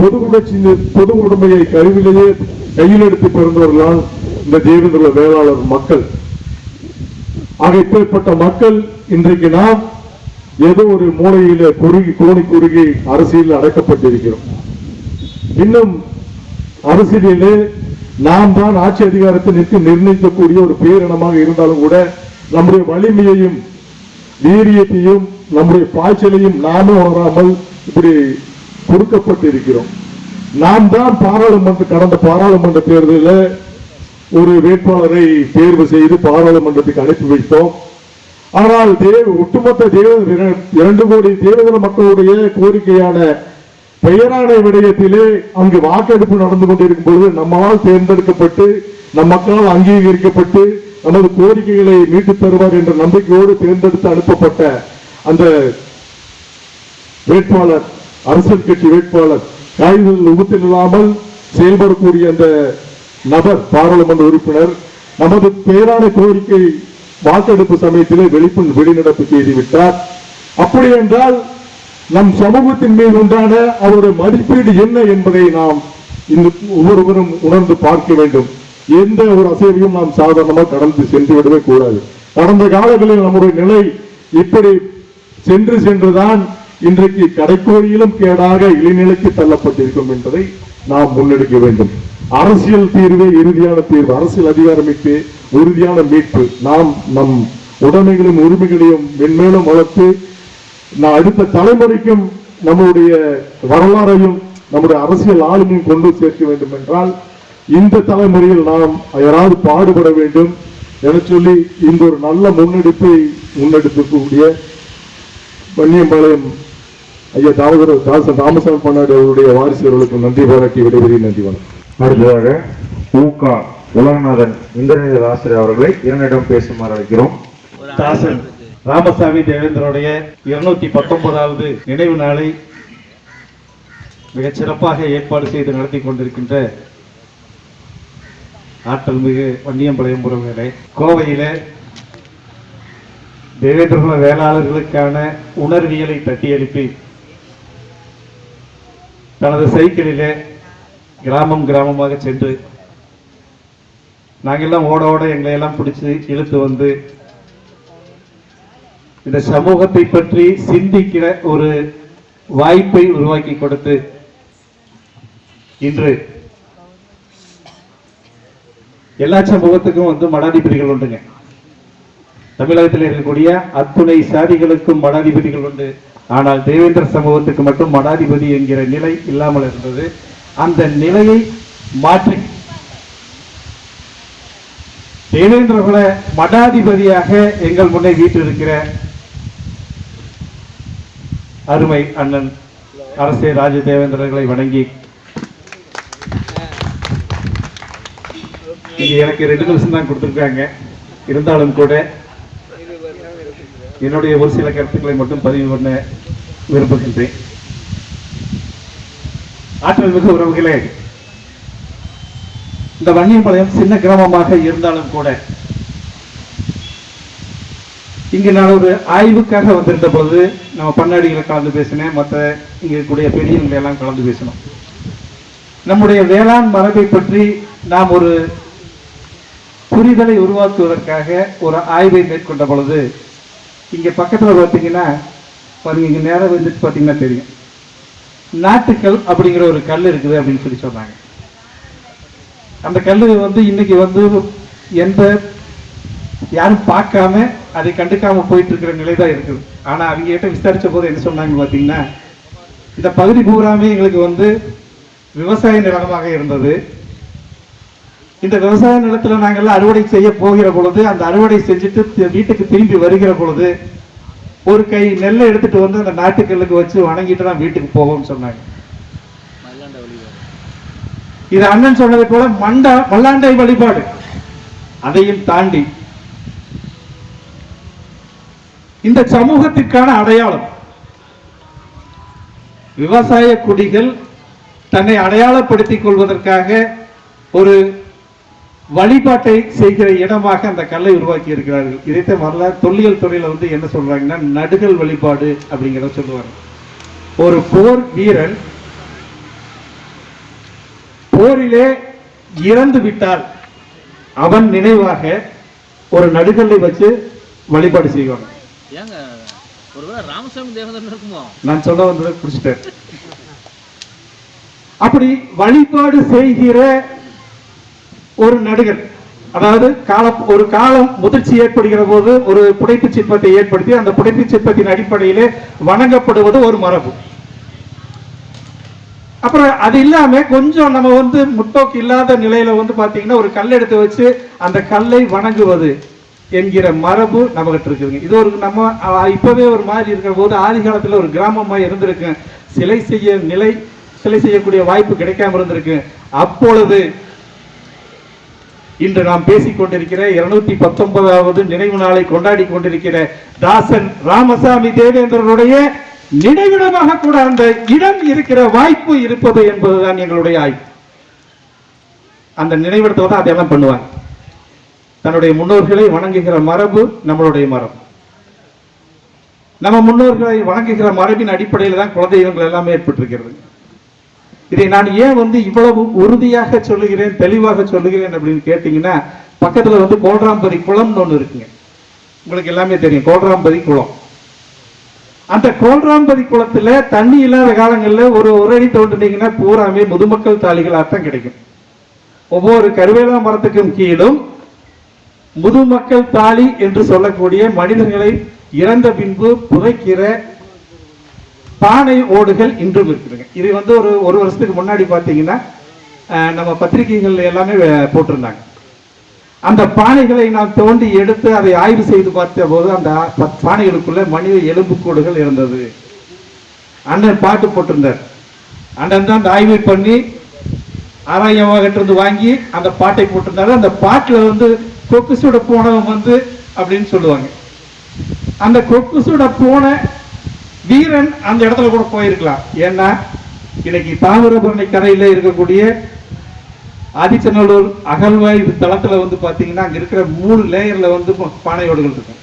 பொது உடைமையை கருவிலேயே கையில் எடுத்து பிறந்தவர்களால் இந்த தேவேந்திர வேளாளர் மக்கள். ஆக இப்பேற்பட்ட மக்கள் இன்றைக்கு நாம் ஏதோ ஒரு மூலையில குறுகி அரசியலில் அடக்கப்பட்டிருக்கிறோம். இன்னும் அரசியலிலே நாம் தான் ஆட்சி அதிகாரத்தை நிர்ணயிக்கக்கூடிய ஒரு பேரினமாக இருந்தாலும் கூட நம்முடைய வலிமையையும் வீரியத்தையும் நம்முடைய பாய்ச்சலையும் நாமே உணராமல் இப்படி கொடுக்கப்பட்டு இருக்கிறோம். நாம் தான் கடந்த பாராளுமன்ற தேர்தலில் ஒரு வேட்பாளரை தேர்வு செய்து பாராளுமன்றத்துக்கு அனுப்பி வைத்தோம். ஆனால் ஒட்டுமொத்த 2 கோடி தேவேந்திர மக்களுடைய கோரிக்கையான பெயராணை விடயத்திலே அங்கு வாக்கெடுப்பு நடந்து கொண்டிருக்கும் பொழுது நம்மால் தேர்ந்தெடுக்கப்பட்டு நம் மக்களால் அங்கீகரிக்கப்பட்டு நமது கோரிக்கைகளை மீட்டு தருவார் என்ற நம்பிக்கையோடு தேர்ந்தெடுத்து அனுப்பப்பட்ட அந்த வேட்பாளர், அரசியல் கட்சி வேட்பாளர், காய்தல் உபத்தில் இல்லாமல் செயல்படக்கூடிய அந்த நபர் பாராளுமன்ற உறுப்பினர் நமது பெயரான கோரிக்கை வாக்கெடுப்பு சமயத்திலே வெளிநடப்பு செய்துவிட்டார். அப்படி என்றால் நம் சமூகத்தின் மீது உண்டான அவருடைய மதிப்பீடு என்ன என்பதை நாம் ஒவ்வொருவரும் உணர்ந்து பார்க்க வேண்டும். எந்த ஒரு அசைவையும் நாம் சாதாரணமாக கடந்து சென்று விடவே கூடாது. கடந்த காலங்களில் நம்முடைய நிலை இப்படி சென்றுதான் இன்றைக்கு கடைக்கோடியிலும் கேடாக இளைநிலைக்கு தள்ளப்பட்டிருக்கும் என்பதை நாம் முன்னெடுக்க வேண்டும். அரசியல் தீர்வே இறுதியான தீர்வு, அரசியல் அதிகாரமிட்டு உறுதியான மீட்பு. நாம் நம் உடைமைகளையும் உரிமைகளையும் மென்மேலும் வளர்த்து அடுத்த தலைமுறைக்கும் நம்முடைய வரலாறையும் நம்முடைய அரசியல் ஆளுமையும் கொண்டு சேர்க்க வேண்டும் என்றால் இந்த தலைமுறையில் நாம் யாராவது பாடுபட வேண்டும் என சொல்லி இந்த ஒரு நல்ல முன்னெடுப்பை முன்னெடுக்கக்கூடிய வன்னியம்பாளையம் ஐயா தாசன் ராமசாமி பண்ணாடி அவருடைய வாரிசுகளுக்கு நன்றி பாராட்டி விடைபெறுகிறேன். நன்றி வணக்கம். அடுத்ததாக ஊகா உலகநாதன் இந்திரநீத ஆசிரியர் அவர்களை இரண்டிடம் பேசுமாறு அழைக்கிறோம். தாசன் ராமசாமி தேவேந்திரனுடைய 219வது நினைவு நாளை மிகச் சிறப்பாக ஏற்பாடு செய்து நடத்தி கொண்டிருக்கின்ற ஆற்றல் மிகு வன்னியம்பாளையம் உறவுகளே, கோவையில தேவேந்திரகுல வேளாளர்களுக்கான உணர்வியலை தட்டி எழுப்பி தனது சைக்கிளிலே கிராமம் கிராமமாக சென்று நாங்கெல்லாம் ஓட ஓட எங்களை எல்லாம் பிடிச்சி இழுத்து வந்து இந்த சமூகத்தை பற்றி சிந்திக்கிற ஒரு வாய்ப்பை உருவாக்கி கொடுத்து இன்று எல்லா சமூகத்துக்கும் வந்து மடாதிபதிகள் உண்டுங்க. தமிழகத்தில் இருக்கக்கூடிய அத்துணை சாதிகளுக்கும் மடாதிபதிகள் உண்டு. ஆனால் தேவேந்திர சமூகத்துக்கு மட்டும் மடாதிபதி என்கிற நிலை இல்லாமல் இருந்தது. அந்த நிலையை மாற்றி தேவேந்திரகுல மடாதிபதியாக எங்கள் முன்னே வீற்றிருக்கிற அருமை அண்ணன் அரசே ராஜ தேவேந்திரர்களை வணங்கி இங்க எனக்கு 2 நிமிஷம் தான் கொடுத்திருக்காங்க. இருந்தாலும் கூட என்னுடைய ஒரு சில கருத்துக்களை மட்டும் பதிவு பண்ண விரும்புகின்றேன். ஆற்றல் மிகு உறவுகளே, இந்த வன்னியம்பாளையம் சின்ன கிராமமாக இருந்தாலும் கூட இங்கு நான் ஒரு ஆய்வுக்காக வந்திருந்த பொழுது நம்ம பண்ணாடிகளை கலந்து பேசினேன், மற்ற இங்க கூடிய பெரியவங்களை எல்லாம் கலந்து பேசணும். நம்முடைய வேளாண் மரபை பற்றி நாம் ஒரு புரிதலை உருவாக்குவதற்காக ஒரு ஆய்வை மேற்கொண்ட பொழுது இங்க பக்கத்துல பார்த்தீங்கன்னா பாருங்க, இங்க நேரம் வந்துட்டு பார்த்தீங்கன்னா தெரியும், நாட்டுக்கல் அப்படிங்கிற ஒரு கல் இருக்குது அப்படின்னு சொல்லி சொன்னாங்க. அந்த கல் வந்து இன்னைக்கு வந்து எந்த யாரும் பார்க்காம அதை கண்டுக்காம போயிட்டு இருக்கிற நிலை தான் இருக்குது. ஆனா அவங்க கிட்ட விசாரிச்ச போது என்ன சொன்னாங்க பார்த்தீங்கன்னா, இந்த பகுதி பூராமே எங்களுக்கு வந்து விவசாய நிலமாக இருந்தது. இந்த விவசாய நிலத்துல நாங்கள்லாம் அறுவடை செய்ய போகிற பொழுது அந்த அறுவடை செஞ்சுட்டு வீட்டுக்கு திரும்பி வருகிற பொழுது ஒரு கை நெல்லை எடுத்துட்டு வந்து அந்த நாட்டுக்கல்லுக்கு வச்சு வணங்கிட்டு தான் வீட்டுக்கு போவோம்னு சொன்னாங்க. இது அண்ணன் சொன்னதை போல மல்லாண்டை வழிபாடு. அதையும் தாண்டி இந்த சமூகத்திற்கான அடையாளம் விவசாய குடிகள் தன்னை அடையாளப்படுத்திக் கொள்வதற்காக ஒரு வழிபாட்டை செய்கிற இடமாக அந்த கல்லை உருவாக்கி இருக்கிறார்கள். இதைத்தான் வரலாறு தொல்லியல் துறையில வந்து என்ன சொல்றாங்கன்னா நடுகல் வழிபாடு அப்படிங்கிறத சொல்லுவாங்க. ஒரு போர் வீரன் போரிலே இறந்து விட்டால் அவன் நினைவாக ஒரு நடுகல்லை வச்சு வழிபாடு செய்வாங்க. நான் சொல்ல வந்ததை புடிச்சிட்டேன். அப்படி வழிபாடு செய்கிற ஒரு நடுகர், அதாவது ஒரு காலம் முதிர்ச்சி ஏற்படுகிற போது ஒரு புடைப்பு சிற்பத்தை ஏற்படுத்தி அந்த புடைப்பு சிற்பத்தின் அடிப்படையிலே வணங்கப்படுவது ஒரு மரபு. அப்புறம் அது இல்லாம கொஞ்சம் நம்ம வந்து முற்போக்கு இல்லாத நிலையில வந்து பாத்தீங்கன்னா ஒரு கல் எடுத்து வச்சு அந்த கல்லை வணங்குவது என்கிற மரபு நம்மகிட்ட இருக்குதுங்க. இது ஒரு நம்ம இப்பவே ஒரு மாதிரி இருக்கிற போது ஆதி காலத்துல ஒரு கிராமமா இருந்திருக்கு. சிலை செய்யக்கூடிய வாய்ப்பு கிடைக்காம இருந்திருக்கு. அப்பொழுது இன்று நாம் பேசிக் கொண்டிருக்கிற 219வது நினைவு நாளை கொண்டாடி கொண்டிருக்கிற தாசன் ராமசாமி தேவேந்திரனுடைய நினைவிடமாக கூட அந்த இடம் இருக்கிற வாய்ப்பு இருப்பது என்பதுதான் எங்களுடைய ஆய்வு. அந்த நினைவிடத்தை தான் அதெல்லாம் பண்ணுவாங்க. தன்னுடைய முன்னோர்களை வணங்குகிற மரபு நம்மளுடைய மரபு. நம்ம முன்னோர்களை வணங்குகிற மரபின் அடிப்படையில் தான் குலதெய்வங்கள் எல்லாமே ஏற்பட்டிருக்கிறது. இதை நான் ஏன் வந்து இவ்வளவு உறுதியாக சொல்லுகிறேன், தெளிவாக சொல்லுகிறேன் அப்படின்னு கேட்டீங்கன்னா, பக்கத்துல வந்து கோல்ராம்பதி குளம்னு ஒண்ணு இருக்குங்க. உங்களுக்கு எல்லாமே தெரியும் கோல்ராம்பதி குளம். அந்த கோல்ராம்பதி குளத்துல தண்ணி இல்லாத காலங்களில் ஒரு அடி தோண்டினீங்கன்னா பூராமே முதுமக்கள் தாலிகளாகத்தான் கிடைக்கும். ஒவ்வொரு கருவேலா மரத்துக்கும் கீழும் முதுமக்கள் தாலி என்று சொல்லக்கூடிய மனிதர்களை இறந்த பின்பு புதைக்கிற பானை ஓடுகள் இன்றும் இருக்குதுங்க. இது வந்து ஒரு வருஷத்துக்கு முன்னாடி பார்த்தீங்கன்னா நம்ம பத்திரிகைகள் எல்லாமே போட்டிருந்தாங்க. அந்த பானைகளை நாம் தோண்டி எடுத்து அதை ஆய்வு செய்து பார்த்த போது அந்த பானைகளுக்குள்ள மனித எலும்புக்கூடுகள் இருந்தது. அண்ணன் பாட்டு போட்டிருந்தார். அண்ணன் தான் அந்த ஆய்வு பண்ணி ஆராயமாகிட்டு வாங்கி அந்த பாட்டை போட்டிருந்தாரு. அந்த பாட்டில் வந்து கொக்கு சுட போனவன் வந்து அப்படின்னு சொல்லுவாங்க. அந்த கொக்கு சுட போன வீரன் அந்த இடத்துல கூட போயிருக்கலாம். ஏன்னா இன்னைக்கு தாமிரபரணி கரையில இருக்கக்கூடிய ஆதிச்சநல்லூர் அகழ்வாய் தளத்துல வந்து பாத்தீங்கன்னா அங்க இருக்கிற 3 லேயர்ல வந்து பானையோடுகள் இருக்கும்.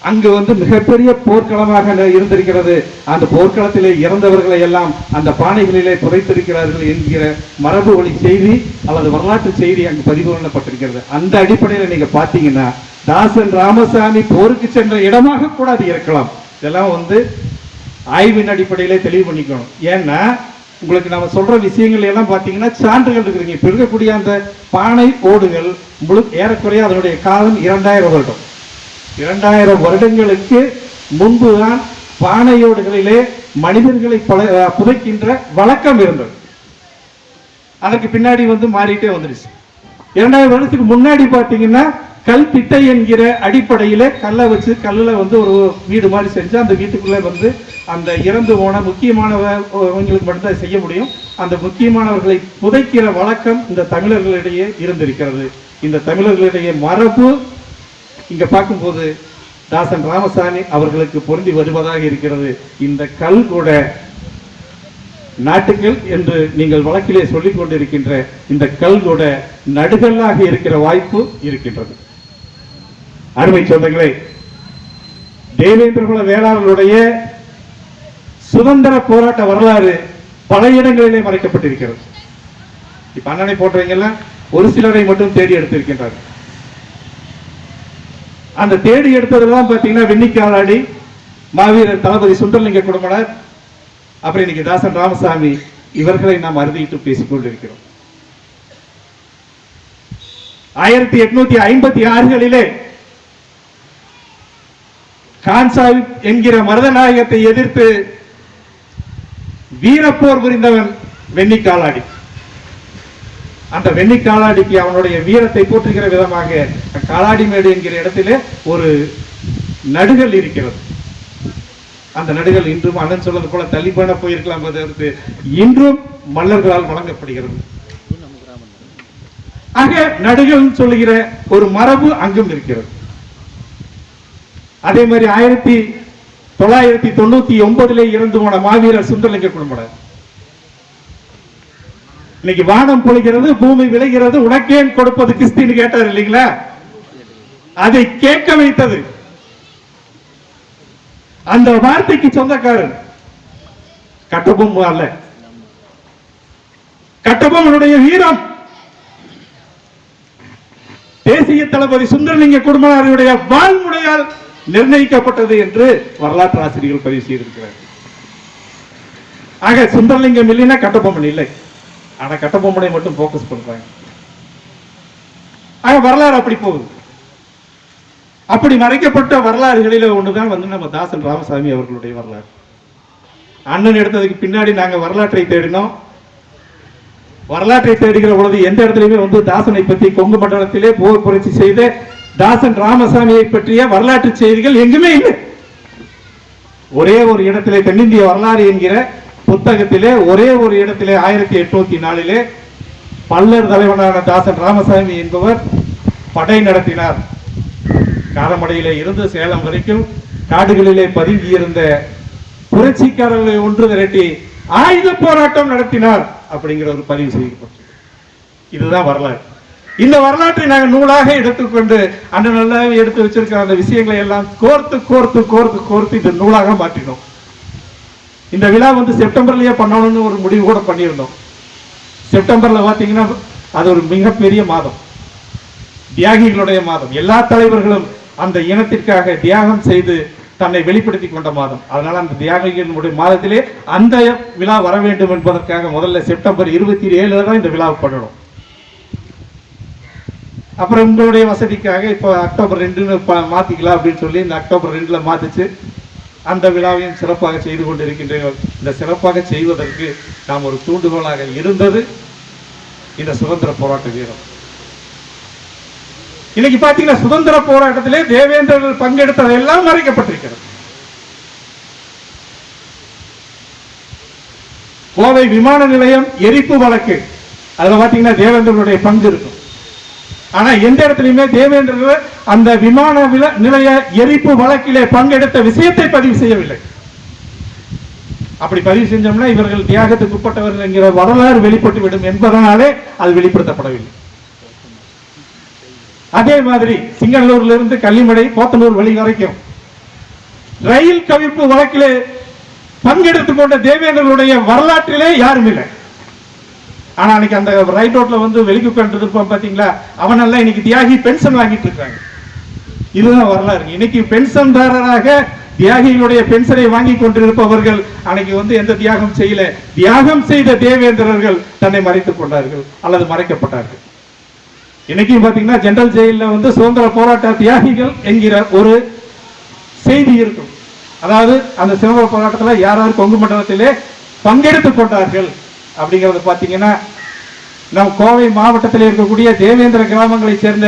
அங்கு வந்து மிகப்பெரிய போர்க்களமாக இருந்திருக்கிறது. அந்த போர்க்களத்திலே இறந்தவர்களை எல்லாம் அந்த பானைகளிலே புதைத்திருக்கிறார்கள் என்கிற மரபு வழி செய்தி அல்லது வரலாற்று செய்தி அங்கு பதிவு பண்ணப்பட்டிருக்கிறது. அந்த அடிப்படையில் நீங்க பாத்தீங்கன்னா தாசன் ராமசாமி போருக்கு சென்ற இடமாக கூட அது இருக்கலாம். இதெல்லாம் வந்து ஆய்வின் அடிப்படையிலே தெளிவு பண்ணிக்கணும். ஏன்னா உங்களுக்கு நம்ம சொல்ற விஷயங்கள் எல்லாம் பாத்தீங்கன்னா சான்றுகள் இருக்குதுங்க. இப்ப இருக்கக்கூடிய அந்த பானை ஓடுகள் ஏறக்குறைய அதனுடைய காலம் 2000 வருடம். 2000 வருடங்களுக்கு முன்புதான் பானையோடுகளிலே மனிதர்களை புதைக்கின்ற வழக்கம் இருந்தது. அதற்கு பின்னாடி வந்து மாறிட்டே வந்துருச்சு. 2000 வருடத்துக்கு முன்னாடி பாத்தீங்கன்னா கல் திட்டை என்கிற அடிப்படையில கல்லை வச்சு கல்லுல வந்து ஒரு வீடு மாதிரி செஞ்சு அந்த வீட்டுக்குள்ள வந்து அந்த இறந்து போன முக்கியமானவங்களுக்கு மட்டும்தான் செய்ய முடியும். அந்த முக்கியமானவர்களை புதைக்கிற வழக்கம் இந்த தமிழர்களிடையே இருந்திருக்கிறது. இந்த தமிழர்களிடையே மரபு இங்க பார்க்கும்போது தாசன் ராமசாமி அவர்களுக்கு பொருந்தி வருவதாக இருக்கிறது. இந்த கல் கூட நாட்டுக்கல் என்று நீங்கள் வழக்கிலே சொல்லிக் கொண்டிருக்கின்ற இந்த கல் கூட நடுகல்லாக இருக்கிற வாய்ப்பு இருக்கின்றது. அருமை சொந்தங்களே, தேவேந்திரகுல வேளாளர்களுடைய சுதந்திர போராட்ட வரலாறு பல இடங்களிலே மறைக்கப்பட்டிருக்கிறது. இப்ப அண்ணனை போன்றவங்க ஒரு சிலரை மட்டும் தேடி எடுத்திருக்கின்றார். அந்த தேடி எடுத்ததெல்லாம் பாத்தீங்கன்னா வெண்ணிக்காலாடி, மாவீரர் தளபதி சுந்தரலிங்க குடும்பனர், அப்புறம் இன்னைக்கு தாசன் ராமசாமி, இவர்களை நாம் அறுதிட்டு பேசிக் கொண்டிருக்கிறோம். 1856களிலே கான் சாஹிப் என்கிற மருதநாயகத்தை எதிர்த்து வீரப்போர் புரிந்தவன் வெண்ணிக்காலாடி. அந்த வெண்ணிக்காலாடிக்கு அவனுடைய வீரத்தை போற்றுகிற விதமாக காலாடிமேடு என்கிற இடத்திலே ஒரு நடுகள் இருக்கிறது. அந்த நடுகள் இன்றும் அண்ணன் சொல்வது போல தள்ளிப்போன போயிருக்கலாம், இன்றும் மல்லர்களால் வழங்கப்படுகிறது. ஆக நடுகள் சொல்லுகிற ஒரு மரபு அங்கும் இருக்கிறது. அதே மாதிரி 1999 இறந்து போன மாவீரர் சுந்தரலிங்க குடும்பனர், இன்னைக்கு வானம் பொழிகிறது, பூமி விளைகிறது, உனக்கேன் கொடுப்பது கிறிஸ்தின்னு கேட்டார் இல்லைங்களா? அதை கேட்க வைத்தது அந்த வார்த்தைக்கு சொந்தக்காரர் கட்டபொம்மு அல்ல. கட்டபொம்மனுடைய வீரம் தேசிய தளபதி சுந்தரலிங்க குடும்பனாருடைய வாழ்முறையால் நிர்ணயிக்கப்பட்டது என்று வரலாற்று ஆசிரியர்கள் பதிவு செய்திருக்கிறார். ஆக சுந்தரலிங்கம் இல்லைன்னா கட்டபொம்மன் இல்லை. ஆனா கட்டபொம்மனை மட்டும் போக்கஸ் பண்றாங்க. ஆக வரலாறு அப்படி போகுது. அப்படி மறைக்கப்பட்ட வரலாறுகளில ஒன்றுதான் வந்து நம்ம தாசன் ராமசாமி அவர்களுடைய வரலாறு. அண்ணன் எடுத்ததுக்கு பின்னாடி நாங்க வரலாற்றை தேடினோம். வரலாற்றை தேடுகிற பொழுது எந்த இடத்துலையுமே வந்து தாசனை பற்றி கொங்கு மண்டலத்திலே போர் புரட்சி செய்த தாசன் ராமசாமியை பற்றிய வரலாற்று செய்திகள் எங்குமே இல்லை. ஒரே ஒரு இடத்திலே தென்னிந்திய வரலாறு என்கிற புத்தகத்திலே ஒரே ஒரு இடத்திலே 1804 பல்லர் தலைவனான தாசன் ராமசாமி என்பவர் படை நடத்தினார். காரமடையிலே இருந்து சேலம் வரைக்கும் காடுகளிலே பதுங்கி இருந்த புரட்சிக்காரர்களை ஒன்று திரட்டி ஆயுத போராட்டம் நடத்தினார் அப்படிங்கிற ஒரு பதிவு செய்யப்பட்டது. இதுதான் வரலாறு. இந்த வரலாற்றை நாங்கள் நூலாக எடுத்துக்கொண்டு அண்ணன் நல்லா எடுத்து வச்சிருக்கிற அந்த விஷயங்களை எல்லாம் கோர்த்து கோர்த்து கோர்த்து கோர்த்து இந்த நூலாக மாற்றினோம். இந்த விழா வந்து செப்டம்பர்லயே பண்ணணும்னு ஒரு முடிவு கூட பண்ணியிருந்தோம். செப்டம்பர்ல பாத்தீங்கன்னா அது ஒரு மிகப்பெரிய மாதம், தியாகிகளுடைய மாதம். எல்லா தலைவர்களும் அந்த இனத்திற்காக தியாகம் செய்து தன்னை வெளிப்படுத்தி கொண்ட மாதம். அதனால அந்த தியாகிகளுடைய மாதத்திலே அந்த விழா வர வேண்டும் என்பதற்காக முதல்ல செப்டம்பர் 27 தான் இந்த விழாவை பண்ணணும். அப்புறம் உங்களுடைய வசதிக்காக இப்போ அக்டோபர் 2 மாத்திக்கலாம் அப்படின்னு சொல்லி இந்த அக்டோபர் 2 மாத்திச்சு அந்த விழாவையும் சிறப்பாக செய்து கொண்டிருக்கின்றனர். இந்த சிறப்பாக செய்வதற்கு நாம் ஒரு தூண்டுகோலாக இருந்தது இந்த சுதந்திர போராட்ட வீரம். இன்னைக்கு பாத்தீங்கன்னா சுதந்திர போராட்டத்திலே தேவேந்திரர்கள் பங்கெடுத்ததெல்லாம் மறைக்கப்பட்டிருக்கிறது. கோவை விமான நிலையம் எரிப்பு வழக்கு, அதுல பாத்தீங்கன்னா தேவேந்திரனுடைய பங்கு இருக்கும். ஆனா எந்த இடத்துலயுமே தேவேந்திரர்கள் அந்த விமான நிலைய எரிப்பு வழக்கிலே பங்கெடுத்த விஷயத்தை பதிவு செய்யவில்லை. அப்படி பதிவு செஞ்சோம்னா இவர்கள் தியாகத்துக்கு உட்பட்டவர்கள் என்கிற வரலாறு வெளிப்பட்டு விடும் என்பதனாலே அது வெளிப்படுத்தப்படவில்லை. அதே மாதிரி சிங்கநல்லூர்ல இருந்து கள்ளிமடை போத்தனூர் வழி வரைக்கும் ரயில் கவிழ்ப்பு வழக்கிலே பங்கெடுத்துக் கொண்ட தேவேந்திரனுடைய வரலாற்றிலே யாரும் இல்லை. ஆனா அன்னைக்கு அந்த ரைட் ரோட்ல வந்து வெளிக்கு உட்கார்ந்து பாத்தீங்களா, அவனெல்லாம் இன்னைக்கு தியாகி பென்ஷன் வாங்கிட்டு இருக்காங்க. இதுதான் வரலாறு. இன்னைக்கு பென்ஷன்தாரராக தியாகிகளுடைய பென்ஷனை வாங்கி கொண்டிருப்பவர்கள் அன்னைக்கு வந்து எந்த தியாகம் செய்யல. தியாகம் செய்த தேவேந்திரர்கள் தன்னை மறைத்துக் கொண்டார்கள் அல்லது மறைக்கப்பட்டார்கள். இன்னைக்கு பாத்தீங்கன்னா ஜெனரல் ஜெயில வந்து சுதந்திர போராட்ட தியாகிகள் என்கிற ஒரு செய்தி இருக்கும். அதாவது அந்த சுதந்திர போராட்டத்தில் யார் யார் கொங்கு மண்டலத்திலே பங்கெடுத்துக் கொண்டார்கள் அப்படிங்கறது பாத்தீங்கன்னா நம் கோவை மாவட்டத்தில் இருக்கக்கூடிய தேவேந்திர கிராமங்களை சேர்ந்த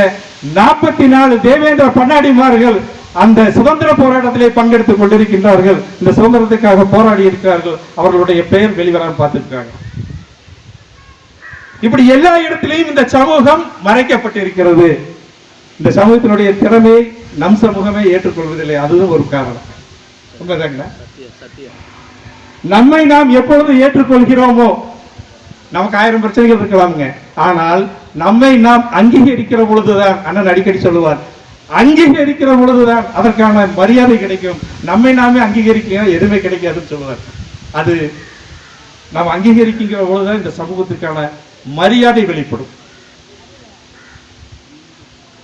44 தேவேந்திர பண்ணாடிமார்கள் அந்த சுதந்திர போராட்டத்திலே பங்கெடுத்துக் கொண்டிருக்கின்றார்கள். இந்த சுதந்திரத்துக்காக போராடி இருக்கிறார்கள். அவர்களுடைய பெயர் வெளிவராமல் பார்த்திருக்காங்க. இப்படி எல்லா இடத்திலையும் இந்த சமூகம் மறைக்கப்பட்டிருக்கிறது. இந்த சமூகத்தினுடைய திறமையை நம் சமூகமே ஏற்றுக்கொள்வதில்லை. அதுவும் ஒரு காரணம். உண்மைதாங்களா? நம்மை நாம் எப்பொழுது ஏற்றுக்கொள்கிறோமோ நமக்கு 1000 பிரச்சனைகள் இருக்கலாமுங்க. ஆனால் நம்மை நாம் அங்கீகரிக்கிற பொழுதுதான், அண்ணன் அடிக்கடி சொல்லுவார், அங்கீகரிக்கிற பொழுதுதான் அதற்கான மரியாதை கிடைக்கும். நம்மை நாமே அங்கீகரிக்க எதுவுமே கிடைக்காதுன்னு சொல்லுவார். அது நாம் அங்கீகரிக்கிற பொழுதுதான் இந்த சமூகத்திற்கான மரியாதை வெளிப்படும்.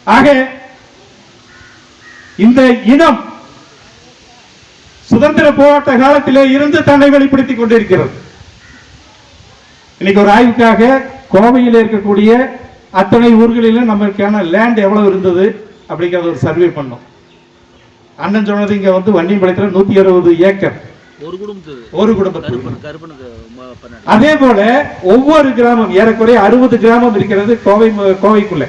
ஆக இந்த இனம் சுதந்திர போராட்ட காலத்திலே இருந்து தன்னை வெளிப்படுத்திக் கொண்டிருக்கிறது. இன்னைக்கு ஒரு ஆய்வுக்காக கோவையில் இருக்கக்கூடிய அத்தனை ஊர்களிலும் நம்மளுக்கான லேண்ட் எவ்வளவு இருந்தது அப்படிங்கறது ஒரு சர்வே பண்ணோம். அண்ணன் சொன்னது இங்க வந்து வன்னியம்பாளையத்துல 160 ஏக்கர் ஒரு குடும்பத்துக்கு. அதே போல ஒவ்வொரு கிராமம் ஏறக்குறைய 60 கிராமம் இருக்கிறது கோவைக்குள்ள.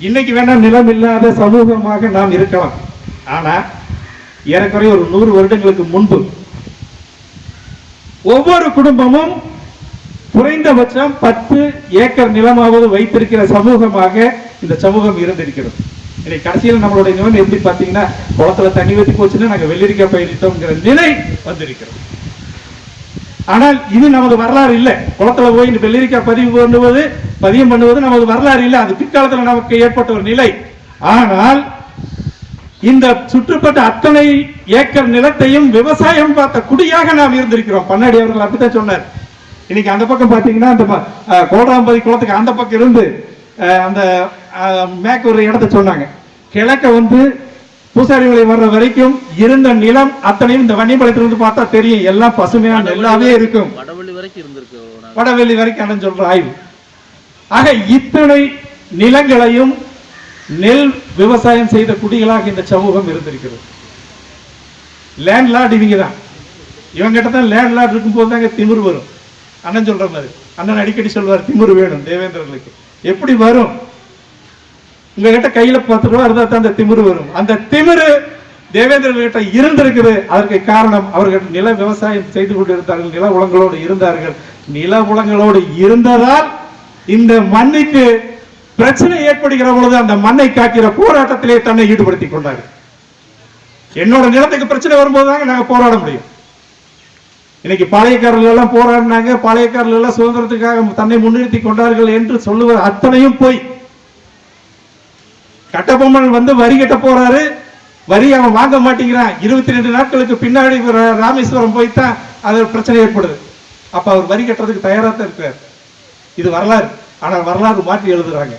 இன்னைக்கு வேணா நிலம் இல்லாத சமூகமாக நாம் இருக்கலாம். ஆனா ஏறக்குறைய ஒரு 100 வருடங்களுக்கு முன்பு ஒவ்வொரு குடும்பமும் குறைந்தபட்சம் 10 ஏக்கர் நிலமாவது வைத்திருக்கிற சமூகமாக இந்த சமூகம் இருந்திருக்கிறது. இன்னைக்கு கடைசியில் நம்மளுடைய நிலம் எப்படி பாத்தீங்கன்னா, குளத்துல தண்ணி ஊற்றி போச்சுன்னா நாங்க வெள்ளரிக்காய் பயிரிட்டோம்ங்கிற நிலை வந்திருக்கிறது. ஆனால் இது நமது வரலாறு இல்லை. குளத்துல போய் வெள்ளரிக்காய் பதியம் பண்ணுவது நமது வரலாறு இல்லை. அது பிற்காலத்தில் நமக்கு ஏற்பட்ட ஒரு நிலை. ஆனால் இந்த சுற்றுப்பட்ட அத்தனை ஏக்கர் நிலத்தையும் விவசாயம் பார்த்த குடியாக நாம் இருந்திருக்கிறோம். பண்ணாடி அவர்கள் அப்படித்தான் சொன்னார். இன்னைக்கு அந்த பக்கம் பாத்தீங்கன்னா அந்த கோடாம்பதி குளத்துக்கு அந்த பக்கம் இருந்து அந்த மேற்கு ஒரு இடத்த சொன்னாங்க. கிழக்க வந்து பூசாரிகளை வர்ற வரைக்கும் இருந்த நிலம் அத்தனையும் இந்த வன்னியம்பாளையத்திலிருந்து பார்த்தா தெரியும். எல்லாம் பசுமையான நெல்லாவே இருக்கும். வடவெளி வரைக்கும் அண்ணன் சொல்ற ஆய்வு. ஆக இத்தனை நிலங்களையும் நெல் விவசாயம் செய்த குடிகளாக இந்த சமூகம் இருந்திருக்கிறது. லேண்ட்லார்ட் இவங்க தான். இவங்கிட்ட தான் லேண்ட்லார்ட் இருக்கும் போது தாங்க திமிர் வரும். அண்ணன் சொல்ற மாதிரி அண்ணன் அடிக்கடி சொல்வார், திமிர் வேணும் தேவேந்திரர்களுக்கு. எப்படி வரும்? உங்ககிட்ட கையில 10 ரூபா இருந்தா தான் அந்த திமிரு வரும். அந்த திமிரு தேவேந்திரர்கிட்ட இருந்திருக்குது. அதற்கு காரணம் அவர்கள் நில விவசாயம் செய்து கொண்டிருந்தார்கள், நில உலங்களோடு இருந்தார்கள். நில உலங்களோடு இருந்ததால் இந்த மண்ணுக்கு பிரச்சனை ஏற்படுகிற பொழுது அந்த மண்ணை காக்கிற போராட்டத்திலே தன்னை ஈடுபடுத்திக் கொண்டார்கள். என்னோட நிலத்துக்கு பிரச்சனை வரும்போது தாங்க நாங்க போராட முடியும். இன்னைக்கு பாளையக்காரர்கள் எல்லாம் போராடினாங்க, பாளையக்காரர்கள் எல்லாம் சுதந்திரத்துக்காக தன்னை முன்னிறுத்தி கொண்டார்கள் என்று சொல்லுவது அத்தனையும் போய். கட்டபொம்மன் வந்து வரி கட்ட போறாரு, வரி அவன் வாங்க மாட்டேங்கிறான். 22 நாட்களுக்கு பின்னாடி ராமேஸ்வரம் போய்தான் அது பிரச்சனை ஏற்படுது. அப்ப அவர் வரி கட்டுறதுக்கு தயாரா தான் இருக்கிறார். இது வரலாறு. ஆனால் வரலாறு மாற்றி எழுதுறாங்க.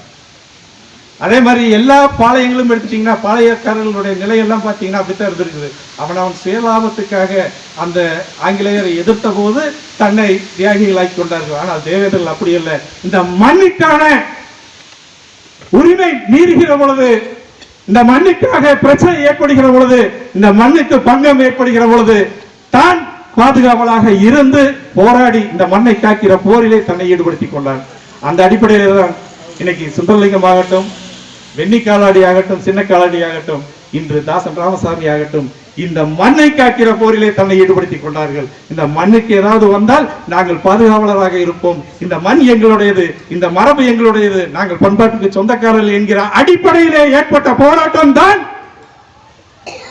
அதே மாதிரி எல்லா பாளையங்களும் எடுத்துட்டீங்கன்னா பாளையக்காரர்களுடைய நிலையெல்லாம் பார்த்தீங்கன்னா அப்படித்தான் இருந்திருக்குது. அவன் சுயலாபத்துக்காக அந்த ஆங்கிலேயரை எதிர்த்த போது தன்னை தியாகிகளாக்கி கொண்டார்கள். ஆனால் தேவேந்திரர்கள் அப்படி இல்லை. இந்த மண்ணுக்கான உரிமை மீறுகிற பொழுது, இந்த மண்ணுக்காக பிரச்சனை ஏற்படுகிற பொழுது, இந்த மண்ணுக்கு பங்கம் ஏற்படுகிற பொழுது தான் பாதுகாவலாக இருந்து போராடி இந்த மண்ணை காக்கிற போரிலே தன்னை ஈடுபடுத்திக் கொண்டான். அந்த அடிப்படையில் தான் இன்னைக்கு சுந்தரலிங்கம் ஆகட்டும், வெண்ணி காலாடி ஆகட்டும், சின்ன காலாடி ஆகட்டும், இன்று தாசன் ராமசாமி ஆகட்டும், இந்த மண்ணை காக்கிற போரிலே தன்னை ஈடுபடுத்திக் கொண்டார்கள். இந்த மண்ணுக்கு ஏதாவது வந்தால் நாங்கள் பாதுகாவலராக இருப்போம், இந்த மண் எங்களுடையது, இந்த மரபு எங்களுடையது, நாங்கள் பண்பாட்டுக்கு சொந்தக்காரர்கள் என்கிற அடிப்படையிலே ஏற்பட்ட போராட்டம் தான்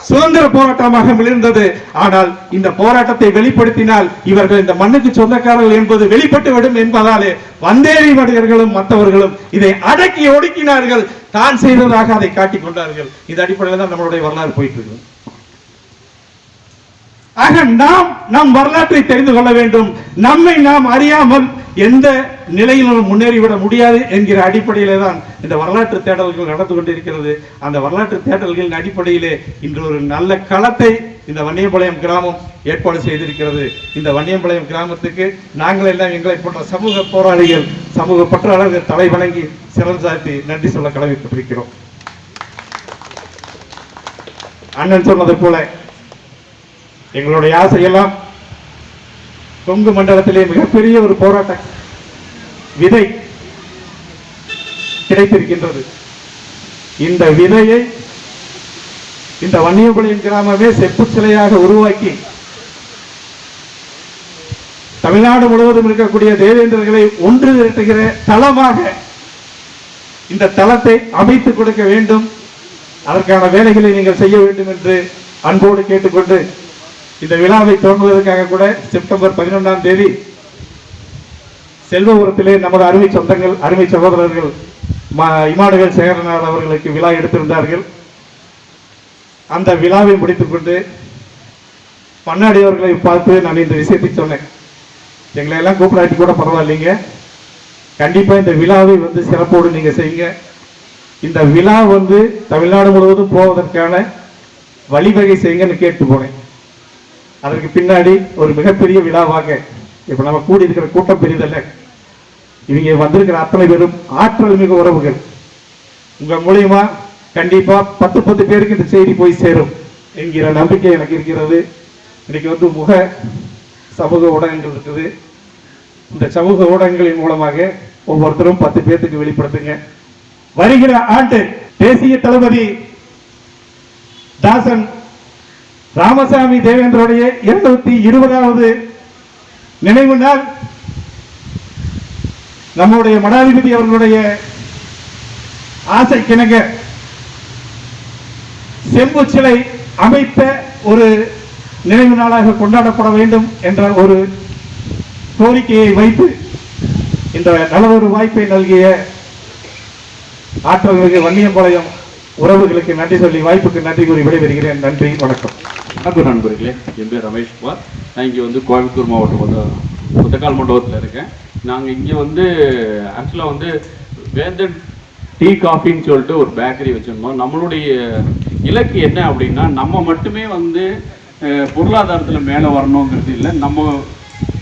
சுதந்திர போராட்டமாக மிளிர்ந்தது. ஆனால் இந்த போராட்டத்தை வெளிப்படுத்தினால் இவர்கள் இந்த மண்ணுக்கு சொந்தக்காரர்கள் என்பது வெளிப்பட்டு விடும் என்பதாலே வந்தேரி மனிதர்களும் மற்றவர்களும் இதை அடக்கி ஒடுக்கினார்கள். தான் செய்ததாக அதை காட்டிக் கொண்டார்கள். இந்த அடிப்படையில் தான் நம்மளுடைய வரலாறு போயிட்டு இருக்கு. ஆக நாம் நம் வரலாற்றை தெரிந்து கொள்ள வேண்டும். நம்மை நாம் அறியாமல் எந்த நிலையிலும் முன்னேறிவிட முடியாது என்கிற அடிப்படையிலே தான் இந்த வரலாற்று தேடல்கள் நடந்து கொண்டிருக்கிறது. அந்த வரலாற்று தேடல்களின் அடிப்படையிலே இன்று ஒரு நல்ல களத்தை இந்த வன்னியம்பாளையம் கிராமம் ஏற்பாடு செய்திருக்கிறது. இந்த வன்னியம்பாளையம் கிராமத்துக்கு நாங்கள் எல்லாம் எங்களை போன்ற சமூக போராளிகள், சமூக பற்றாளர்கள் தலை வணங்கி சிரம் சாத்தி நன்றி சொல்ல கடமைப்பட்டிருக்கிறோம். அண்ணன் சொன்னது போல எங்களுடைய ஆசையெல்லாம் கொங்கு மண்டலத்திலே மிகப்பெரிய ஒரு போராட்ட விதை கிடைத்திருக்கின்றது. இந்த விதையை இந்த வன்னியம்பாளையம் கிராமமே செப்பு சிலையாக உருவாக்கி தமிழ்நாடு முழுவதும் இருக்கக்கூடிய தேவேந்திரர்களை ஒன்று திரட்டுகிற தளமாக இந்த தளத்தை அமைத்துக் கொடுக்க வேண்டும். அதற்கான வேலைகளை நீங்கள் செய்ய வேண்டும் என்று அன்போடு கேட்டுக்கொண்டு இந்த விழாவை தொடங்குவதற்காக கூட செப்டம்பர் 11ஆம் தேதி செல்வபுரத்திலே நமது அருமை சொந்தங்கள், அருமை சகோதரர்கள் இமானுவேல் சேகரநாத் அவர்களுக்கு விழா எடுத்திருந்தார்கள். அந்த விழாவை முடித்துக்கொண்டு பண்ணாடி அவர்களை பார்த்து நான் இந்த விஷயத்தை சொன்னேன். எங்களை எல்லாம் கூப்பிடாட்டி கூட பரவாயில்லைங்க, கண்டிப்பா இந்த விழாவை சிறப்போடு நீங்க செய்யுங்க. இந்த விழா தமிழ்நாடு முழுவதும் போவதற்கான வழிவகை செய்யுங்கன்னு கேட்டு போனேன். அதற்கு பின்னாடி ஒரு மிகப்பெரிய விழாவாக இப்ப நம்ம கூடி இருக்கிற கூட்டம் பெரியதல்ல, இவங்க வந்திருக்கிற அத்தனை பேரும் ஆற்றல் மிக உறவுகள். உங்க மூலியமா கண்டிப்பா 10 பேருக்கு இந்த செய்தி போய் சேரும் என்கிற நம்பிக்கை எனக்கு இருக்கிறது. இன்னைக்கு முக சமூக ஊடகங்கள் இருக்குது. இந்த சமூக ஊடகங்களின் மூலமாக ஒவ்வொருத்தரும் 10 பேருக்கு வெளிப்படுத்துங்க. வருகிற ஆண்டு தேசிய தளபதி தாசன் ராமசாமி தேவேந்திரோடைய 220வது நினைவு நாள். நம்முடைய மடாதிபதி அவர்களுடைய ஆசை கிணங்க செம்பு சிலை அமைத்த ஒரு நினைவு நாளாக கொண்டாடப்பட வேண்டும் என்ற ஒரு கோரிக்கையை வைத்து இந்த நல்லதொரு வாய்ப்பை நல்கிய ஆற்றல் மிகு வன்னியம்பாளையம் உறவுகளுக்கு நன்றி சொல்லி வாய்ப்புக்கு நன்றி கூறி விடைபெறுகிறேன். நன்றி, வணக்கம். வணக்கம் நண்பர்களே, என் பேர் ரமேஷ்குமார். நான் இங்கே கோயம்புத்தூர் மாவட்டம் புத்தக்கால் மண்டபத்தில் இருக்கேன். நாங்கள் இங்கே ஆக்சுவலாக வேந்தன் டீ காஃபின்னு சொல்லிட்டு ஒரு பேக்கரி வச்சுருந்தோம். நம்மளுடைய இலக்கு என்ன அப்படின்னா, நம்ம மட்டுமே பொருளாதாரத்தில் மேலே வரணுங்கிறது இல்லை,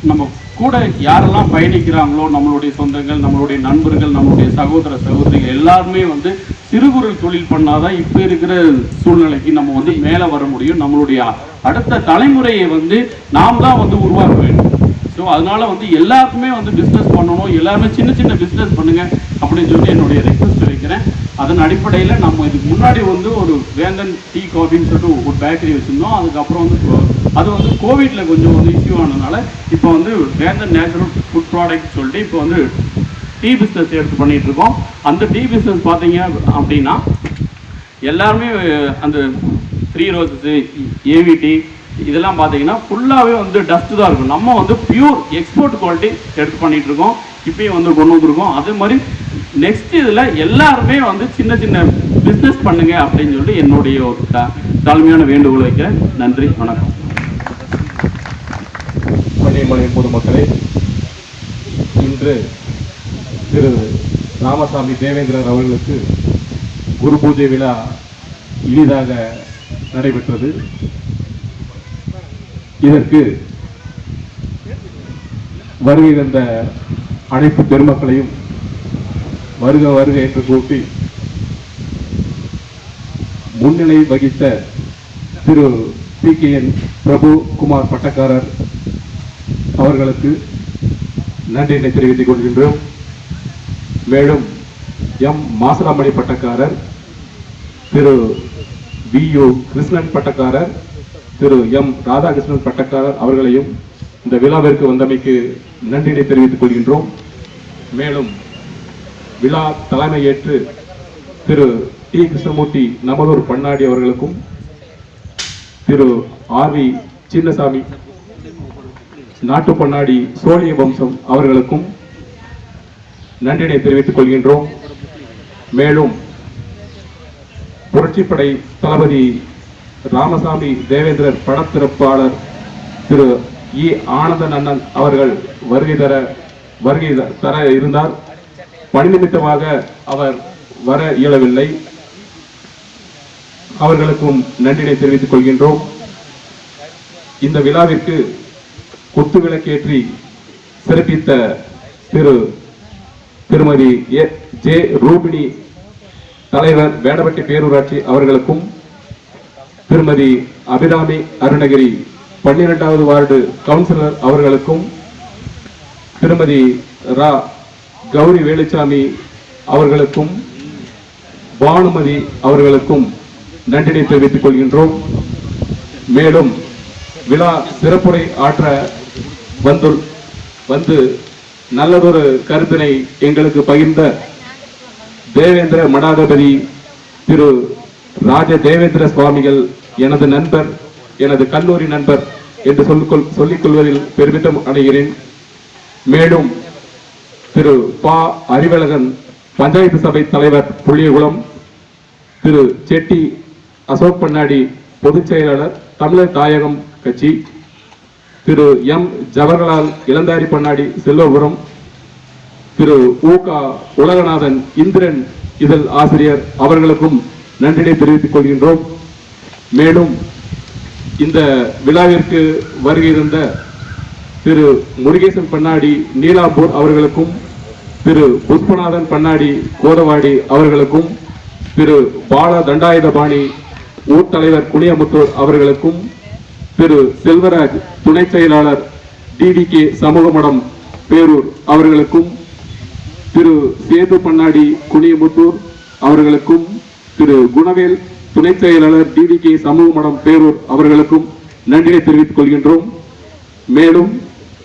நம்ம கூட யாரெல்லாம் பயணிக்கிறாங்களோ, நம்மளுடைய சொந்தங்கள், நம்மளுடைய நண்பர்கள், நம்மளுடைய சகோதர சகோதரிகள் எல்லாருமே சிறு குறு தொழில் பண்ணாதான் இப்போ இருக்கிற சூழ்நிலைக்கு நம்ம மேலே வர முடியும். நம்மளுடைய அடுத்த தலைமுறையை நாம் தான் உருவாக்க வேண்டும். ஸோ அதனால எல்லாருக்குமே பிஸ்னஸ் பண்ணணும், எல்லாருமே சின்ன சின்ன பிஸ்னஸ் பண்ணுங்க அப்படின்னு சொல்லி என்னுடைய ரெக்வஸ்ட் வைக்கிறேன். அதன் அடிப்படையில் நம்ம இதுக்கு முன்னாடி ஒரு வேந்தன் டீ காஃபின்னு சொல்லிட்டு ஒரு பேக்கரி வச்சுருந்தோம். அதுக்கப்புறம் அது கோவிட்ல கொஞ்சம் இஷ்யூ ஆனதுனால இப்போ வேந்தன் நேச்சுரல் ஃபுட் ப்ராடக்ட் சொல்லிட்டு இப்போ டீ பிஸ்னஸ் எடுத்து பண்ணிட்டு இருக்கோம். அந்த டீ பிஸ்னஸ் பார்த்தீங்க அப்படின்னா எல்லாருமே அந்த 3 ரோசஸ், ஏவிடி இதெல்லாம் பார்த்தீங்கன்னா ஃபுல்லாகவே டஸ்ட் தான் இருக்கும். நம்ம பியூர் எக்ஸ்போர்ட் குவாலிட்டி எடுத்து பண்ணிட்டு இருக்கோம். இப்பயும் கொண்டு வந்துருக்கோம். அதே மாதிரி நெக்ஸ்ட் இதில் எல்லாருமே சின்ன சின்ன பிஸ்னஸ் பண்ணுங்க அப்படின்னு சொல்லிட்டு என்னுடைய ஒரு தாழ்மையான வேண்டுகோள் வைக்கிறேன். நன்றி, வணக்கம். வன்னியம்பாளையம் பொதுமக்களே, இன்று திரு ராமசாமி தேவேந்திரர் அவர்களுக்கு குரு பூஜை விழா எளிதாக நடைபெற்றது. இதற்கு வருகை தந்த அனைத்து பெருமக்களையும் வருக வருக என்று கூட்டி முன்னிலை வகித்த திரு PKN பிரபு குமார் பட்டக்காரர் அவர்களுக்கு நன்றியினை தெரிவித்துக் கொள்கின்றோம். மேலும் M மாசராமணி பட்டக்காரர், திரு வி.யு. கிருஷ்ணன் பட்டக்காரர், திரு எம். ராதாகிருஷ்ணன் பட்டக்காரர் அவர்களையும் இந்த விழாவிற்கு வந்தமைக்கு நன்றியை தெரிவித்துக் கொள்கின்றோம். மேலும் விழா தலைமையேற்று திரு டி. கிருஷ்ணமூர்த்தி நமதூர் பண்ணாடி அவர்களுக்கும், திரு ஆர்.வி. சின்னசாமி நாட்டு பண்ணாடி சோழிய வம்சம் அவர்களுக்கும் நன்றினை தெரிவித்துக் கொள்கின்றோம். மேலும் புரட்சிப்படை தளபதி ராமசாமி தேவேந்திரர் படத்திறப்பாளர் திரு இ. ஆனந்தன் அண்ணன் அவர்கள் வருகை தர இருந்தார். பணி நிமித்தமாக அவர் வர இயலவில்லை. அவர்களுக்கும் நன்றினை தெரிவித்துக் கொள்கின்றோம். இந்த விழாவிற்கு குத்துவிளக்கேற்றி சிறப்பித்த திருமதி ஜே. ரூபினி தலைவர் வேடபட்டி பேரூராட்சி அவர்களுக்கும், திருமதி அபிராமி அருணகிரி 12வது வார்டு கவுன்சிலர் அவர்களுக்கும், திருமதி ரா. கௌரி வேலுச்சாமி அவர்களுக்கும், பானுமதி அவர்களுக்கும் நன்றினை தெரிவித்துக் கொள்கின்றோம். மேலும் விழா சிறப்புரை ஆற்ற வந்து நல்லதொரு கருத்தினை எங்களுக்கு பகிர்ந்த தேவேந்திர மடாதிபதி திரு ராஜ தேவேந்திர சுவாமிகள் எனது நண்பர், எனது கல்லூரி நண்பர் என்று சொல்லிக் கொள்வதில் பெருமிதம் அடைகிறேன். மேலும் திரு பா. அறிவழகன் பஞ்சாயத்து சபை தலைவர் புளியகுளம், திரு செட்டி அசோக் பண்ணாடி பொதுச் செயலாளர் தமிழர் தாயகம் கட்சி, திரு எம். ஜவஹர்லால் இளந்தாரி பண்ணாடி செல்வபுரம், திரு உ.க. உலகநாதன் இந்திரன் இதழ் ஆசிரியர் அவர்களுக்கும் நன்றினை தெரிவித்துக் கொள்கின்றோம். மேலும் இந்த விழாவிற்கு வருகிருந்த திரு முருகேசன் பண்ணாடி நீலாம்பூர் அவர்களுக்கும், திரு புஷ்பநாதன் பண்ணாடி கோதவாடி அவர்களுக்கும், திரு பால தண்டாயுதபாணி ஊர்த்தலைவர் குனியமுத்தூர் அவர்களுக்கும், திரு செல்வராஜ் துணை செயலாளர் டிவிகே சமூக மடம் பேரூர் அவர்களுக்கும், திரு சேது பண்ணாடி குனியமுத்தூர் அவர்களுக்கும், திரு குணவேல் துணை செயலாளர் டிவிகே சமூக மடம் பேரூர் அவர்களுக்கும் நன்றியை தெரிவித்துக் கொள்கின்றோம். மேலும்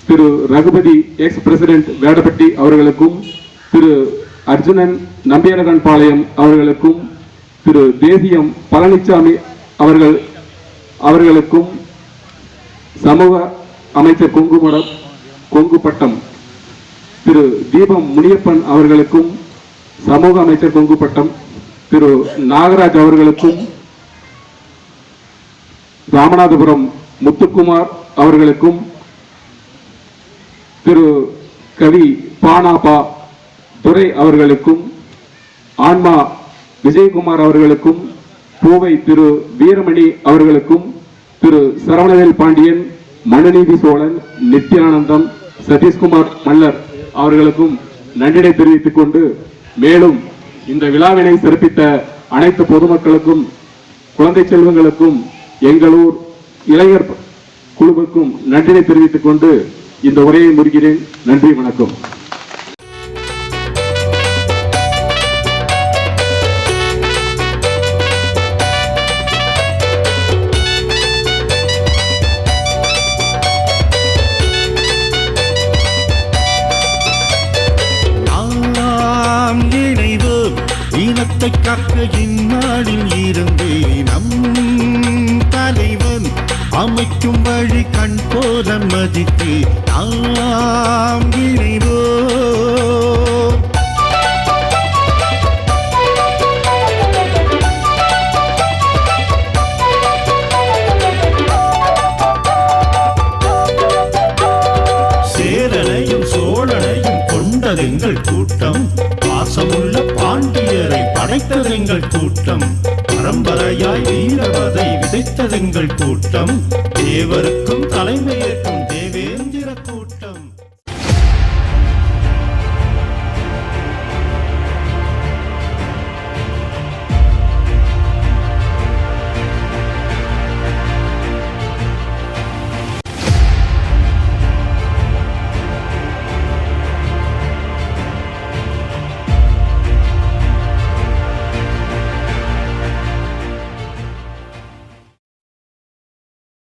திரு ரகுபதி எக்ஸ் பிரசிடென்ட் வேடப்பட்டி அவர்களுக்கும், திரு அர்ஜுனன் நம்பியரகன் பாளையம் அவர்களுக்கும், திரு தேசியம் பழனிசாமி அவர்களுக்கும், சமூக அமைச்சர் கொங்குப்பட்டம் திரு தீபம் முனியப்பன் அவர்களுக்கும், சமூக அமைச்சர் கொங்குப்பட்டம் திரு நாகராஜ் அவர்களுக்கும், ராமநாதபுரம் முத்துக்குமார் அவர்களுக்கும், திரு கவி பானாபா துரை அவர்களுக்கும், ஆன்மா விஜயகுமார் அவர்களுக்கும், பூவை திரு வீரமணி அவர்களுக்கும், திரு சரவணவேல் பாண்டியன், மனுநீதி சோழன், நித்யானந்தம், சதீஷ்குமார் மல்லர் அவர்களுக்கும் நன்றினை தெரிவித்துக் கொண்டு, மேலும் இந்த விழாவினை சிறப்பித்த அனைத்து பொதுமக்களுக்கும், குழந்தை செல்வங்களுக்கும், எங்களூர் இளைஞர் குழுவுக்கும் நன்றினை தெரிவித்துக் கொண்டு இந்த உரையை முடிக்கிறேன். நன்றி, வணக்கம். காக்க இந்நாளில் இருந்து நம் தலைவன் அமைக்கும் வழி கண் போல மதித்து நாம் இணைவோம். சேரனையும் சோழனையும் கொண்டதெங்கள் கூட்டம், பாசமுள்ள பாண்டியரை படைத்ததெங்கள் கூட்டம், பரம்பரையாய் வீரவதை விதைத்ததெங்கள் கூட்டம், தேவருக்கும் தலைமையேற்கும் தேவே